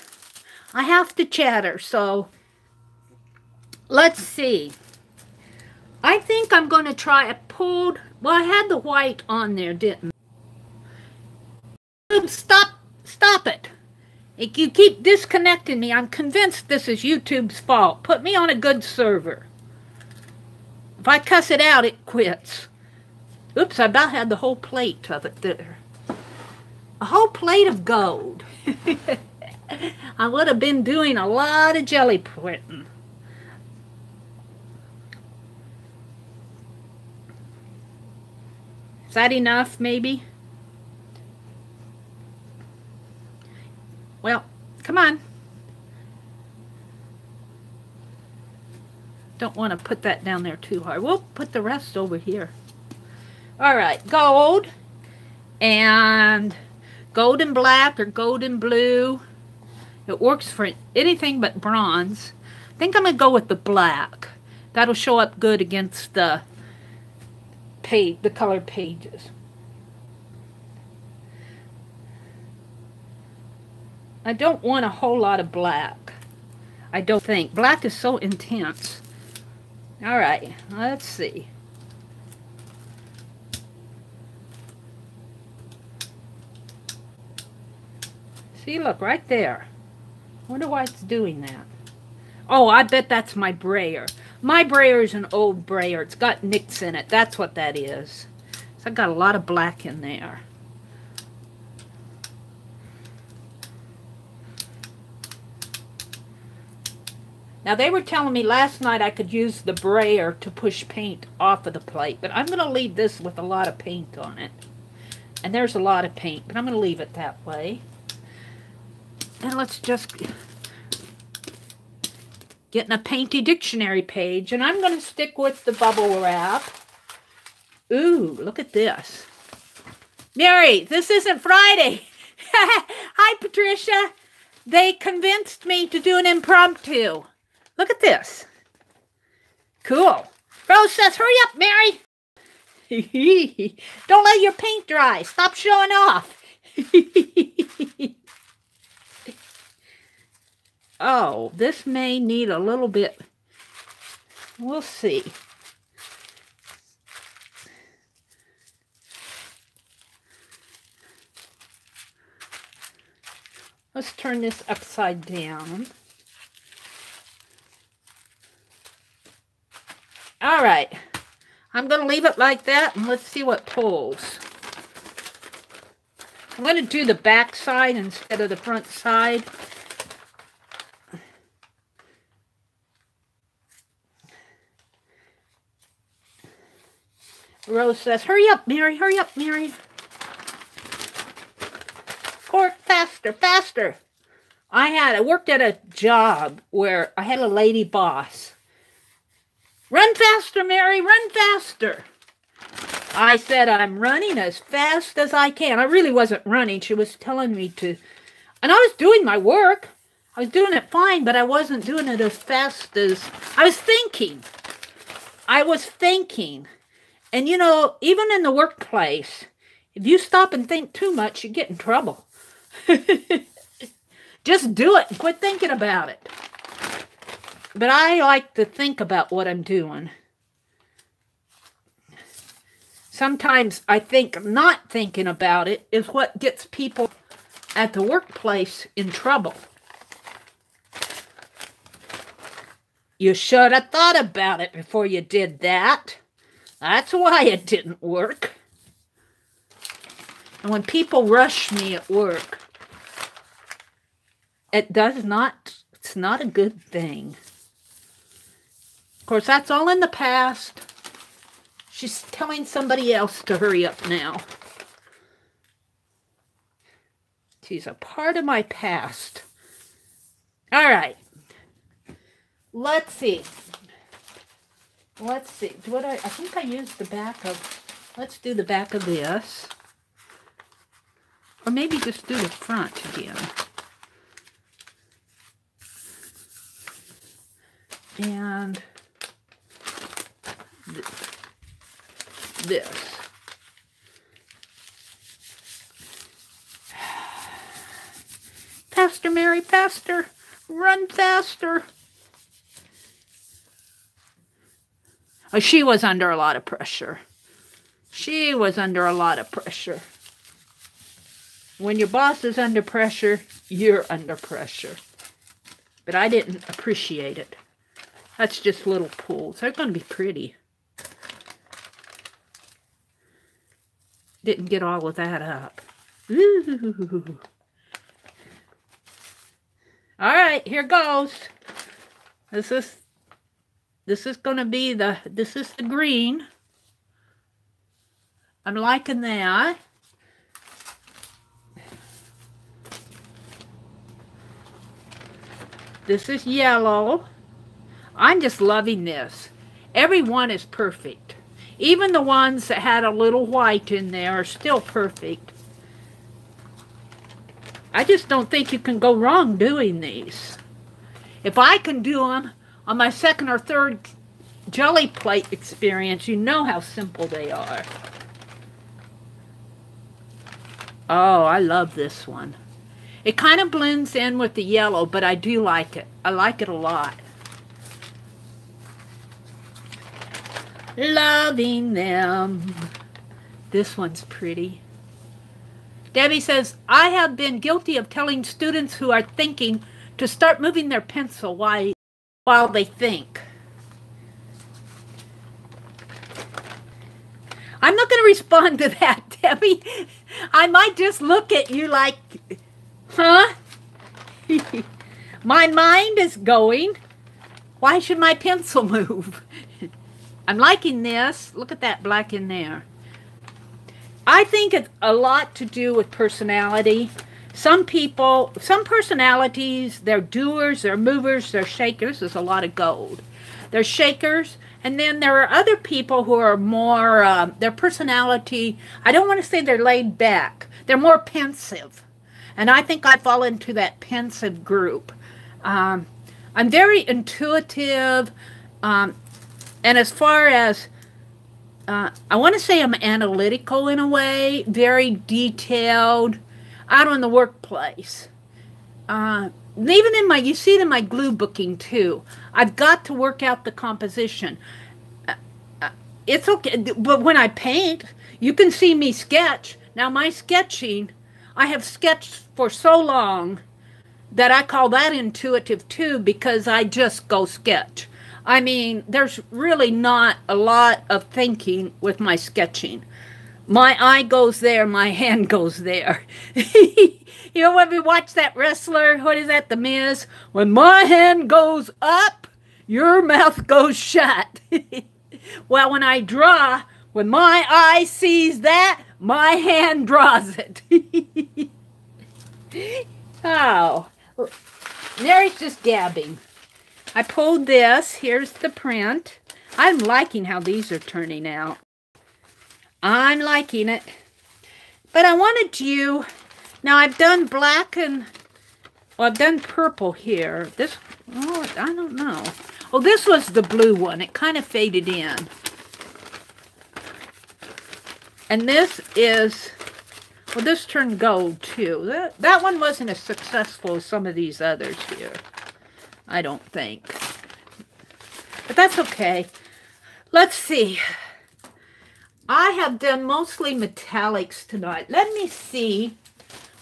I have to chatter, so let's see. I think I'm going to try. I pulled, well, I had the white on there, didn't I? Stop it. You keep disconnecting me. I'm convinced this is YouTube's fault. Put me on a good server. If I cuss it out, it quits. Oops, I about had the whole plate of it there. A whole plate of gold. I would have been doing a lot of jelly printing. Is that enough, maybe? Well, come on. Don't want to put that down there too hard. We'll put the rest over here. All right, gold and gold and black or gold and blue. It works for anything but bronze. I think I'm going to go with the black. That'll show up good against the page, the colored pages. I don't want a whole lot of black. I don't think. Black is so intense. All right, let's see. See, look, right there. Wonder why it's doing that. Oh, I bet that's my brayer. My brayer is an old brayer. It's got nicks in it. That's what that is. So I got a lot of black in there. Now, they were telling me last night I could use the brayer to push paint off of the plate, but I'm going to leave this with a lot of paint on it. And there's a lot of paint, but I'm going to leave it that way. And let's just get in a painty dictionary page, and I'm going to stick with the bubble wrap. Ooh, look at this. Mary, this isn't Friday. Hi, Patricia. They convinced me to do an impromptu. Look at this. Cool. Rose says, hurry up, Mary. Don't let your paint dry. Stop showing off. Oh, this may need a little bit. We'll see. Let's turn this upside down. All right. I'm going to leave it like that, and let's see what pulls. I'm going to do the back side instead of the front side. Rose says, hurry up, Mary, hurry up, Mary. Cork, faster, faster. I worked at a job where I had a lady boss. Run faster, Mary, run faster. I said, I'm running as fast as I can. I really wasn't running. She was telling me to. And I was doing my work. I was doing it fine, but I wasn't doing it as fast as I was thinking. I was thinking. And, you know, even in the workplace, if you stop and think too much, you get in trouble. Just do it and quit thinking about it. But I like to think about what I'm doing. Sometimes I think not thinking about it is what gets people at the workplace in trouble. You should have thought about it before you did that. That's why it didn't work. And when people rush me at work, it does not It's not a good thing. Of course, that's all in the past. She's telling somebody else to hurry up now. She's a part of my past. All right. Let's see. Let's see. I think I used the back of... Let's do the back of this. Or maybe just do the front again. And this. Faster, Mary, faster. Run faster. Oh, she was under a lot of pressure. She was under a lot of pressure. When your boss is under pressure, you're under pressure. But I didn't appreciate it. That's just little pulls. They're going to be pretty. Didn't get all of that up. Ooh. All right, here goes. This is going to be this is the green. I'm liking that. This is yellow. I'm just loving this. Every one is perfect. Even the ones that had a little white in there are still perfect. I just don't think you can go wrong doing these. If I can do them on my second or third jelly plate experience, you know how simple they are. Oh, I love this one. It kind of blends in with the yellow, but I do like it. I like it a lot. Loving them. This one's pretty. Debbie says, I have been guilty of telling students who are thinking to start moving their pencil while they think. I'm not going to respond to that, Debbie. I might just look at you like, huh? My mind is going. Why should my pencil move? I'm liking this. Look at that black in there. I think it's a lot to do with personality. Some people, some personalities, they're doers, they're movers, they're shakers. There's a lot of gold. They're shakers. And then there are other people who are more, their personality, I don't want to say they're laid back. They're more pensive. And I think I fall into that pensive group. I'm very intuitive. And as far as, I want to say I'm analytical in a way, very detailed, out on the workplace. Even in my, you see it in my glue booking too. I've got to work out the composition. It's okay, but when I paint, you can see me sketch. Now my sketching, I have sketched for so long that I call that intuitive too, because I just go sketch. I mean, there's really not a lot of thinking with my sketching. My eye goes there, my hand goes there. You know, when we watch that wrestler, what is that, The Miz? When my hand goes up, your mouth goes shut. Well, when I draw, when my eye sees that, my hand draws it. Oh, Mary's just gabbing. I pulled this. Here's the print. I'm liking how these are turning out. I'm liking it. But I wanted you... Now, I've done black and... Well, I've done purple here. This... Oh, I don't know. Oh, this was the blue one. It kind of faded in. And this is... Well, this turned gold, too. That one wasn't as successful as some of these others here. I don't think. But that's okay. Let's see. I have done mostly metallics tonight. Let me see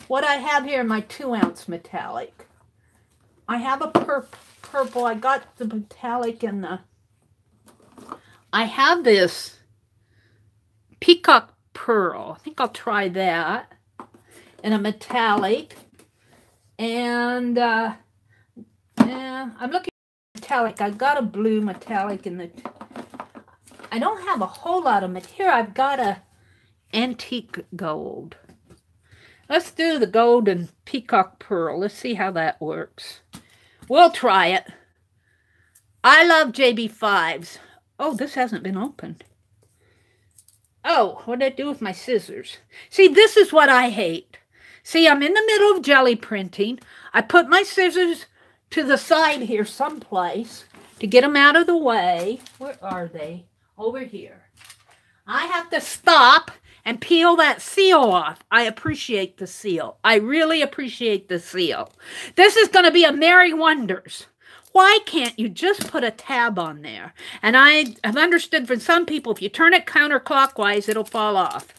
what I have here in my 2-ounce metallic. I have a purple. I got the metallic in the... I have this peacock pearl. I think I'll try that in a metallic. And Yeah, I'm looking for metallic. I've got a blue metallic in the... I don't have a whole lot of material. I've got a antique gold. Let's do the gold and peacock pearl. Let's see how that works. We'll try it. I love JB5s. Oh, this hasn't been opened. Oh, what did I do with my scissors? See, this is what I hate. See, I'm in the middle of jelly printing. I put my scissors to the side here someplace to get them out of the way. Where are they? Over here. I have to stop and peel that seal off. I appreciate the seal. I really appreciate the seal. This is going to be a Merry Wonders. Why can't you just put a tab on there? And I have understood from some people, if you turn it counterclockwise, it'll fall off.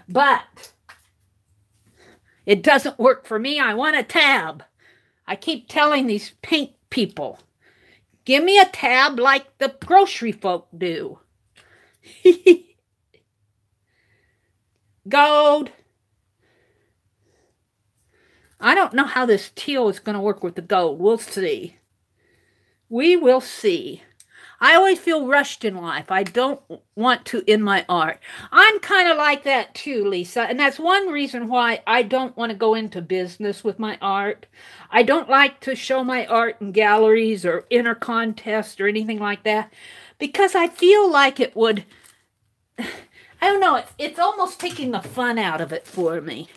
But it doesn't work for me. I want a tab. I keep telling these paint people, give me a tab like the grocery folk do. Gold. I don't know how this teal is going to work with the gold. We'll see. We will see. I always feel rushed in life. I don't want to in my art. I'm kind of like that too, Lisa. And that's one reason why I don't want to go into business with my art. I don't like to show my art in galleries or enter contests or anything like that. Because I feel like it would... I don't know. It's almost taking the fun out of it for me.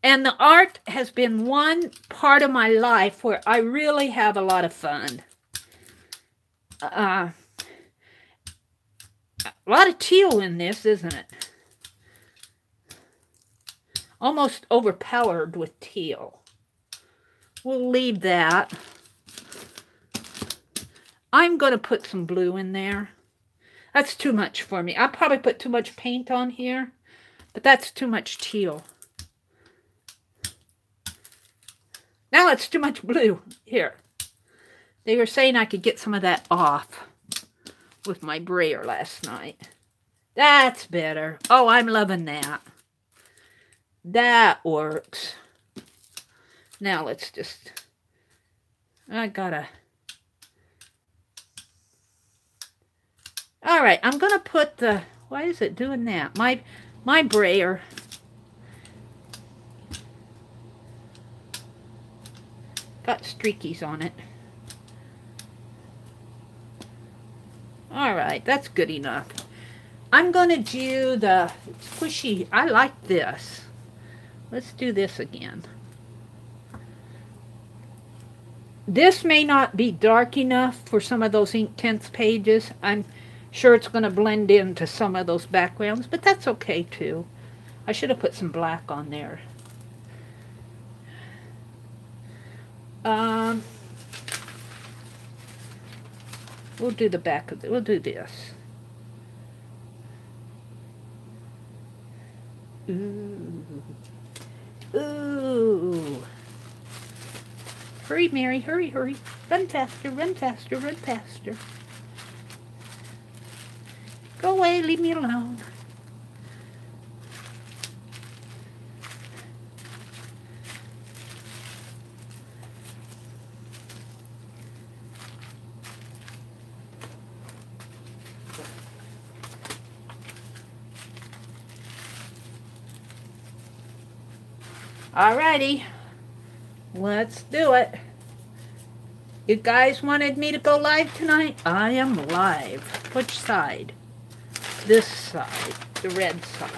And the art has been one part of my life where I really have a lot of fun. A lot of teal in this, isn't it? Almost overpowered with teal. We'll leave that. I'm going to put some blue in there. That's too much for me. I'll probably put too much paint on here, but that's too much teal. Now it's too much blue. Here. They were saying I could get some of that off with my brayer last night. That's better. Oh, I'm loving that. That works. Now let's just... I gotta... All right, I'm going to put the... Why is it doing that? My brayer... got streakies on it. All right, that's good enough. I'm going to do the squishy. I like this. Let's do this again. This may not be dark enough for some of those Inktense pages. I'm sure it's going to blend into some of those backgrounds, but that's okay too. I should have put some black on there. We'll do the back of it. We'll do this. Ooh. Ooh. Hurry, Mary. Hurry, hurry. Run faster, run faster, run faster. Go away, leave me alone. Alrighty, let's do it. You guys wanted me to go live tonight? I am live. Which side? This side, the red side.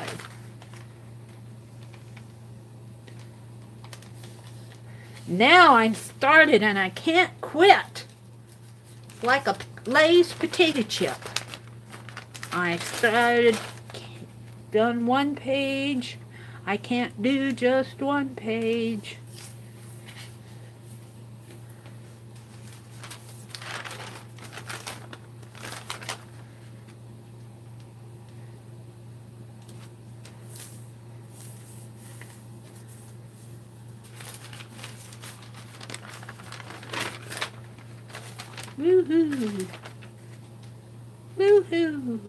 Now I'm started and I can't quit. Like a Lay's potato chip. I started, done one page. I can't do just one page. Woohoo! Woohoo!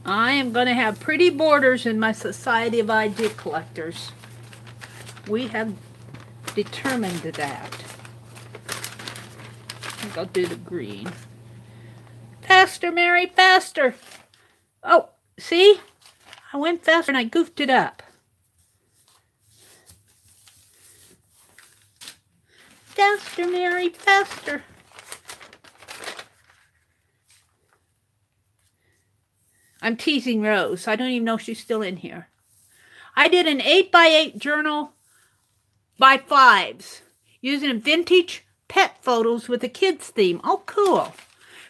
I am going to have pretty borders in my Society of Idea Collectors. We have determined that. I think I'll do the green. Faster, Mary, faster. Oh, see? I went faster and I goofed it up. Faster, Mary, faster. I'm teasing Rose. I don't even know if she's still in here. I did an 8x8 journal by 5s using vintage pet photos with a kids theme. Oh, cool.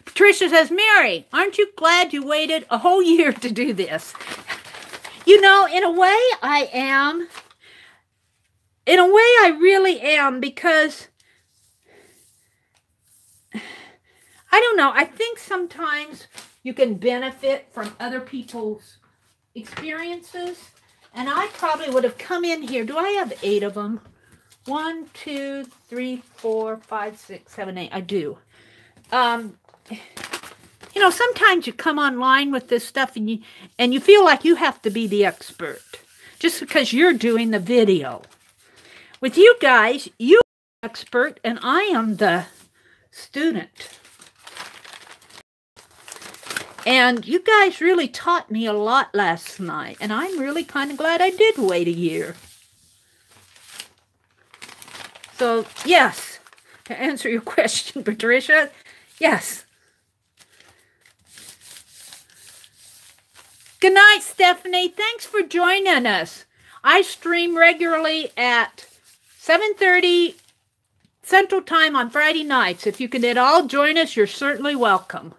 Patricia says, Mary, aren't you glad you waited a whole year to do this? You know, in a way, I am. In a way, I really am, because I don't know. I think sometimes you can benefit from other people's experiences. And I probably would have come in here. Do I have 8 of them? 1, 2, 3, 4, 5, 6, 7, 8. I do. You know, sometimes you come online with this stuff and you feel like you have to be the expert just because you're doing the video. With you guys, you're the expert and I am the student. And you guys really taught me a lot last night, and I'm really kind of glad I did wait a year. So, yes, to answer your question, Patricia, yes. Good night, Stephanie. Thanks for joining us. I stream regularly at 7:30 Central Time on Friday nights. If you can at all join us, you're certainly welcome.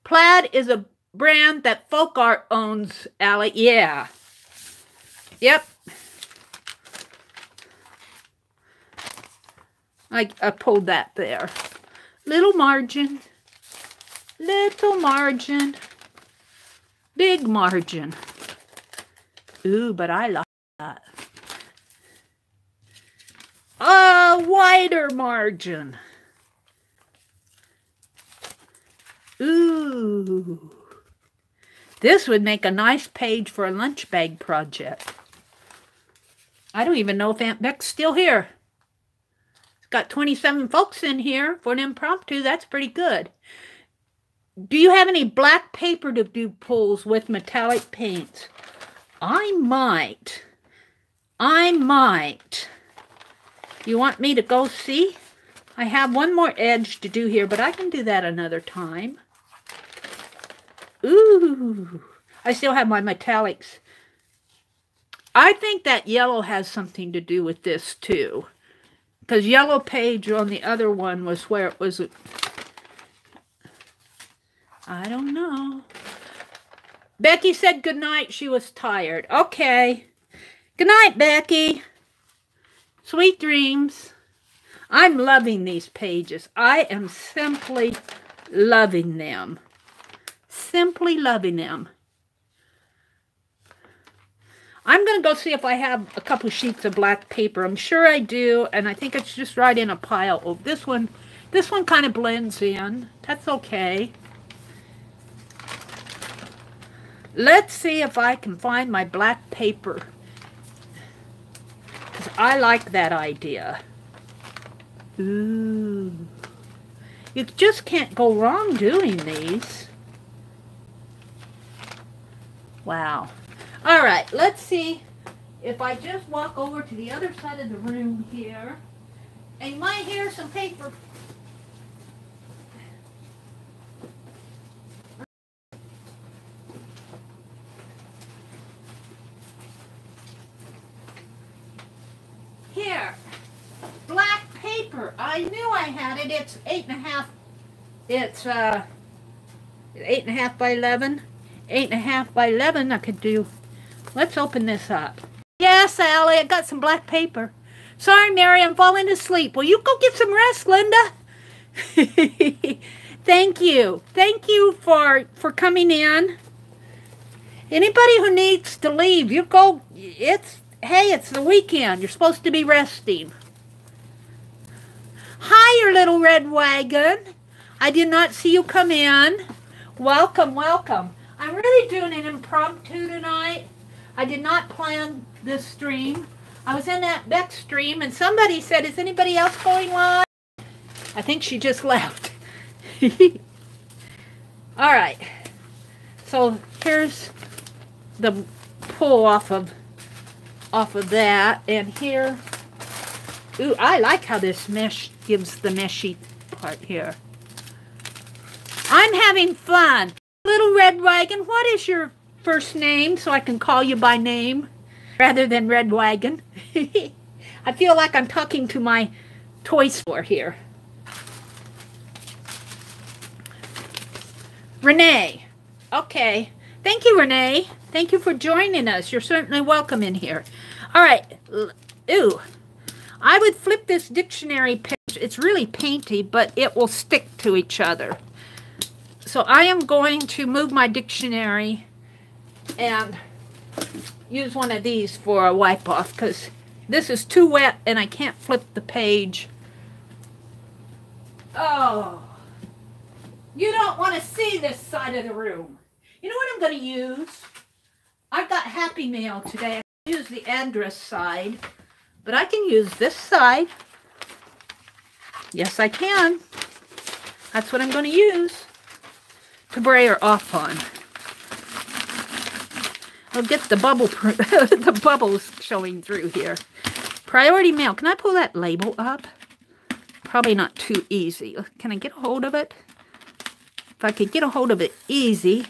Plaid is a brand that Folk Art owns, Allie. Yeah. Yep. I pulled that there. Little margin. Little margin. Big margin. Ooh, but I like that. A wider margin. Ooh. This would make a nice page for a lunch bag project. I don't even know if Aunt Beck's still here. It's got 27 folks in here for an impromptu. That's pretty good. Do you have any black paper to do pulls with metallic paints? I might. You want me to go see? I have one more edge to do here, but I can do that another time. Ooh, I still have my metallics. I think that yellow has something to do with this too. Because yellow page on the other one was where it was. I don't know. Becky said good night. She was tired. Okay. Good night, Becky. Sweet dreams. I'm loving these pages. I am simply loving them. Simply loving them. I'm going to go see if I have a couple sheets of black paper. I'm sure I do, and I think it's just right in a pile. Oh, this one kind of blends in. That's okay. Let's see if I can find my black paper. Because I like that idea. Ooh. You just can't go wrong doing these. Wow. All right, let's see if I just walk over to the other side of the room here. And you might hear some paper. Here, black paper. I knew I had it. It's 8.5. It's 8.5 by 11. 8.5 by 11. I could do. Let's open this up. Yes, Allie, I got some black paper. Sorry, Mary, I'm falling asleep. Will you go get some rest, Linda? Thank you. Thank you for coming in. Anybody who needs to leave, you go. Hey, it's the weekend. You're supposed to be resting. Hi, your little red wagon. I did not see you come in. Welcome, welcome. I'm really doing an impromptu tonight. I did not plan this stream. I was in that Beck stream and somebody said, is anybody else going live? I think she just left. All right. So here's the pull off of that, and here, ooh, I like how this mesh gives the meshy part here. I'm having fun. Little Red Wagon, what is your first name so I can call you by name rather than Red Wagon? I feel like I'm talking to my toy store here. Renee. Okay. Thank you, Renee. Thank you for joining us. You're certainly welcome in here. All right. Ooh. I would flip this dictionary page. It's really painty, but it will stick to each other. So I am going to move my dictionary and use one of these for a wipe off because this is too wet and I can't flip the page. Oh. You don't want to see this side of the room. You know what I'm going to use? I've got Happy Mail today. I can use the address side, but I can use this side. Yes, I can. That's what I'm going to use to brayer off on. I'll get the the bubbles showing through here. Priority mail. Can I pull that label up? Probably not too easy. Can I get a hold of it? If I could get a hold of it easy.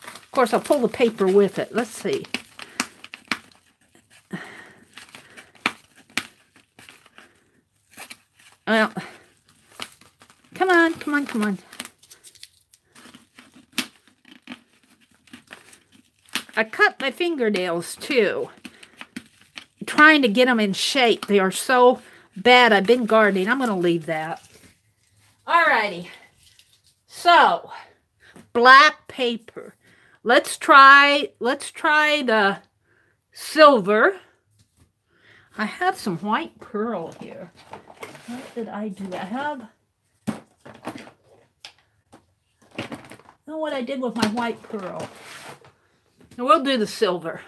Of course, I'll pull the paper with it. Let's see. Well, come on, come on, come on. I cut my fingernails too, trying to get them in shape. They are so bad. I've been gardening. I'm going to leave that. Alrighty. So, black paper. Let's try the silver. I have some white pearl here. What did I do? I have, I don't know what I did with my white pearl. So we'll do the silver.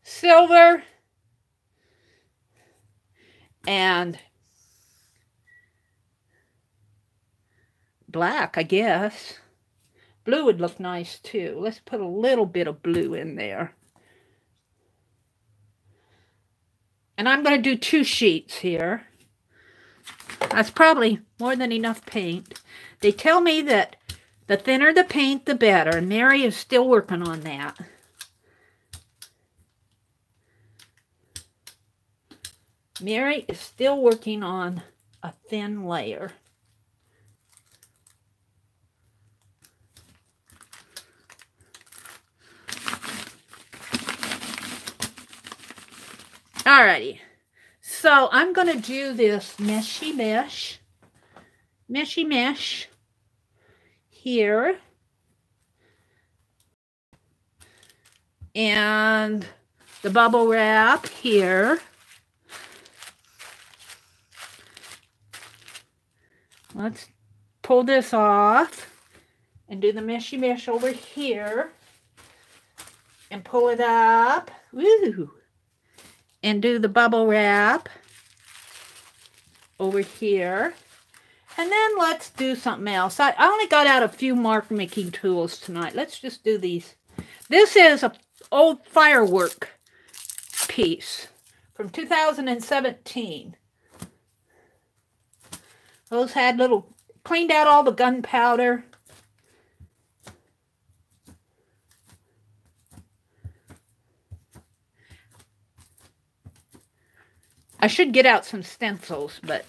Silver and black, I guess. Blue would look nice too. Let's put a little bit of blue in there. And I'm going to do 2 sheets here. That's probably more than enough paint. They tell me that the thinner the paint, the better. And Mary is still working on that. Mary is still working on a thin layer. Alrighty, so I'm going to do this meshy mesh here, and the bubble wrap here. Let's pull this off and do the meshy mesh over here and pull it up. Woo! And do the bubble wrap over here. And then let's do something else. I only got out a few mark making tools tonight. Let's just do these. This is an old firework piece from 2017. Those had little, cleaned out all the gunpowder. I should get out some stencils, but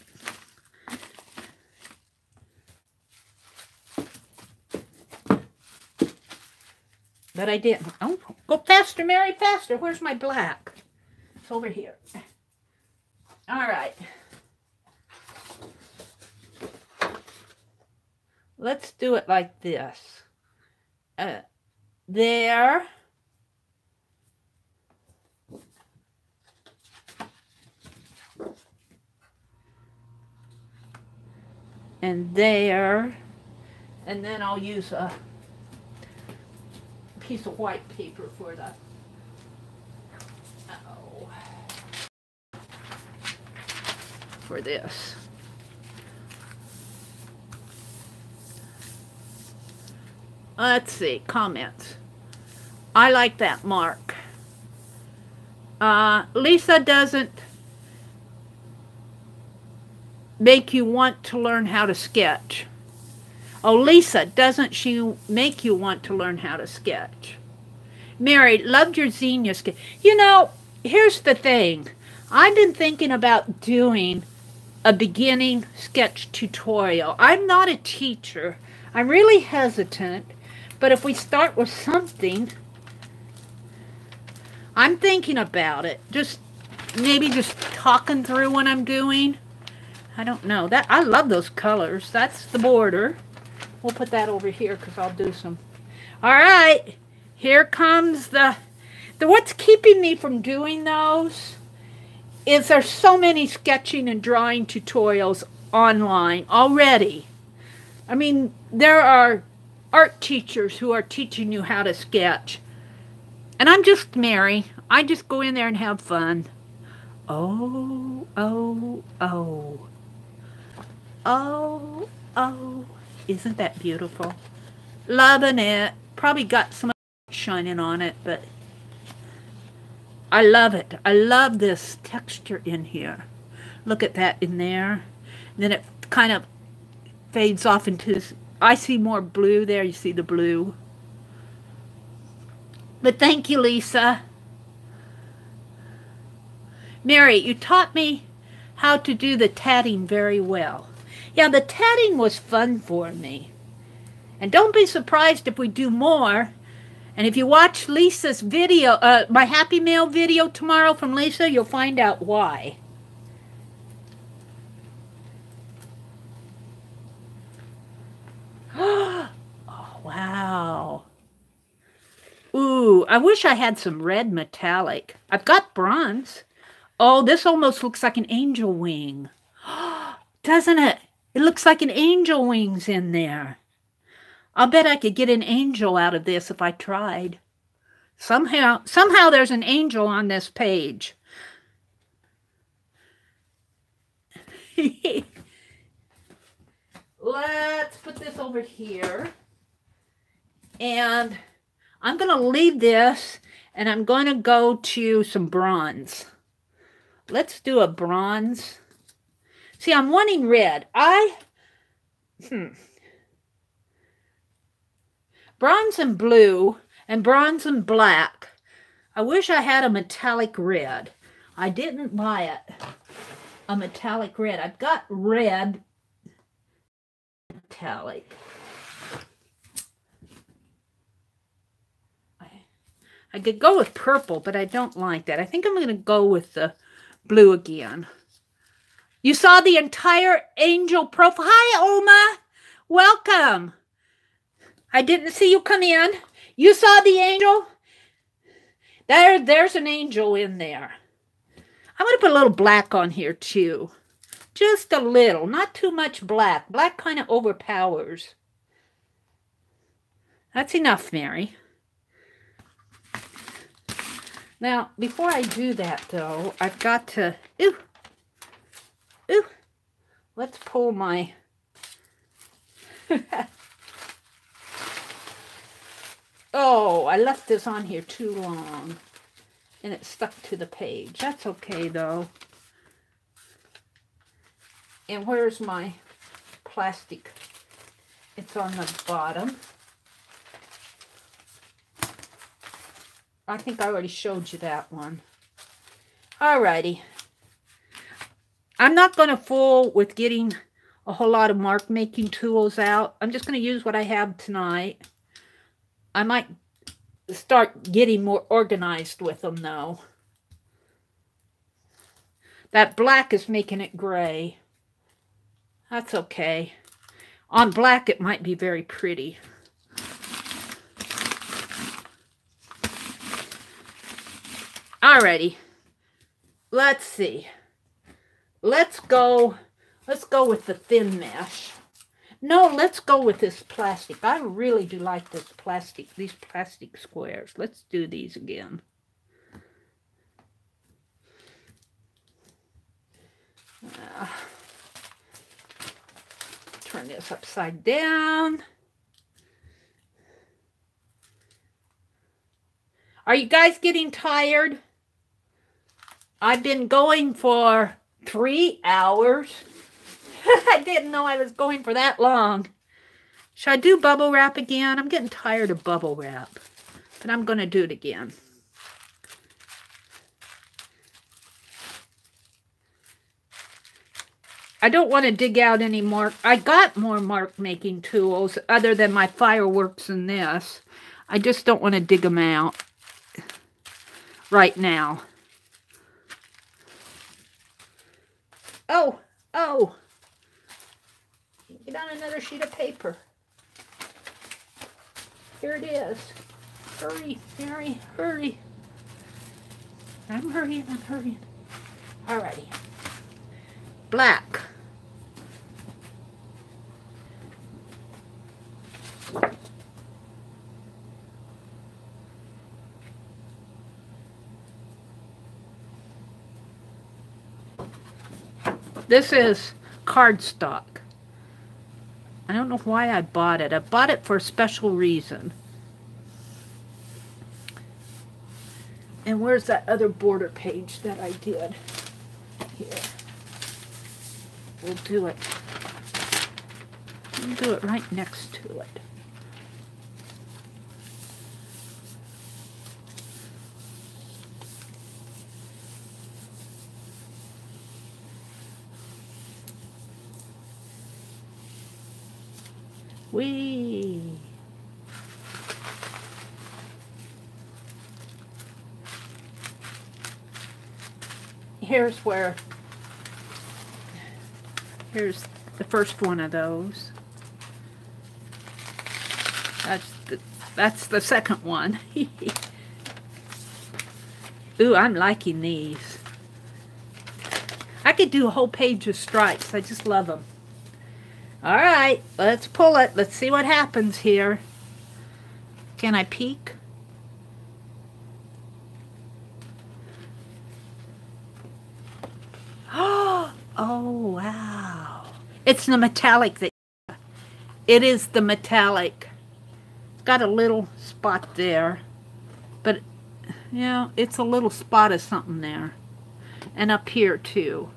I didn't. Oh, go faster, Mary, faster. Where's my black? It's over here. All right. Let's do it like this. There. and there. And then I'll use a piece of white paper for the, for this. Let's see, comments. I like that mark. Lisa doesn't make you want to learn how to sketch. Oh, Lisa, doesn't she make you want to learn how to sketch? Mary, loved your Xenia sketch. You know, here's the thing. I've been thinking about doing a beginning sketch tutorial. I'm not a teacher. I'm really hesitant, but if we start with something, I'm thinking about it. Maybe just talking through what I'm doing. I don't know. I love those colors. That's the border. We'll put that over here because I'll do some. All right. Here comes the what's keeping me from doing those is there's so many sketching and drawing tutorials online already. I mean, there are art teachers who are teaching you how to sketch. And I'm just Mary. I just go in there and have fun. Oh, oh, oh. Oh, oh. Isn't that beautiful? Loving it. Probably got some shining on it, but I love it. I love this texture in here. Look at that in there. And then it kind of fades off into this. I see more blue there. You see the blue. But thank you, Lisa. Mary, you taught me how to do the tatting very well. Yeah, the tatting was fun for me. And don't be surprised if we do more. And if you watch Lisa's video, my Happy Mail video tomorrow from Lisa, you'll find out why. Oh, wow. Ooh, I wish I had some red metallic. I've got bronze. Oh, this almost looks like an angel wing. Doesn't it? It looks like an angel wing's in there. I'll bet I could get an angel out of this if I tried. Somehow there's an angel on this page. Let's put this over here. And I'm going to leave this, and I'm going to go to some bronze. Let's do a bronze. See, I'm wanting red. Bronze and blue, and bronze and black. I wish I had a metallic red. I didn't buy it. A metallic red. I've got red metallic. I could go with purple, but I don't like that. I think I'm going to go with the blue again. You saw the entire angel profile. Hi, Oma. Welcome. I didn't see you come in. You saw the angel? There's an angel in there. I'm going to put a little black on here, too. Just a little. Not too much black. Black kind of overpowers. That's enough, Mary. Now, before I do that, though, I've got to... Ooh. Let's pull my... Oh, I left this on here too long. And it stuck to the page. That's okay, though. And where's my plastic? It's on the bottom. I think I already showed you that one. Alrighty. I'm not going to fool with getting a whole lot of mark making tools out. I'm just going to use what I have tonight. I might start getting more organized with them, though. That black is making it gray. That's okay. On black, it might be very pretty. Alrighty. Let's see. Let's go with the thin mesh. No, let's go with this plastic. I really do like this plastic, these plastic squares. Let's do these again. Turn this upside down. Are you guys getting tired? I've been going for 3 hours. I didn't know I was going for that long. Should I do bubble wrap again? I'm getting tired of bubble wrap, but I'm going to do it again. I don't want to dig out any more. I got more mark making tools other than my fireworks and this. I just don't want to dig them out right now. Oh. Get on another sheet of paper. Here it is. Hurry, Mary, hurry. I'm hurrying. Alrighty. Black. This is cardstock. I don't know why I bought it. I bought it for a special reason. And where's that other border page that I did? Here. We'll do it. We'll do it right next to it. Whee! Here's the first one of those. That's the second one. Ooh, I'm liking these. I could do a whole page of stripes. I just love them. All right, let's pull it. Let's see what happens here. Can I peek? Oh, wow. It's the metallic that... It is the metallic. Got a little spot there. But, you know, it's a little spot of something there. And up here, too.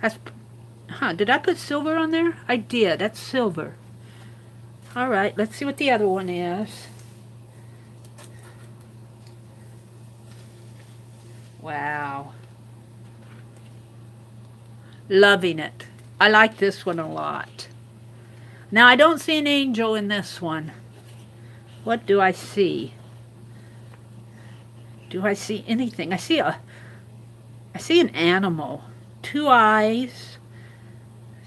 That's... Huh, did I put silver on there? I did. That's silver. All right, let's see what the other one is. Wow. Loving it. I like this one a lot. Now, I don't see an angel in this one. What do I see? Do I see anything? I see an animal. 2 eyes.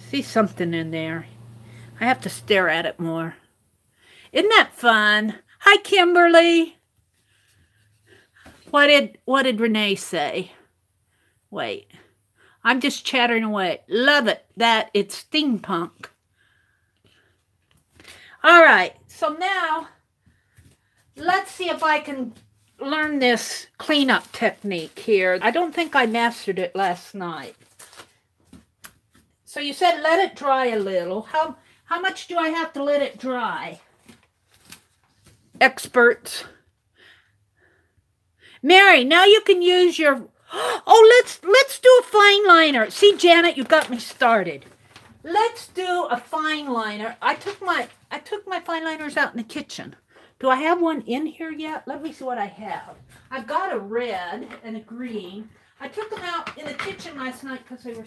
See something in there. I have to stare at it more. Isn't that fun? Hi, Kimberly. What did Renee say? Wait. I'm just chattering away. Love it. It's steampunk. All right. So now, let's see if I can learn this cleanup technique here. I don't think I mastered it last night. So you said let it dry a little. How much do I have to let it dry? Experts. Mary, now you can use your... Oh, let's do a fine liner. See, Janet, you got me started. Let's do a fine liner. I took my fine liners out in the kitchen. Do I have one in here yet? Let me see what I have. I've got a red and a green. I took them out in the kitchen last night because they were...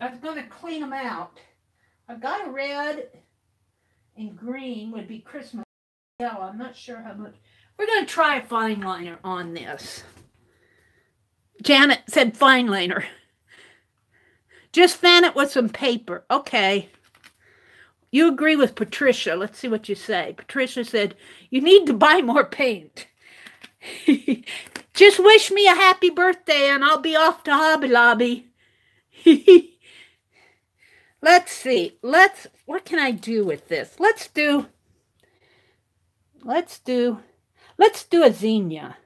I was going to clean them out. I've got a red and green would be Christmas yellow. I'm not sure how much. We're going to try a fine liner on this. Janet said fine liner. Just fan it with some paper. Okay. You agree with Patricia. Let's see what you say. Patricia said, you need to buy more paint. Just wish me a happy birthday and I'll be off to Hobby Lobby. Let's see. What can I do with this? Let's do a zinnia.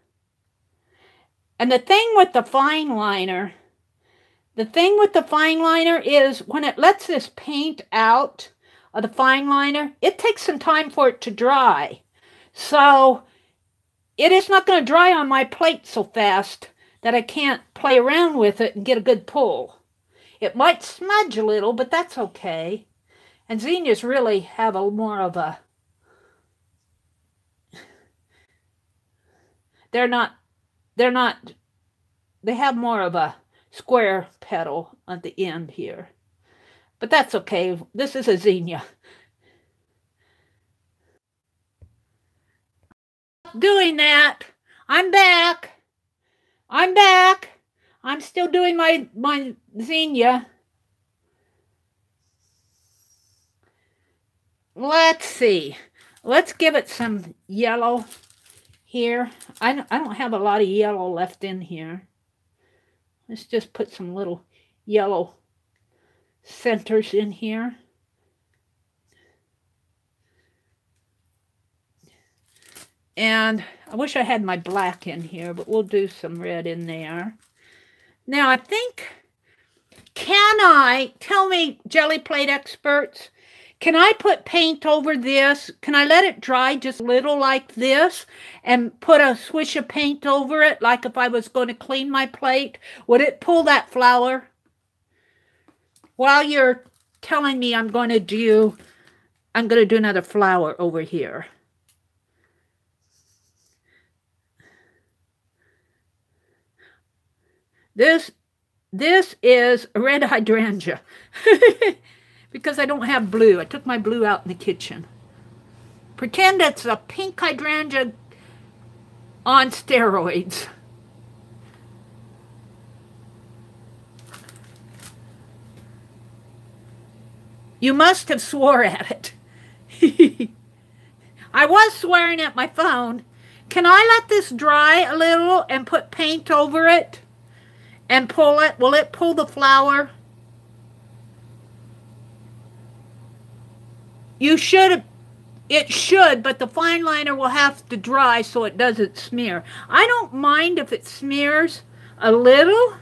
And the thing with the fine liner is when it lets this paint out of the fine liner, it takes some time for it to dry. So it is not going to dry on my plate so fast that I can't play around with it and get a good pull. It might smudge a little, but that's okay. And zinnias really have a more of a... They have more of a square petal at the end here. But that's okay. This is a zinnia. Doing that. I'm back. I'm still doing my zinnia. Let's see. Let's give it some yellow here. I don't have a lot of yellow left in here. Let's just put some little yellow centers in here. And I wish I had my black in here, but we'll do some red in there. Now, I think, tell me, jelly plate experts, can I put paint over this? Can I let it dry just a little like this and put a swish of paint over it like if I was going to clean my plate? Would it pull that flower? While you're telling me I'm going to do another flower over here. This is a red hydrangea because I don't have blue. I took my blue out in the kitchen. Pretend it's a pink hydrangea on steroids. You must have swore at it. I was swearing at my phone. Can I let this dry a little and put paint over it? And pull it. Will it pull the flower? It should, but the fine liner will have to dry so it doesn't smear. I don't mind if it smears a little.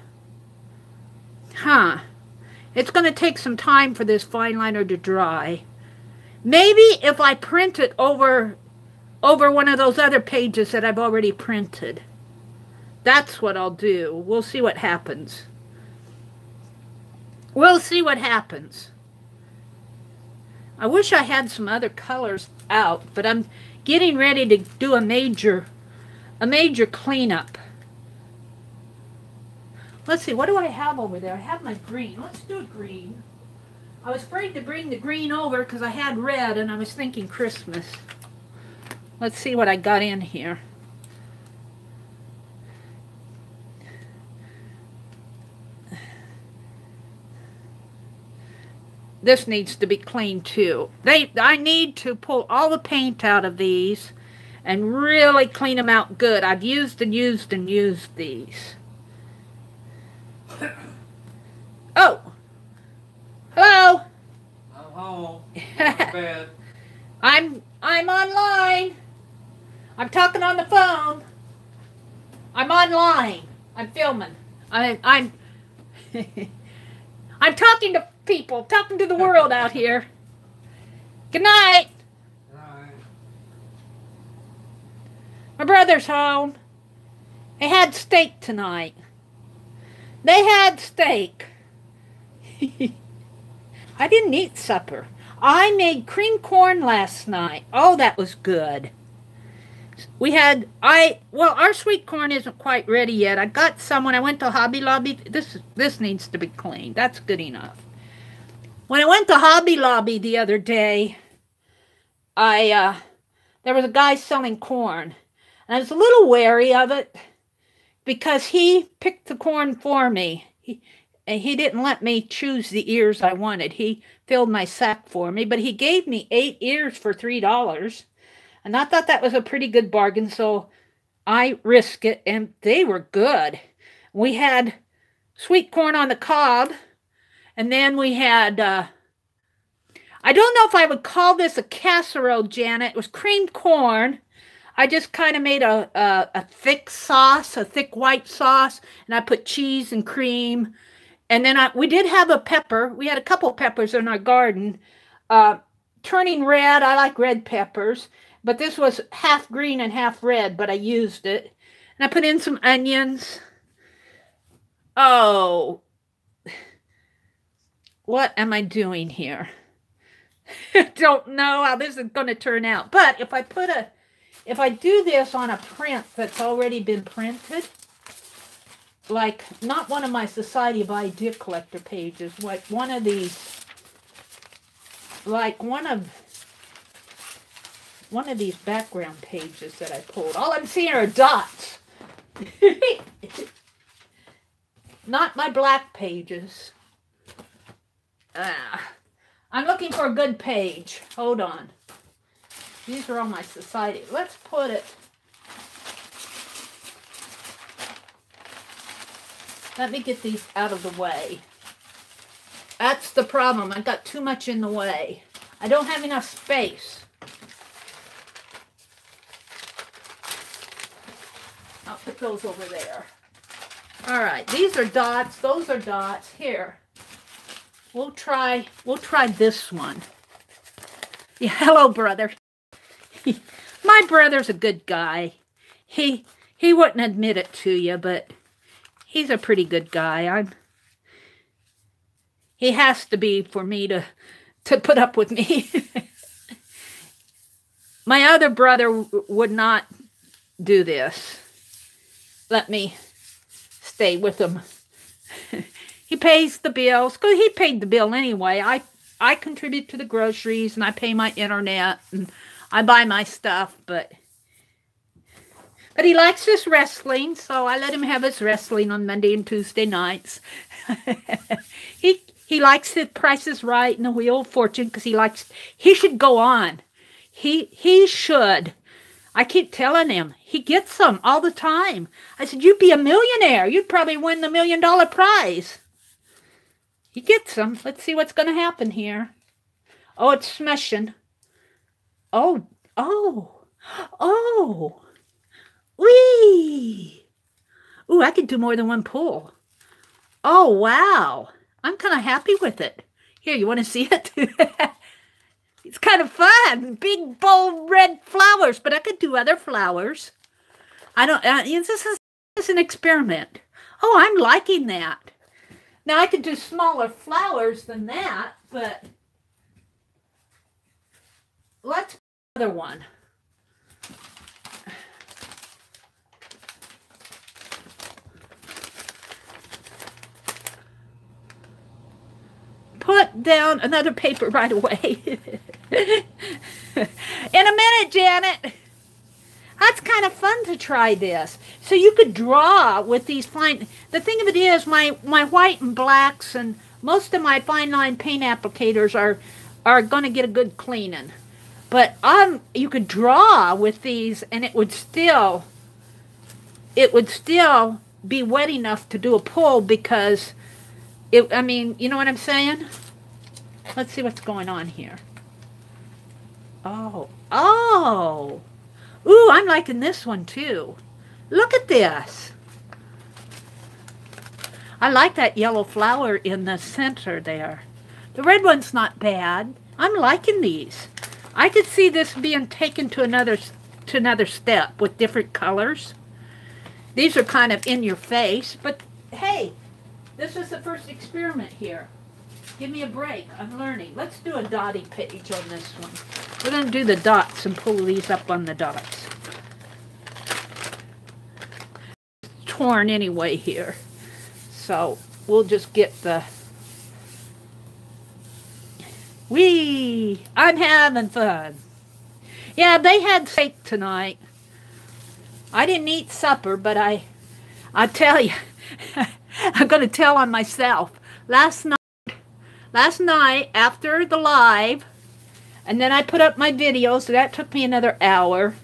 It's going to take some time for this fine liner to dry. Maybe if I print it over one of those other pages that I've already printed. That's what I'll do. We'll see what happens. We'll see what happens. I wish I had some other colors out, but I'm getting ready to do a major cleanup. Let's see, what do I have over there? I have my green. Let's do a green. I was afraid to bring the green over because I had red and I was thinking Christmas. Let's see what I got in here. This needs to be cleaned too. I need to pull all the paint out of these and really clean them out good. I've used and used and used these. Oh! Hello! I'm home. I'm bed. I'm online. I'm talking on the phone. I'm online. I'm filming. I'm I'm talking to people, talking to the world out here. Good night. Good night. My brother's home. They had steak tonight. They had steak. I didn't eat supper. I made cream corn last night. Oh, that was good. Our sweet corn isn't quite ready yet. I got some when I went to Hobby Lobby. This needs to be cleaned. That's good enough. When I went to Hobby Lobby the other day, there was a guy selling corn. And I was a little wary of it because he picked the corn for me. He didn't let me choose the ears I wanted. He filled my sack for me, but he gave me 8 ears for $3. And I thought that was a pretty good bargain, so I risked it, and they were good. We had sweet corn on the cob, and then we had I don't know if I would call this a casserole, Janet. It was creamed corn. I just kind of made a thick sauce, a thick white sauce, and I put cheese and cream. And then we did have a pepper. We had a couple peppers in our garden. Turning red, I like red peppers. But this was half green and half red, but I used it. And I put in some onions. Oh, what am I doing here? Don't know how this is going to turn out. But if I do this on a print that's already been printed, like not one of my Society of Idea Collector pages, like one of these, like one of these background pages that I pulled. All I'm seeing are dots. Not my black pages. I'm looking for a good page. Hold on. These are all my Society. Let's put it. Let me get these out of the way. That's the problem. I've got too much in the way. I don't have enough space. I'll put those over there. All right, these are dots. Those are dots. Here. We'll try this one. Yeah, hello, brother. My brother's a good guy. He wouldn't admit it to you, but he's a pretty good guy. He has to be for me to put up with me. My other brother would not do this. Let me stay with him. He pays the bills. Because he paid the bill anyway. I contribute to the groceries and I pay my internet and I buy my stuff, but he likes his wrestling, so I let him have his wrestling on Monday and Tuesday nights. He likes the Price is Right and the Wheel of Fortune because he should go on. He should. I keep telling him. He gets them all the time. I said, you'd be a millionaire. You'd probably win the $1 million prize. He gets them. Let's see what's going to happen here. Oh, it's smashing. Oh. Whee! Ooh, I could do more than one pull. Oh, wow. I'm kind of happy with it. Here, you want to see it? It's kind of fun. Big, bold, red flowers. But I could do other flowers. This is an experiment. Oh, I'm liking that. Now, I could do smaller flowers than that, but let's do another one. Put down another paper right away. In a minute, Janet. That's kind of fun to try this. So you could draw with these fine... The thing of it is, my white and blacks and most of my fine line paint applicators are going to get a good cleaning. But you could draw with these and it would still be wet enough to do a pull because... I mean, you know what I'm saying? Let's see what's going on here. Oh. Ooh, I'm liking this one too. Look at this. I like that yellow flower in the center there. The red one's not bad. I'm liking these. I could see this being taken to another step with different colors. These are kind of in your face, but hey, this is the first experiment here. Give me a break. I'm learning. Let's do a dotty page on this one. We're going to do the dots and pull these up on the dots. It's torn anyway here. So we'll just get the... Whee! I'm having fun. Yeah, they had steak tonight. I didn't eat supper, but I tell you... I'm going to tell on myself. Last night after the live, and then I put up my video, so that took me another hour.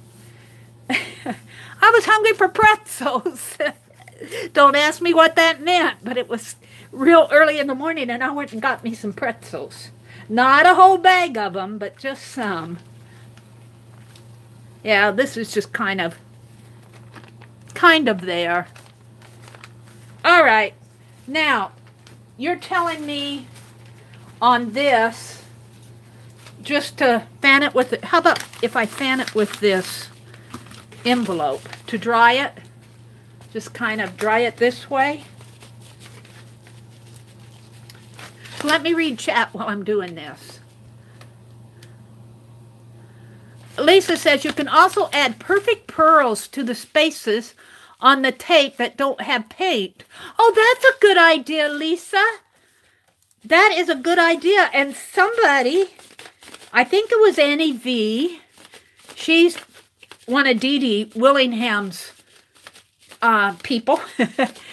I was hungry for pretzels. Don't ask me what that meant, but it was real early in the morning, and I went and got me some pretzels. Not a whole bag of them, but just some. Yeah, this is just kind of there. All right. Now, you're telling me on this just to fan it with it. How about if I fan it with this envelope to dry it? Just kind of dry it this way. Let me read chat while I'm doing this. Lisa says you can also add perfect pearls to the spaces on the tape that don't have paint. Oh, that's a good idea, Lisa. That is a good idea. And somebody, I think it was Annie V. She's one of Dee Dee Willingham's people,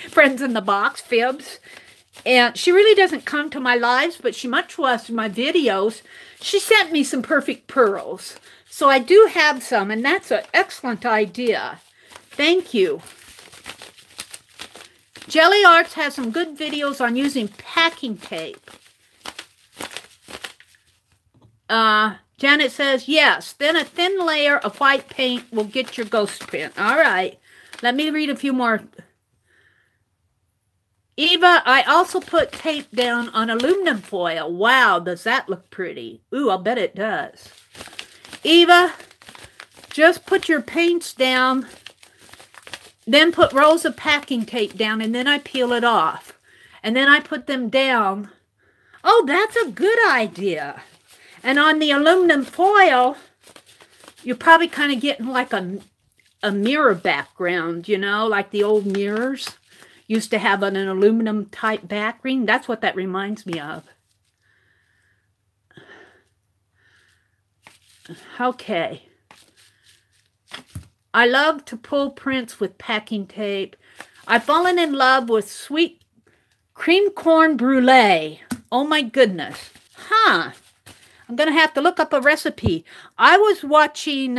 friends in the box, Fibs. And she really doesn't come to my lives, but she much less my videos. She sent me some perfect pearls. So I do have some, and that's an excellent idea. Thank you. Gelli Arts has some good videos on using packing tape. Janet says, yes, then a thin layer of white paint will get your ghost print. All right. Let me read a few more. Eva, I also put tape down on aluminum foil. Wow, does that look pretty? Ooh, I'll bet it does. Eva, just put your paints down, then put rolls of packing tape down, and then I peel it off. And then I put them down. Oh, that's a good idea. And on the aluminum foil, you're probably kind of getting like a mirror background, you know, like the old mirrors used to have an aluminum type background. That's what that reminds me of. Okay. I love to pull prints with packing tape. I've fallen in love with sweet cream corn brulee. Oh my goodness. Huh. I'm going to have to look up a recipe. I was watching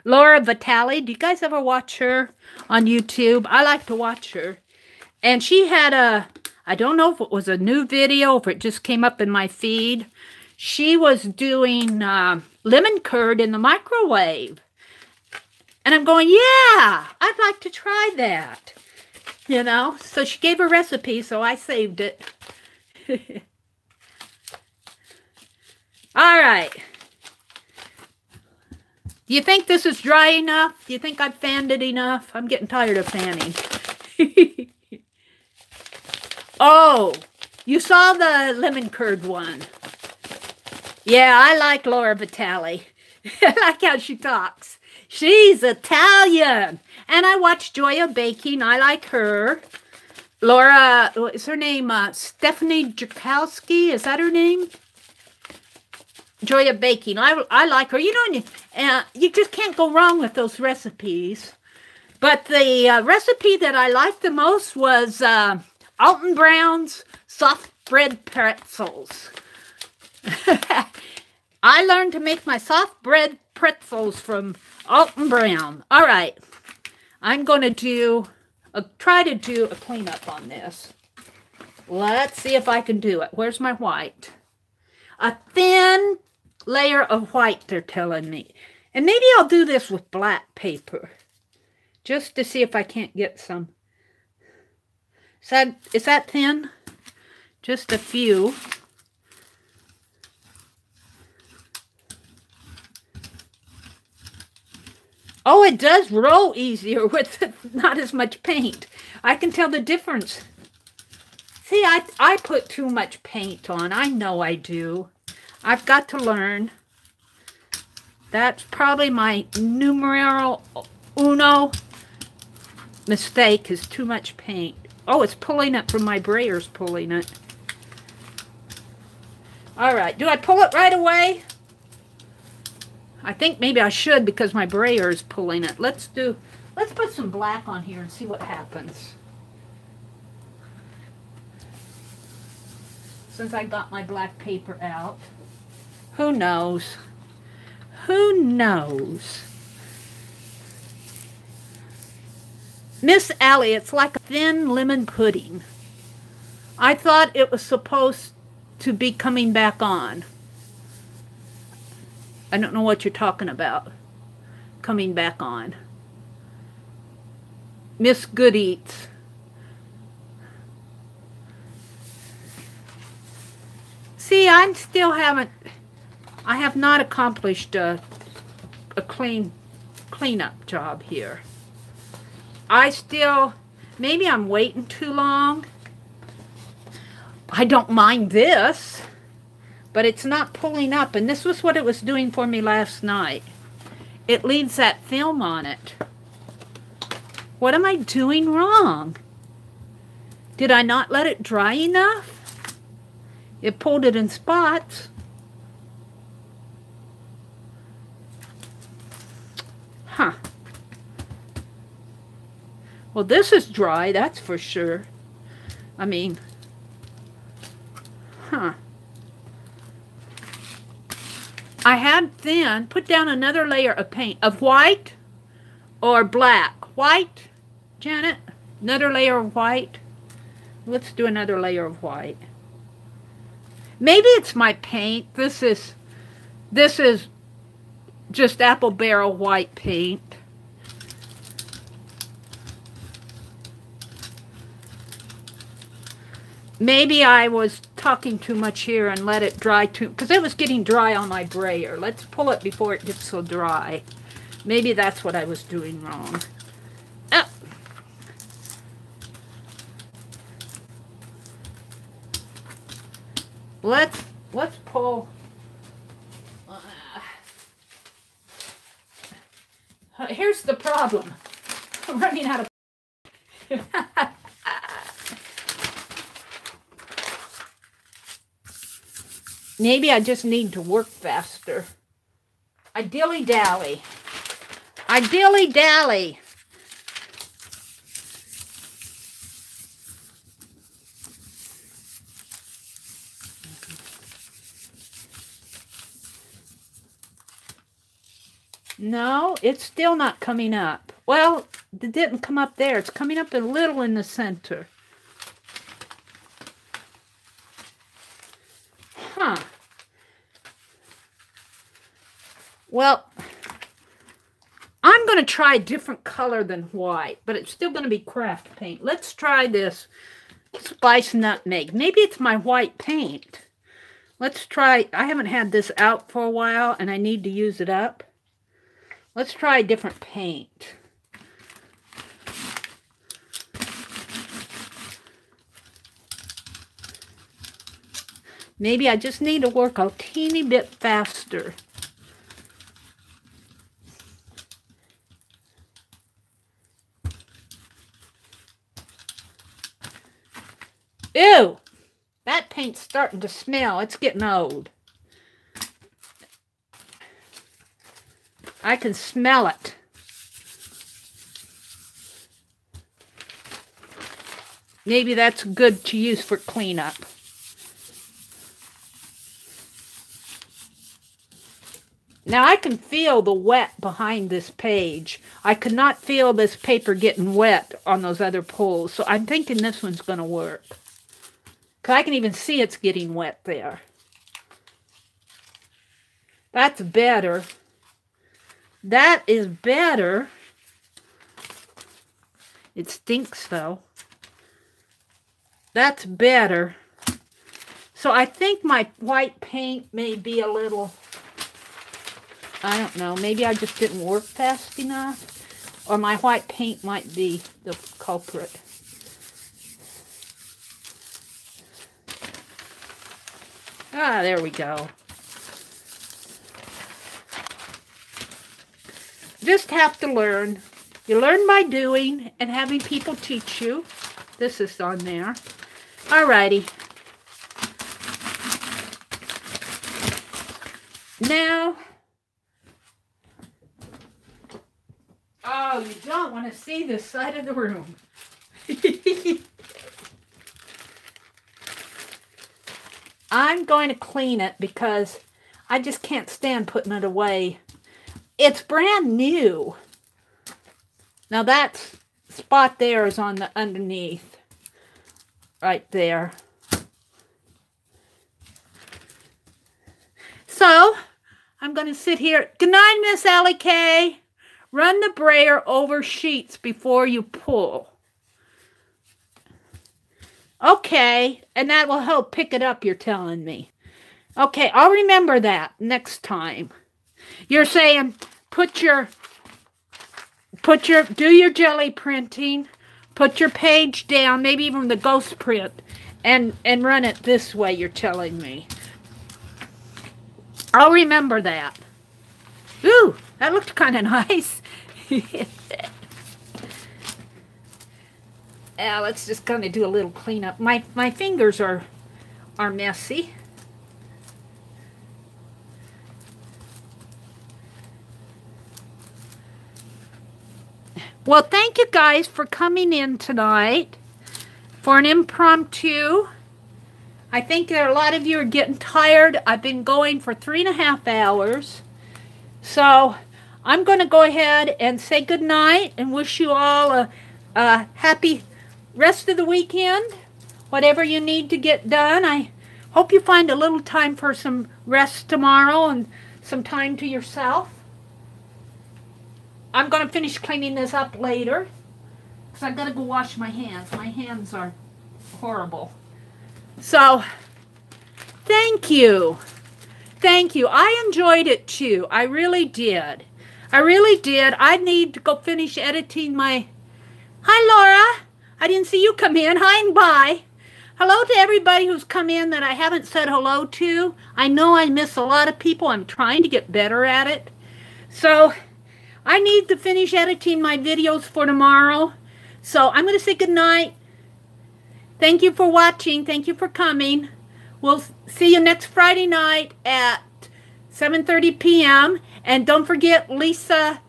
Laura Vitale. Do you guys ever watch her on YouTube? I like to watch her. And she had I don't know if it was a new video, if it just came up in my feed. She was doing lemon curd in the microwave. And I'm going, yeah, I'd like to try that. You know, so she gave a recipe, so I saved it. All right. Do you think this is dry enough? Do you think I've fanned it enough? I'm getting tired of fanning. Oh, you saw the lemon curd one. Yeah, I like Laura Vitale. I like how she talks. She's Italian. And I watch Joya Baking. I like her. Laura, what is her name? Stephanie Jakowski. Is that her name? Joya Baking. I like her. You know, you just can't go wrong with those recipes. But the recipe that I liked the most was Alton Brown's soft bread pretzels. I learned to make my soft bread pretzels from Alton Brown. All right. I'm going to try to do a cleanup on this. Let's see if I can do it. Where's my white? A thin layer of white, they're telling me. And maybe I'll do this with black paper. Just to see if I can't get some. Is that thin? Just a few. Oh, it does roll easier with not as much paint. I can tell the difference. See, I put too much paint on. I know I do. I've got to learn. That's probably my numero uno mistake, is too much paint. Oh, it's pulling it from my brayer's pulling it. All right, do I pull it right away? I think maybe I should because my brayer is pulling it. Let's put some black on here and see what happens. Since I got my black paper out. Who knows? Who knows? Miss Allie, it's like a thin lemon pudding. I thought it was supposed to be coming back on. I don't know what you're talking about. Coming back on. Miss Good Eats. See, I have not accomplished a cleanup job here. Maybe I'm waiting too long. I don't mind this, but it's not pulling up, and this was what it was doing for me last night. It leaves that film on it. What am I doing wrong? Did I not let it dry enough? It pulled it in spots. Huh. Well, this is dry, that's for sure. I mean, huh. I had then put down another layer of paint, of white or black. White, Janet? Another layer of white? Let's do another layer of white. Maybe it's my paint. This is just apple barrel white paint. Maybe I was talking too much here and let it dry too, because it was getting dry on my brayer. Let's pull it before it gets so dry. Maybe that's what I was doing wrong. Oh. Let's pull. Here's the problem. I'm running out of. Maybe I just need to work faster. I dilly-dally. I dilly-dally. No, it's still not coming up. Well, it didn't come up there. It's coming up a little in the center. Huh. Well, I'm going to try a different color than white, but it's still going to be craft paint. Let's try this Spice Nutmeg. Maybe it's my white paint. Let's try. I haven't had this out for a while, and I need to use it up. Let's try a different paint. Maybe I just need to work a teeny bit faster. Ew! That paint's starting to smell. It's getting old. I can smell it. Maybe that's good to use for cleanup. Now I can feel the wet behind this page. I could not feel this paper getting wet on those other pulls, so I'm thinking this one's going to work. Because I can even see it's getting wet there. That's better. That is better. It stinks though. That's better. So I think my white paint may be a little, I don't know, maybe I just didn't work fast enough. Or my white paint might be the culprit. Ah, there we go. Just have to learn. You learn by doing and having people teach you. This is on there. Alrighty. Now, oh, you don't want to see this side of the room. I'm going to clean it because I just can't stand putting it away. It's brand new. Now that spot there is on the underneath. Right there. So I'm going to sit here. Good night, Miss Ellie Kay. Run the brayer over sheets before you pull. Okay, and that will help pick it up, you're telling me. Okay, I'll remember that next time. You're saying do your jelly printing, put your page down, maybe even the ghost print, and run it this way, you're telling me. I'll remember that. Ooh, that looked kind of nice. Let's just kind of do a little cleanup. My fingers are messy. Well, thank you guys for coming in tonight for an impromptu. I think that a lot of you are getting tired. I've been going for 3.5 hours. So I'm going to go ahead and say good night and wish you all a happy rest of the weekend. Whatever you need to get done. I hope you find a little time for some rest tomorrow and some time to yourself. I'm going to finish cleaning this up later because I've got to go wash my hands. My hands are horrible. So, thank you. Thank you. I enjoyed it too. I really did. I really did. I need to go finish editing my... Hi, Laura. I didn't see you come in. Hi and bye. Hello to everybody who's come in that I haven't said hello to. I know I miss a lot of people. I'm trying to get better at it. So... I need to finish editing my videos for tomorrow. So I'm going to say goodnight. Thank you for watching. Thank you for coming. We'll see you next Friday night at 7:30 p.m. And don't forget, Lisa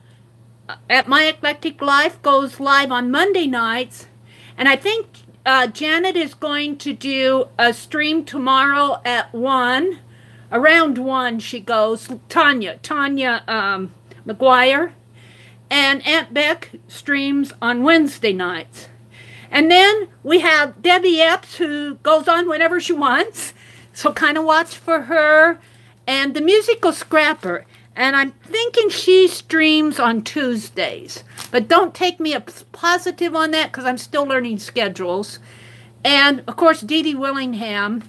at My Eclectic Life goes live on Monday nights. And I think Janet is going to do a stream tomorrow at 1. Around 1 she goes. Tanya McGuire. And Aunt Beck streams on Wednesday nights. And then we have Debbie Epps, who goes on whenever she wants. So kind of watch for her. And the Musical Scrapper. And I'm thinking she streams on Tuesdays. But don't take me a positive on that because I'm still learning schedules. And, of course, Dee Dee Willingham.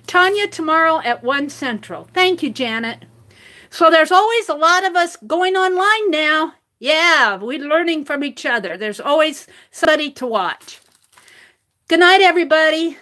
Tanya tomorrow at 1 Central. Thank you, Janet. So there's always a lot of us going online now. Yeah, we're learning from each other. There's always somebody to watch. Good night, everybody.